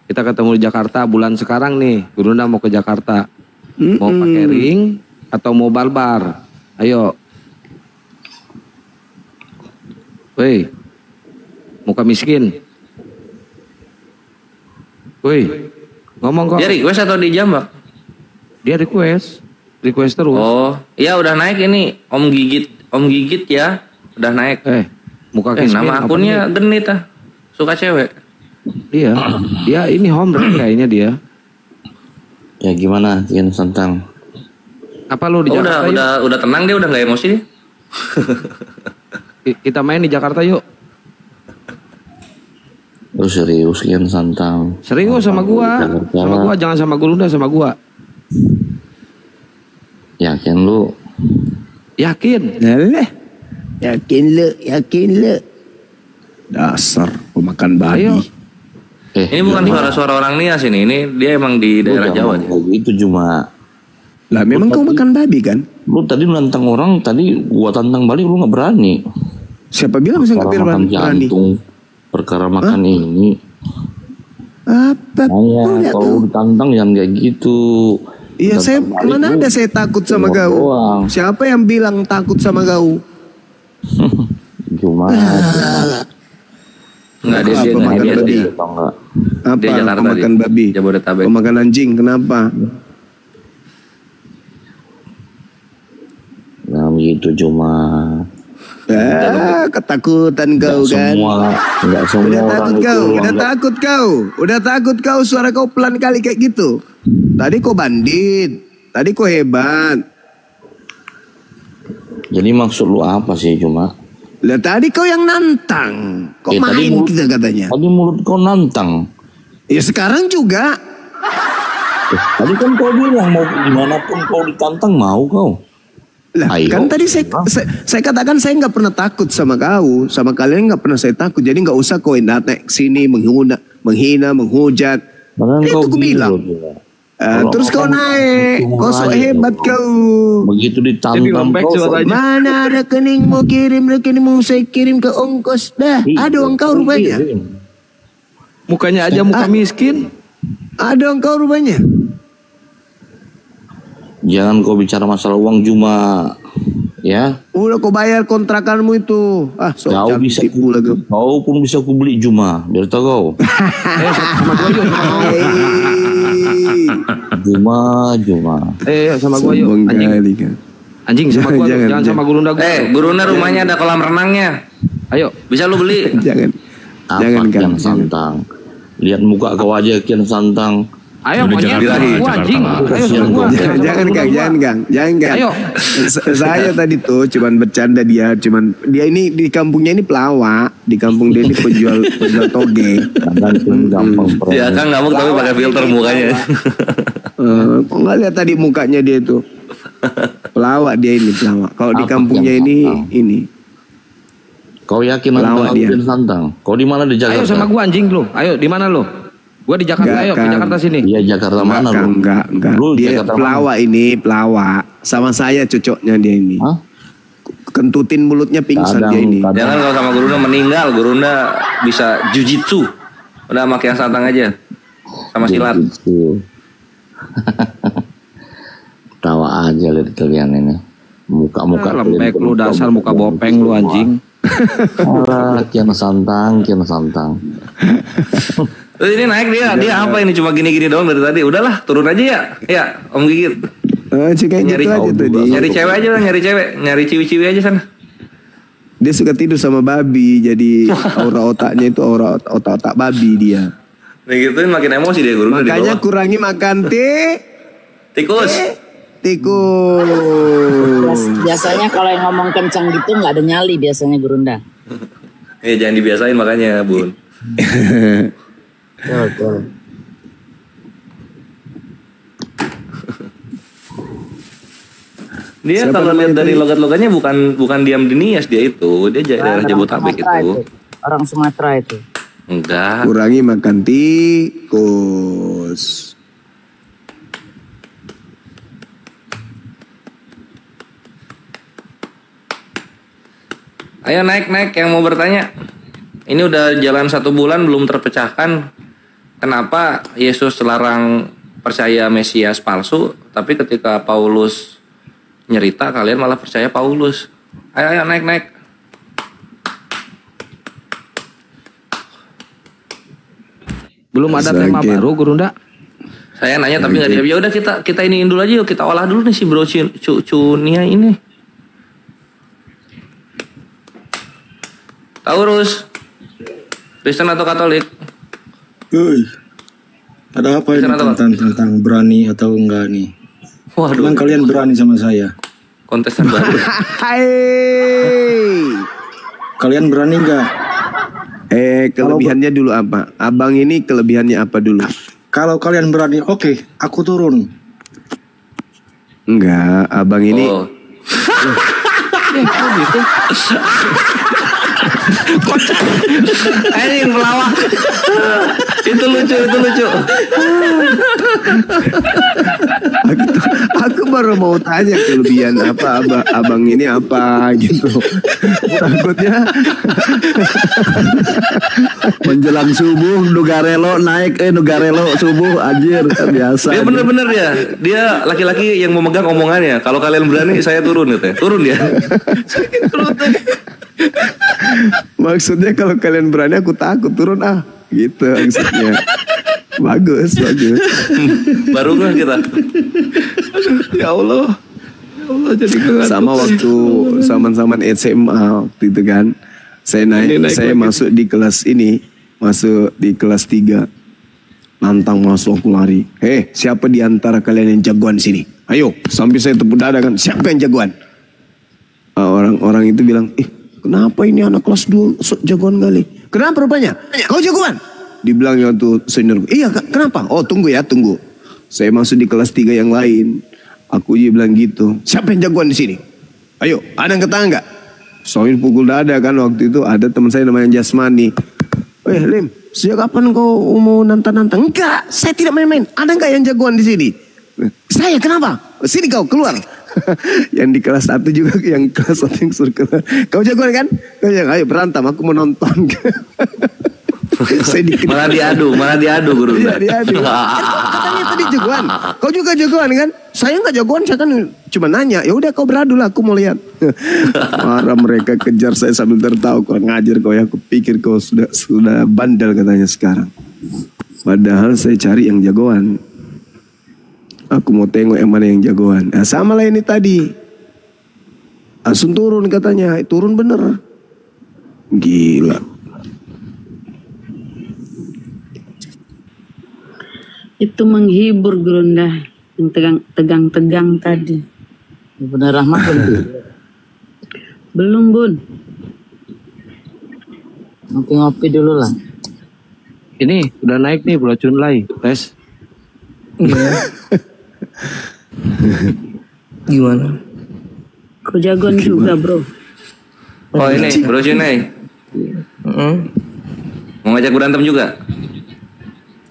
Kita ketemu di Jakarta bulan sekarang nih. Gurunda mau ke Jakarta. Mau pakai ring atau mau barbar? Ayo. Woi, muka miskin. Woi, ngomong kok. Dia request atau di jambak? Dia request terus. Oh, iya udah naik ini. Om Gigit ya, udah naik. Muka miskin. Nama akunnya genit ah, suka cewek. Iya, dia ini home kayaknya dia. Ya gimana, Kian Santang? Apa lu di Jakarta? Udah tenang dia, udah nggak emosi dia. Kita main di Jakarta yuk. Lu serius Kian Santang? Serius sama gua. Sama gua, jangan sama Gurunda, sama gua. Yakin lu? Yakin. Yakin lu. Dasar pemakan babi. Ayo. Ini bukan suara-suara orang Nias ini dia emang di daerah Jawa. Itu cuma. Lah memang kau makan babi kan? Lu tadi nantang orang, tadi gua tantang balik lu nggak berani. Siapa bilang bisa nggak berani? Jantung, perkara makan ini. Apa? Kalau ditantang jangan kayak gitu. Iya, saya mana ada saya takut sama kau. Siapa yang bilang takut sama kau? Cuma enggak dia apa Jakarta pemakan babi, Jabodetabek. pemakan anjing, kenapa? Nah begitu cuma ketakutan kau kan? Enggak semua Udah takut kau, suara kau pelan kali kayak gitu. Tadi kau bandit, tadi kau hebat. Jadi maksud lu apa sih cuma? Lah tadi kau yang nantang, kau main kita katanya. Tadi mulut kau nantang. Ya sekarang juga. Tadi kan kau bilang mau dimanapun kau ditantang mau kau. Lah kan tadi saya katakan saya nggak pernah takut sama kau, sama kalian nggak pernah saya takut. Jadi nggak usah kau datang sini menghina, menghujat. Itu aku bilang. Terus kau naik, kau sok hebat kau. Begitu ditantang kau. Mana rekening mau kirim, rekening mau saya kirim ke ongkos dah. Ada uang kau rupanya. Mukanya aja muka miskin. Ada uang kau rupanya. Jangan kau bicara masalah uang cuma ya. Udah kau bayar kontrakanmu itu. Kau bisa kau pun bisa ku beli cuma. Biar tahu kau. Sama gua yuk. Juma. Sama gua yuk. Anjing sama gua. Jangan sama Gurunda. Gurunda rumahnya ada kolam renangnya. Ayo, bisa lu beli. Jangan Kian Santang. Lihat muka kau aja Kian Santang. Ayo monyet, gua anjing. Jangan Kang. Ayo. Saya tadi tuh cuman bercanda dia ini di kampungnya ini pelawak, di kampung dia ini penjual toge. Ya kan ngamuk tapi pakai filter mukanya. Kok nggak lihat tadi mukanya dia tuh? Pelawak dia ini pelawak. Kalau di kampungnya ini. Kau yakin pelawak dia? Santang. Kau di mana di Jakarta? Ayo sama gua anjing lu. Ayo di mana lu? Gua di Jakarta, ayo ke Jakarta sini. Iya Jakarta mana lu? Enggak. Dia pelawak ini, pelawak. Sama saya cocoknya dia ini. Kentutin mulutnya pingsan dia ini. Jangan kalau sama Gurunda meninggal, Gurunda bisa jujitsu. Udah sama Kian Santang aja. Sama silat. Tawa aja lihat kalian ini. Muka-muka lembek lu dasar muka bopeng lu anjing. Alah, Kian Santang. Terus ini naik dia apa ini cuma gini-gini doang dari tadi. Udahlah, turun aja ya. Ya, Om Gigit. Nyari cewek aja lah, nyari ciwi-ciwi aja sana. Dia suka tidur sama babi, jadi aura otaknya itu aura otak babi dia. Nah gituin makin emosi dia Guru. Makanya kurangi makan tikus. Biasanya kalau yang ngomong kencang gitu nggak ada nyali biasanya Gurunda. Jangan dibiasain makanya Bun. Dia kalau lihat dari logat-logatnya bukan diam di Nias dia itu, dia daerah Jabodetabek itu. Orang Sumatera itu. Enggak. Kurangi makan tikus. Ayo naik yang mau bertanya. Ini udah jalan 1 bulan belum terpecahkan. Kenapa Yesus larang percaya Mesias palsu, tapi ketika Paulus nyerita kalian malah percaya Paulus? Ayo naik. Belum ada tema baru Gurunda? Saya nanya tapi nggak dijawab. Ya udah kita iniin dulu aja yuk, kita olah dulu nih si Bro Cunia ini. Taurus, Kristen atau Katolik? Ada apa ini tentang berani atau enggak nih? Waduh, kalian berani sama saya? Kontestan baru. Kalian berani enggak? Kelebihannya dulu apa? Abang ini kelebihannya apa dulu? Kalau kalian berani, oke, aku turun. Enggak, abang ini. Oh. Gitu. Anjing pelawak. Itu lucu. Aku baru mau tanya kelebihan apa abang ini apa gitu. Takutnya menjelang subuh Nugarelo naik Nugarelo subuh anjir biasa. Dia bener-bener ya. Dia laki-laki yang memegang omongannya. Kalau kalian berani saya turun gitu ya. Turun dia. Maksudnya kalau kalian berani aku takut turun gitu maksudnya. Bagus. Baru nggak kita? Ya Allah jadi kegantung. Sama waktu zaman SMA waktu itu kan. Saya masuk di kelas ini, masuk di kelas 3. Nantang masuk aku lari. Siapa di antara kalian yang jagoan sini? Ayo, sampai saya tepuk dada kan. Siapa yang jagoan? Orang itu bilang, kenapa ini anak kelas 2 jagoan kali? Kenapa rupanya? Kau jagoan? Dibilangnya tuh senior. Iya, kenapa? Oh, tunggu. Saya masuk di kelas 3 yang lain. Aku juga bilang gitu. Siapa yang jagoan di sini? Ayo, ada yang ketahuan nggak? Soalnya pukul dada kan waktu itu ada teman saya namanya Jasmani. Lim, sejak kapan kau mau nantang-nantang? Enggak, saya tidak main-main. Ada nggak yang jagoan di sini? Saya, kenapa? Sini kau keluar. Yang di kelas 1 juga, yang kelas 1 yang suruh keluar. Kau jagoan kan? Kau yang ayo berantem, aku mau nonton. malah diadu guru. Iya, diadu. Katanya tadi jagoan. Kau juga jagoan kan? Saya nggak jagoan, saya kan cuma nanya. Ya udah kau beradu lah, aku mau lihat. Marah mereka kejar saya sambil tertawa. Kau ngajar kau ya, aku pikir kau sudah bandel katanya sekarang. Padahal saya cari yang jagoan. Aku mau tengok yang mana yang jagoan. Sama lah ini tadi. Langsung turun katanya. Turun bener. Gila. Itu menghibur Gerunda yang tegang tadi. Bener Rahmat belum Bun. Ngopi-ngopi dulu lah. Ini udah naik nih Bro Chunlai. Tes. Iya. Gimana? Kau jagoan juga bro. Oh ini Bro Chunlai. Mau ngajak berantem juga?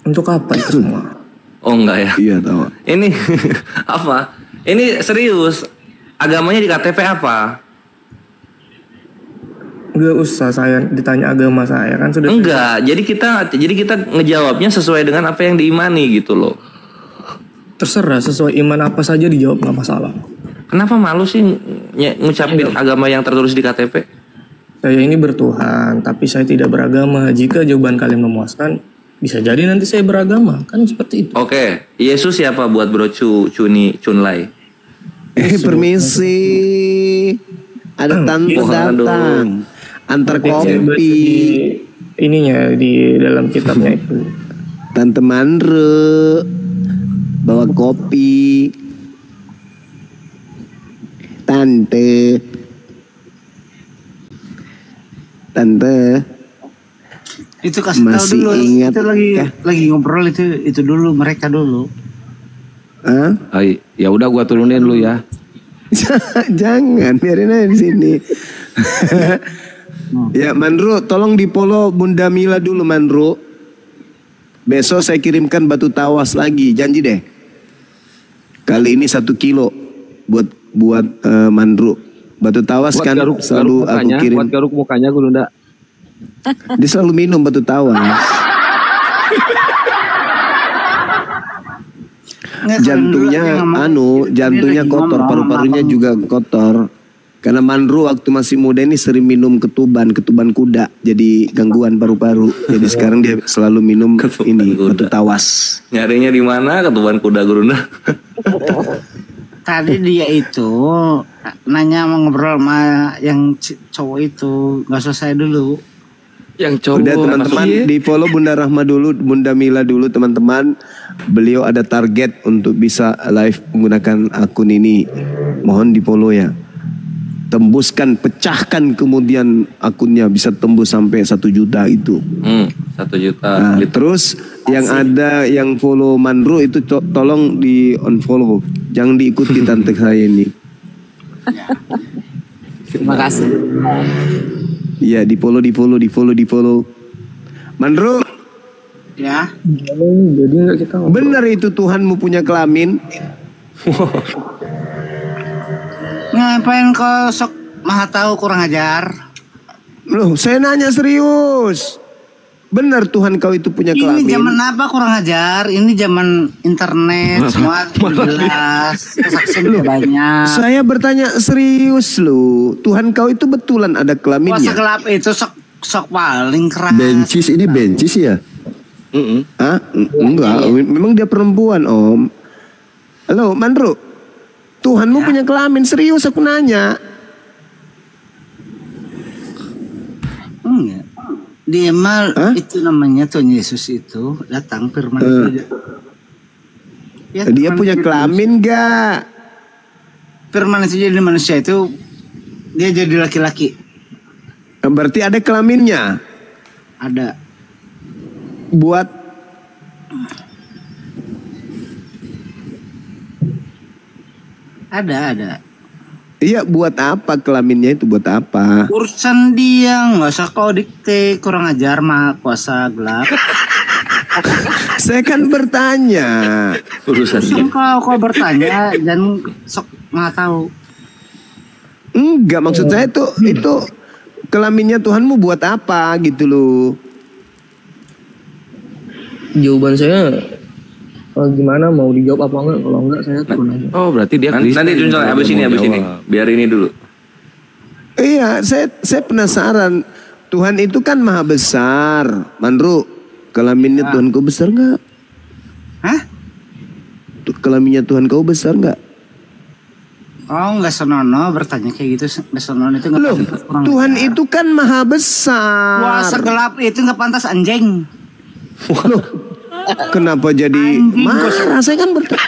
Untuk apa itu semua? Oh enggak ya? Iya tahu. Ini apa? Ini serius. Agamanya di KTP apa? Enggak usah saya ditanya agama saya kan sudah. Enggak. Jadi kita ngejawabnya sesuai dengan apa yang diimani gitu loh. Terserah sesuai iman apa saja dijawab nggak masalah. Kenapa malu sih ngucapin agama yang tertulis di KTP? Saya ini bertuhan, tapi saya tidak beragama. Jika jawaban kalian memuaskan, bisa jadi nanti saya beragama, kan seperti itu. Oke, Yesus siapa buat Bro Chunlai? Permisi. Ada tante datang. Antar kopi. Ininya di dalam kitabnya itu. Tante Mandre bawa kopi. Tante. Itu kasih tahu dulu. Ingat itu lagi ngobrol itu dulu mereka dulu. Ya udah gua turunin dulu ya. Jangan, biarin aja di sini. Ya Mandro, tolong di follow Bunda Mila dulu Mandro. Besok saya kirimkan batu tawas lagi, janji deh. Kali ini 1 kilo buat Mandro. Batu tawas buat kan selalu aku kirim. Buat garuk mukanya Gurunda. Dia selalu minum batu tawas. Jantungnya kotor, paru-parunya juga kotor. Karena Mandro waktu masih muda ini sering minum ketuban kuda, jadi gangguan paru-paru. Jadi sekarang dia selalu minum batu tawas. Nyarinya di mana ketuban kuda Gurunda? Tadi dia itu nanya mau ngobrol sama yang cowok itu, nggak selesai dulu. Yang cowok. Udah teman-teman di follow Bunda Rahma dulu, Bunda Mila dulu teman-teman. Beliau ada target untuk bisa live menggunakan akun ini. Mohon di follow ya. Tembuskan, pecahkan kemudian akunnya bisa tembus sampai 1 juta itu. 1 juta. Nah, terus Yang ada yang follow Mandro itu tolong di unfollow. Jangan diikuti tante saya ini. Terima kasih. Iya, di follow. Mandro. Ya. Jadi nggak kita ngobrol. Benar itu Tuhanmu punya kelamin? Ngapain kau sok maha tahu kurang ajar? Loh, saya nanya serius. Benar Tuhan kau itu punya kelamin? Ini zaman apa kurang ajar? Ini zaman internet, semua jelas, kesaksian banyak. Saya bertanya serius loh. Tuhan kau itu betulan ada kelaminnya? Kuasa gelap itu sok paling keras. Bencis ini bencis ya? Hah? Enggak, memang dia perempuan om. Halo Mandro, Tuhanmu punya kelamin, serius aku nanya. Enggak. Dia mal itu namanya Tuhan Yesus itu datang firman itu. Ya, dia punya kelamin gak? Firman itu jadi manusia itu dia jadi laki-laki. Berarti ada kelaminnya? Ada. Buat ada. Iya, buat apa kelaminnya itu, buat apa? Urusan dia, nggak usah kau dikte, kurang ajar mah kuasa gelap. Saya kan bertanya. Urusan dia. Kau bertanya dan sok nggak tahu. Enggak, maksud saya itu kelaminnya Tuhanmu buat apa gitu loh. Jawaban saya gimana, mau dijawab apa enggak? Kalau enggak saya turun aja. Oh, berarti dia nanti Junjol abis ini. Biar ini dulu. Iya, saya penasaran. Tuhan itu kan maha besar. Mandro, kelaminnya Tuhan kau besar enggak? Hah? Kelaminnya Tuhan kau besar enggak? Oh, enggak senonoh bertanya kayak gitu. Enggak senonoh itu enggak. Loh, Tuhan itu kan maha besar. Kuasa gelap itu enggak pantas anjing. Loh, kenapa jadi marah? Saya kan bertanya.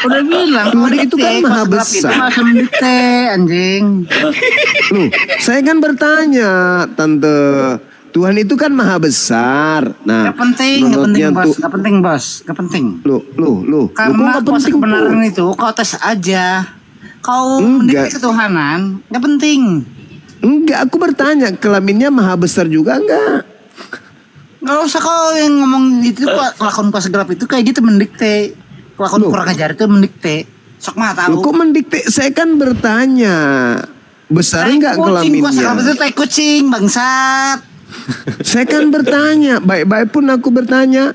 Udah bilang Tuhan itu kan maha besar. Itu langsung dikte anjing. Loh, saya kan bertanya, Tante. Tuhan itu kan maha besar. Nah, gak penting bos, gak penting. Loh. Karena kuasa kebenaran itu kau tes aja. Kau mendikte ketuhanan, gak penting. Enggak, aku bertanya, kelaminnya maha besar juga enggak? Gak usah kau yang ngomong itu, kelakuan kuasa gelap itu kayak gitu mendikte. Kelakuan kurang ajar itu mendikte. Sok mah tahu. Kok mendikte? Saya kan bertanya. Besar enggak kelaminnya? Kuasa gelap itu tai kucing, bangsat. Saya kan bertanya, baik-baik pun aku bertanya.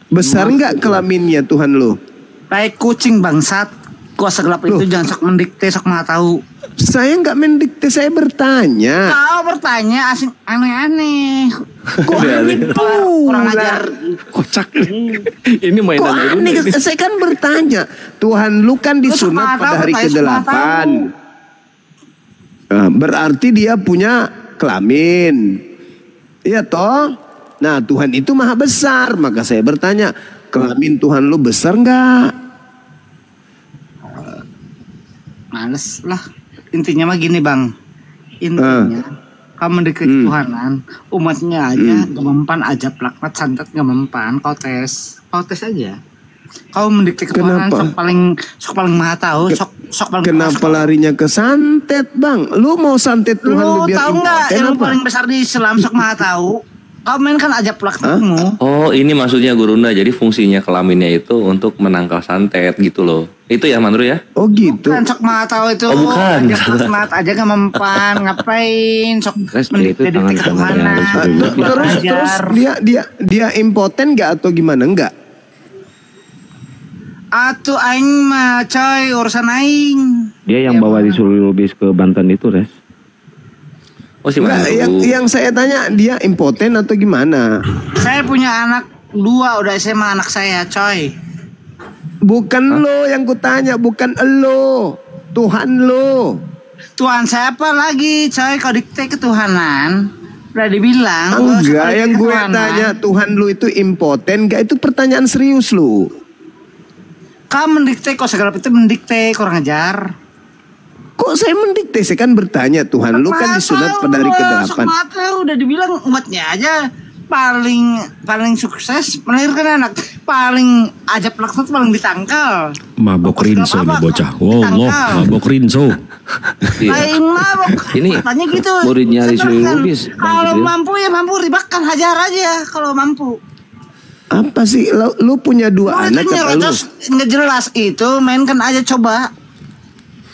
Besar enggak kelaminnya Tuhan lo? Tai kucing, bangsat. Kuasa gelap itu jangan sok mendikte, sok mah tahu. Saya nggak mendikte, saya bertanya. Kau bertanya asing aneh-aneh. Kok aneh kurang ajar. Kocak. Ini mainan. Kok aneh? Saya kan bertanya. Tuhan lu kan disunat pada hari ke-8. Nah, berarti dia punya kelamin. Iya toh? Nah, Tuhan itu maha besar. Maka saya bertanya, kelamin Tuhan lu besar nggak? Males lah. Intinya mah gini bang, intinya kamu mendekati Tuhanan, umatnya aja gak mempan aja laknat santet gak mempan, kau tes aja. Kau mendekati Tuhanan sok paling maha tahu, sok paling. Kenapa larinya ke santet bang? Lu mau santet Tuhan lu biar tahu nggak? Yang paling besar di Islam sok maha tahu. Kau main kan aja laknatmu. Oh ini maksudnya Gurunda, jadi fungsinya kelaminnya itu untuk menangkal santet gitu loh. Itu ya Mandro ya? Oh gitu. Bukan sok mah tahu itu. Oh bukan. Aja gak mempan, ngapain sok mendikte kemana? Terus dia impoten nggak atau gimana? Enggak. Atuh aing mah coy urusan aing. Dia yang bawa disuruh bis ke Banten itu, Res. Oh si Mandro. Yang saya tanya dia impoten atau gimana? Saya punya anak 2 udah SMA anak saya coy. Bukan lo yang kutanya, bukan lo, Tuhan lo. Tuhan siapa lagi, coy? Kau dikte ketuhanan, udah dibilang. Enggak, yang gue tanya Tuhan lo itu impoten, enggak itu pertanyaan serius lo. Kau mendikte, kau segala itu mendikte, kurang ajar. Kok saya mendikte? Saya kan bertanya Tuhan lo kan disunat pada hari ke-8. Udah dibilang umatnya aja paling sukses melahirkan anak, paling ajab laknat paling ditangkal. Mabok Rinso nih bocah. Wow, mabok Rinso. Paling mabok. Ini katanya gitu. Muridnya Rizwi Lubis. Kalau mampu ya mampu, ribakan hajar aja kalau mampu. Apa sih lu punya 2 anak apa lu? Nggak jelas itu, mainkan aja coba.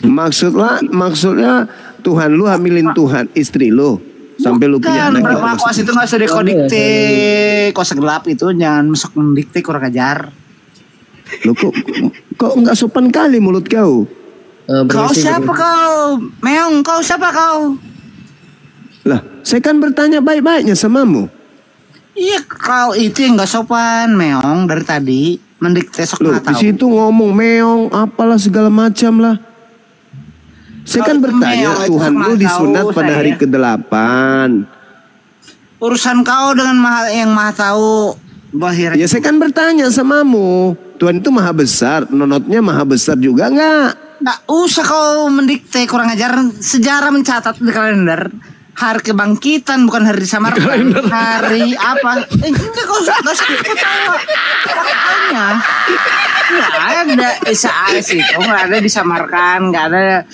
Maksudnya Tuhan lu hamilin Tuhan istri lu sampai lu punya anak. Berapa kuas itu nggak usah dikodikte, kuasa gelap itu jangan masuk mendikte, kurang ajar. Lu kok nggak sopan kali mulut kau? Kau siapa kau? Meong, kau siapa kau? Lah, saya kan bertanya baik-baiknya samamu. Iya, kau itu yang nggak sopan, Meong, dari tadi mendikte sok nggak tahu. Di situ ngomong meong, apalah segala macam lah. Saya kan bertanya, Tuhan lu disunat pada hari ke-8. Urusan kau dengan yang maha tahu. Ya saya kan bertanya samamu, Tuhan itu maha besar, nonotnya maha besar juga nggak? Nggak usah kau mendikte, kurang ajar. Sejarah mencatat di kalender hari kebangkitan, bukan hari disamarkan. Hari apa? Enggak, kau ketawa. Faktanya nggak ada SAS itu, nggak ada disamarkan, nggak ada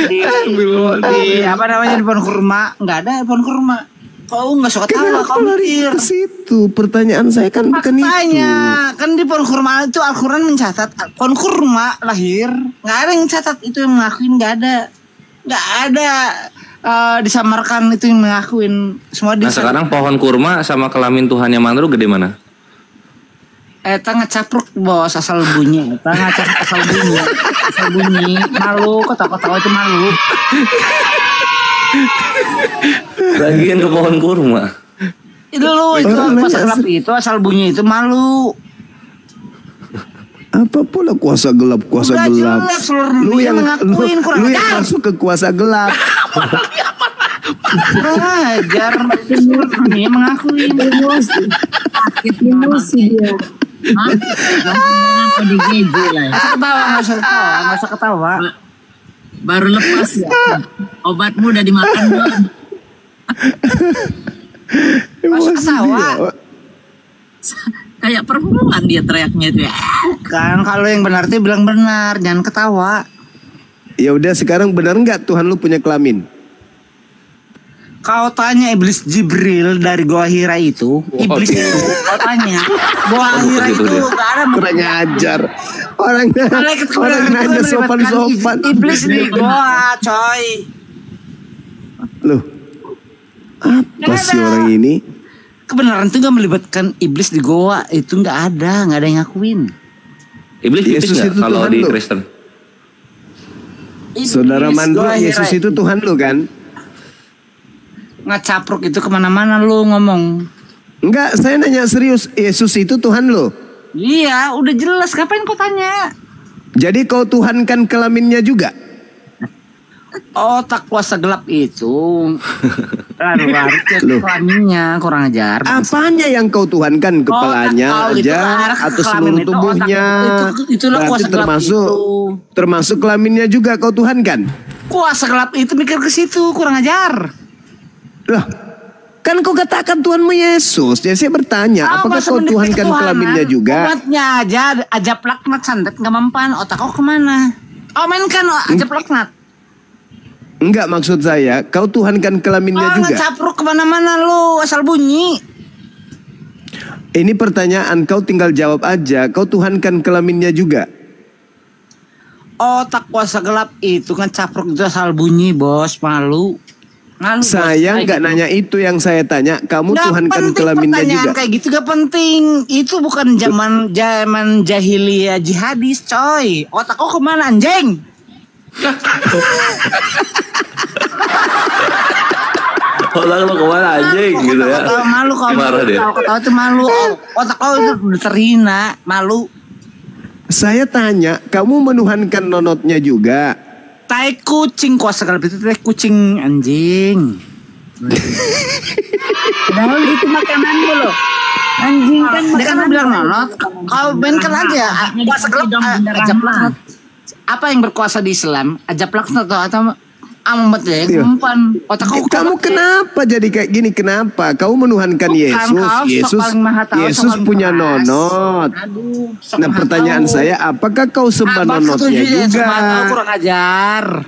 di apa namanya di pohon kurma, nggak ada pohon kurma. Kau nggak suka tawa, kau mikir. Ke situ pertanyaan saya kan bukan itu. Kan di pohon kurma itu Al-Quran mencatat pohon kurma lahir, nggak ada yang catat itu yang mengakuin, nggak ada disamarkan itu yang mengakuin semua. Nah sekarang pohon kurma sama kelamin Tuhan yang mana gede mana? Ngecapruk bos, asal bunyi. Ngecapruk asal bunyi. Malu, ketawa-ketawa itu malu. Bagian ke pohon kurma. Itu lu, itu kuasa gelap itu asal bunyi itu malu. Apa pula kuasa gelap? Jelas, lu yang ngakuin kurang ajar. Masuk ke kuasa gelap. Ajar, dia mengakuin. Emosi dia. Apa digeje lah. Nggak usah ketawa. Baru lepas ya. Obatmu udah dimakan belum? Nggak usah ketawa. Kayak perempuan dia teriaknya itu ya. Bukan, kalau yang benar tuh bilang benar, jangan ketawa. Ya udah, sekarang benar nggak Tuhan lu punya kelamin? Kau tanya iblis Jibril dari Goa Hira itu, iblis itu, kau tanya Goa Hira itu nggak ada. Kurang ajar. Orang nanya sopan-sopan. Iblis di Goa, coy. Loh, apa sih orang ini? Kebenaran itu nggak melibatkan iblis di Goa, itu nggak ada yang ngakuin. Iblis Yesus itu kalau di Kristen. Saudara Mandro, Yesus itu Tuhan lu kan? Ngecapruk itu kemana-mana lu ngomong. Enggak, saya nanya serius, Yesus itu Tuhan lo? Iya, udah jelas, ngapain kau tanya? Jadi kau tuhankan kelaminnya juga? Otak kuasa gelap itu kelaminnya, kurang ajar. Apanya yang kau tuhankan? Kepalanya aja atau seluruh tubuhnya? Itulah kuasa gelap itu. Termasuk kelaminnya juga kau tuhankan? Kuasa gelap itu mikir ke situ, kurang ajar. Lah, kan kau katakan Tuhanmu Yesus. Jadi saya bertanya, apakah kau tuhankan kelaminnya juga? Obatnya aja plaknat santet nggak mempan. Otak kau kemana? Oh mainkan aja plaknat. Enggak, maksud saya, kau tuhankan kelaminnya juga. Ngecapruk kemana-mana lu, asal bunyi. Ini pertanyaan, kau tinggal jawab aja. Kau tuhankan kelaminnya juga? Otak kuasa gelap itu ngecapruk itu asal bunyi, bos, malu. Saya nggak nanya itu yang saya tanya. Kamu tuhankan kelaminnya juga? Kayak gitu gak penting. Itu bukan zaman jahiliyah jihadis, coy. Otak kau kemana anjing? Otak lo kemana anjing gitu ya? Malu kau. Kau itu malu. Otak kau itu udah terhina, malu. Saya tanya, kamu menuhankan nonotnya juga? Tai kucing kuasa gelap itu tai kucing anjing. Padahal itu makanan lo. Anjing kan dia kan bilang nonot. Kau mainkan aja kuasa gelap aja plaknat. Apa yang berkuasa di Islam? Aja plaknat atau amat ya, umpan. Kamu kenapa jadi kayak gini? Kenapa? Kau menuhankan Yesus punya nonot. Nah, pertanyaan saya, apakah kau sembah nonotnya juga? Kurang ajar.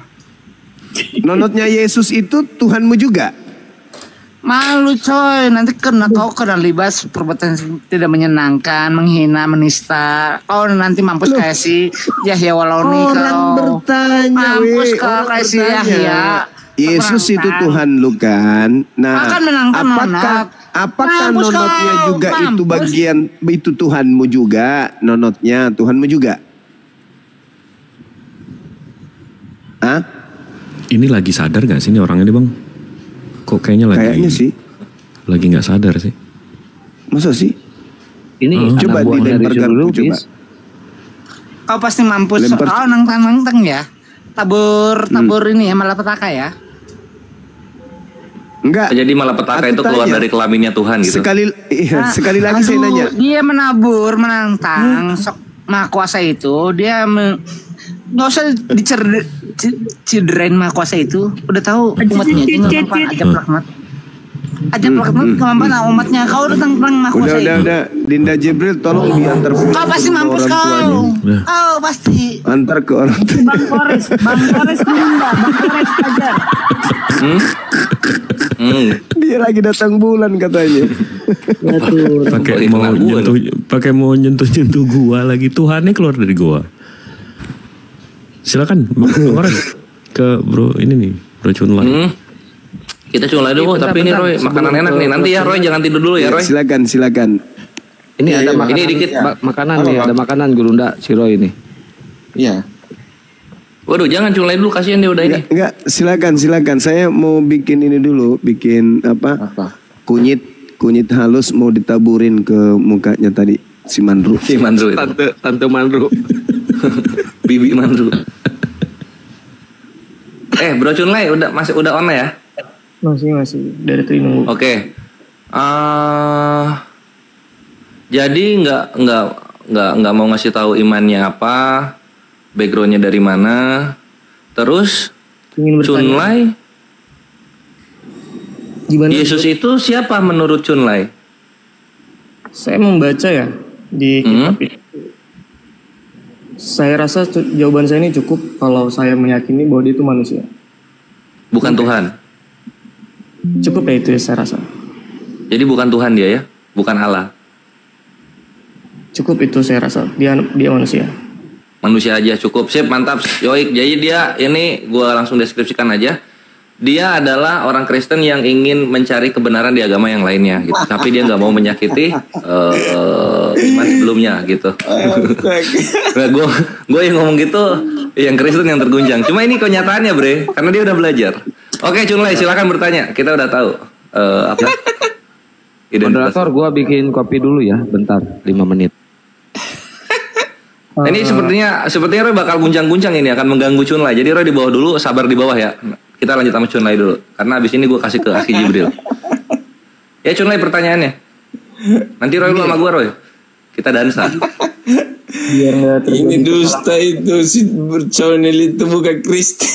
Nonotnya Yesus itu Tuhanmu juga? Malu coy, nanti kau kena libas perbuatan tidak menyenangkan, menghina, menista. Kau nanti mampus kayak si Yahya Waloni. Orang bertanya, mampus kau kayak si Yahya. Yesus itu Tuhan lu kan. Nah, apakah nonotnya juga itu bagian itu Tuhanmu juga? Nonotnya Tuhanmu juga? Hah? Ini lagi sadar gak sih ini orangnya nih bang? Kok kayaknya sih lagi nggak sadar sih. Masa sih? Ini coba dilempar garpu coba. Kau pasti mampus. Oh nantang ya. Tabur ini ya malapetaka ya. Enggak. Jadi malapetaka itu keluar dari kelaminnya Tuhan gitu. Sekali lagi saya nanya. Dia menantang sok Maha Kuasa itu. Dia nggak usah dicederain Maha Kuasa itu. Udah tahu umatnya itu ajab laknat. Ajab laknat kemampuan umatnya. Kau udah tentang Maha Kuasa itu. Udah. Dinda Jibril tolong diantar. Kau pasti mampus kau. Kau pasti. Antar ke orang tua. Bang Kores Dinda, Bang Kores ajar. Dia lagi datang bulan katanya. Pakai mau nyentuh gua lagi. Tuhannya keluar dari gua. Silakan Bang Kores ke bro ini nih, Bro Chunlai. Kita Chunlai dulu, tapi ini Roy makanan enak nih. Nanti ya Roy jangan tidur dulu ya Roy. Silakan. Ini ada makanan, ini dikit makanan nih, ada makanan Gurunda si Roy ini. Iya. Waduh, jangan Chunlai dulu, kasihan dia udah ini. Enggak, silakan. Saya mau bikin ini dulu, bikin apa? Kunyit halus mau ditaburin ke mukanya tadi si Mandru. Tante Mandru. Bibi Mandru. Bro Chunlai udah on ya? Masih dari tadi nunggu. Oke. Jadi nggak mau ngasih tahu imannya apa, backgroundnya dari mana. Terus Chunlai, Yesus itu siapa menurut Chunlai? Saya membaca ya di kitab itu. Saya rasa jawaban saya ini cukup kalau saya meyakini bahwa dia itu manusia. Bukan Tuhan. Cukup ya itu ya saya rasa. Jadi bukan Tuhan dia ya, bukan Allah. Cukup itu saya rasa. Dia manusia. Manusia aja cukup. Sip, mantap. Yoik. Jadi dia ini gua langsung deskripsikan aja. Dia adalah orang Kristen yang ingin mencari kebenaran di agama yang lainnya gitu. Tapi dia nggak mau menyakiti iman sebelumnya gitu. Nah, gue yang ngomong gitu yang Kristen yang terguncang. Cuma ini kenyataannya bre, karena dia udah belajar. Oke Chunlai silakan bertanya. Kita udah tahu apa? Moderator, gue bikin kopi dulu ya, bentar 5 menit. Ini sepertinya Roy bakal guncang-guncang ini akan mengganggu Chunlai. Jadi Roy di bawah dulu, sabar di bawah ya. Kita lanjut sama Chunlai dulu. Karena abis ini gue kasih ke Aki Jibril. Ya Chunlai pertanyaannya. Nanti Roy lu sama gue Roy. Kita dansa. Ini dusta itu si Chunlai itu bukan Kristen.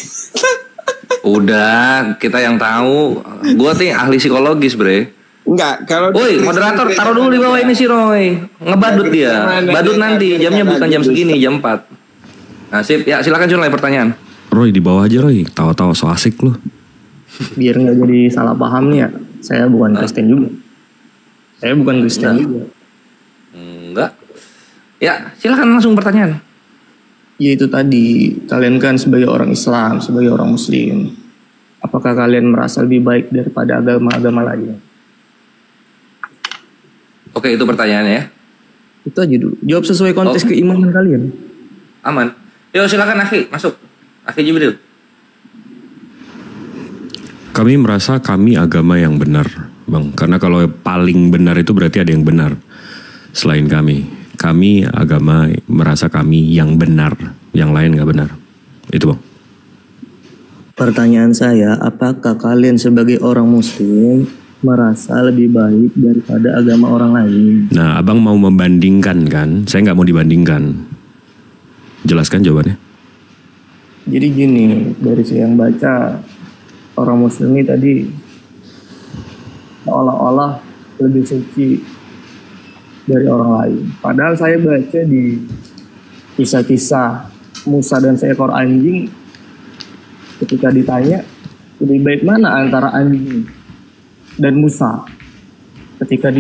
Udah, kita yang tahu. Gue tuh ahli psikologis bre. Enggak, kalau woi moderator taruh dulu di bawah ini si Roy. Ngebadut dia. Badut nanti, jamnya bukan jam segini, jam 4. Nah sip, ya silakan Chunlai pertanyaan. Roy di bawah aja Roy, tawa-tawa so asik lu. Biar nggak jadi salah paham nih ya, saya bukan Kristen juga. Enggak. Ya silakan langsung pertanyaan. Ya itu tadi, kalian kan sebagai orang Islam, sebagai orang Muslim, apakah kalian merasa lebih baik daripada agama-agama lain? Oke itu pertanyaannya ya. Itu aja dulu. Jawab sesuai konteks keimanan kalian. Aman. Yo silakan Aki masuk. Aki Jibril. Kami merasa kami agama yang benar, Bang. Karena kalau paling benar itu berarti ada yang benar selain kami. Kami agama merasa kami yang benar, yang lain nggak benar. Itu Bang. Pertanyaan saya, apakah kalian sebagai orang Muslim merasa lebih baik daripada agama orang lain? Nah, Abang mau membandingkan kan? Saya nggak mau dibandingkan. Jelaskan jawabannya. Jadi gini, dari saya yang baca, orang muslim ini tadi seolah-olah lebih suci dari orang lain. Padahal saya baca di kisah-kisah Musa dan seekor anjing, ketika ditanya lebih baik mana antara anjing dan Musa, ketika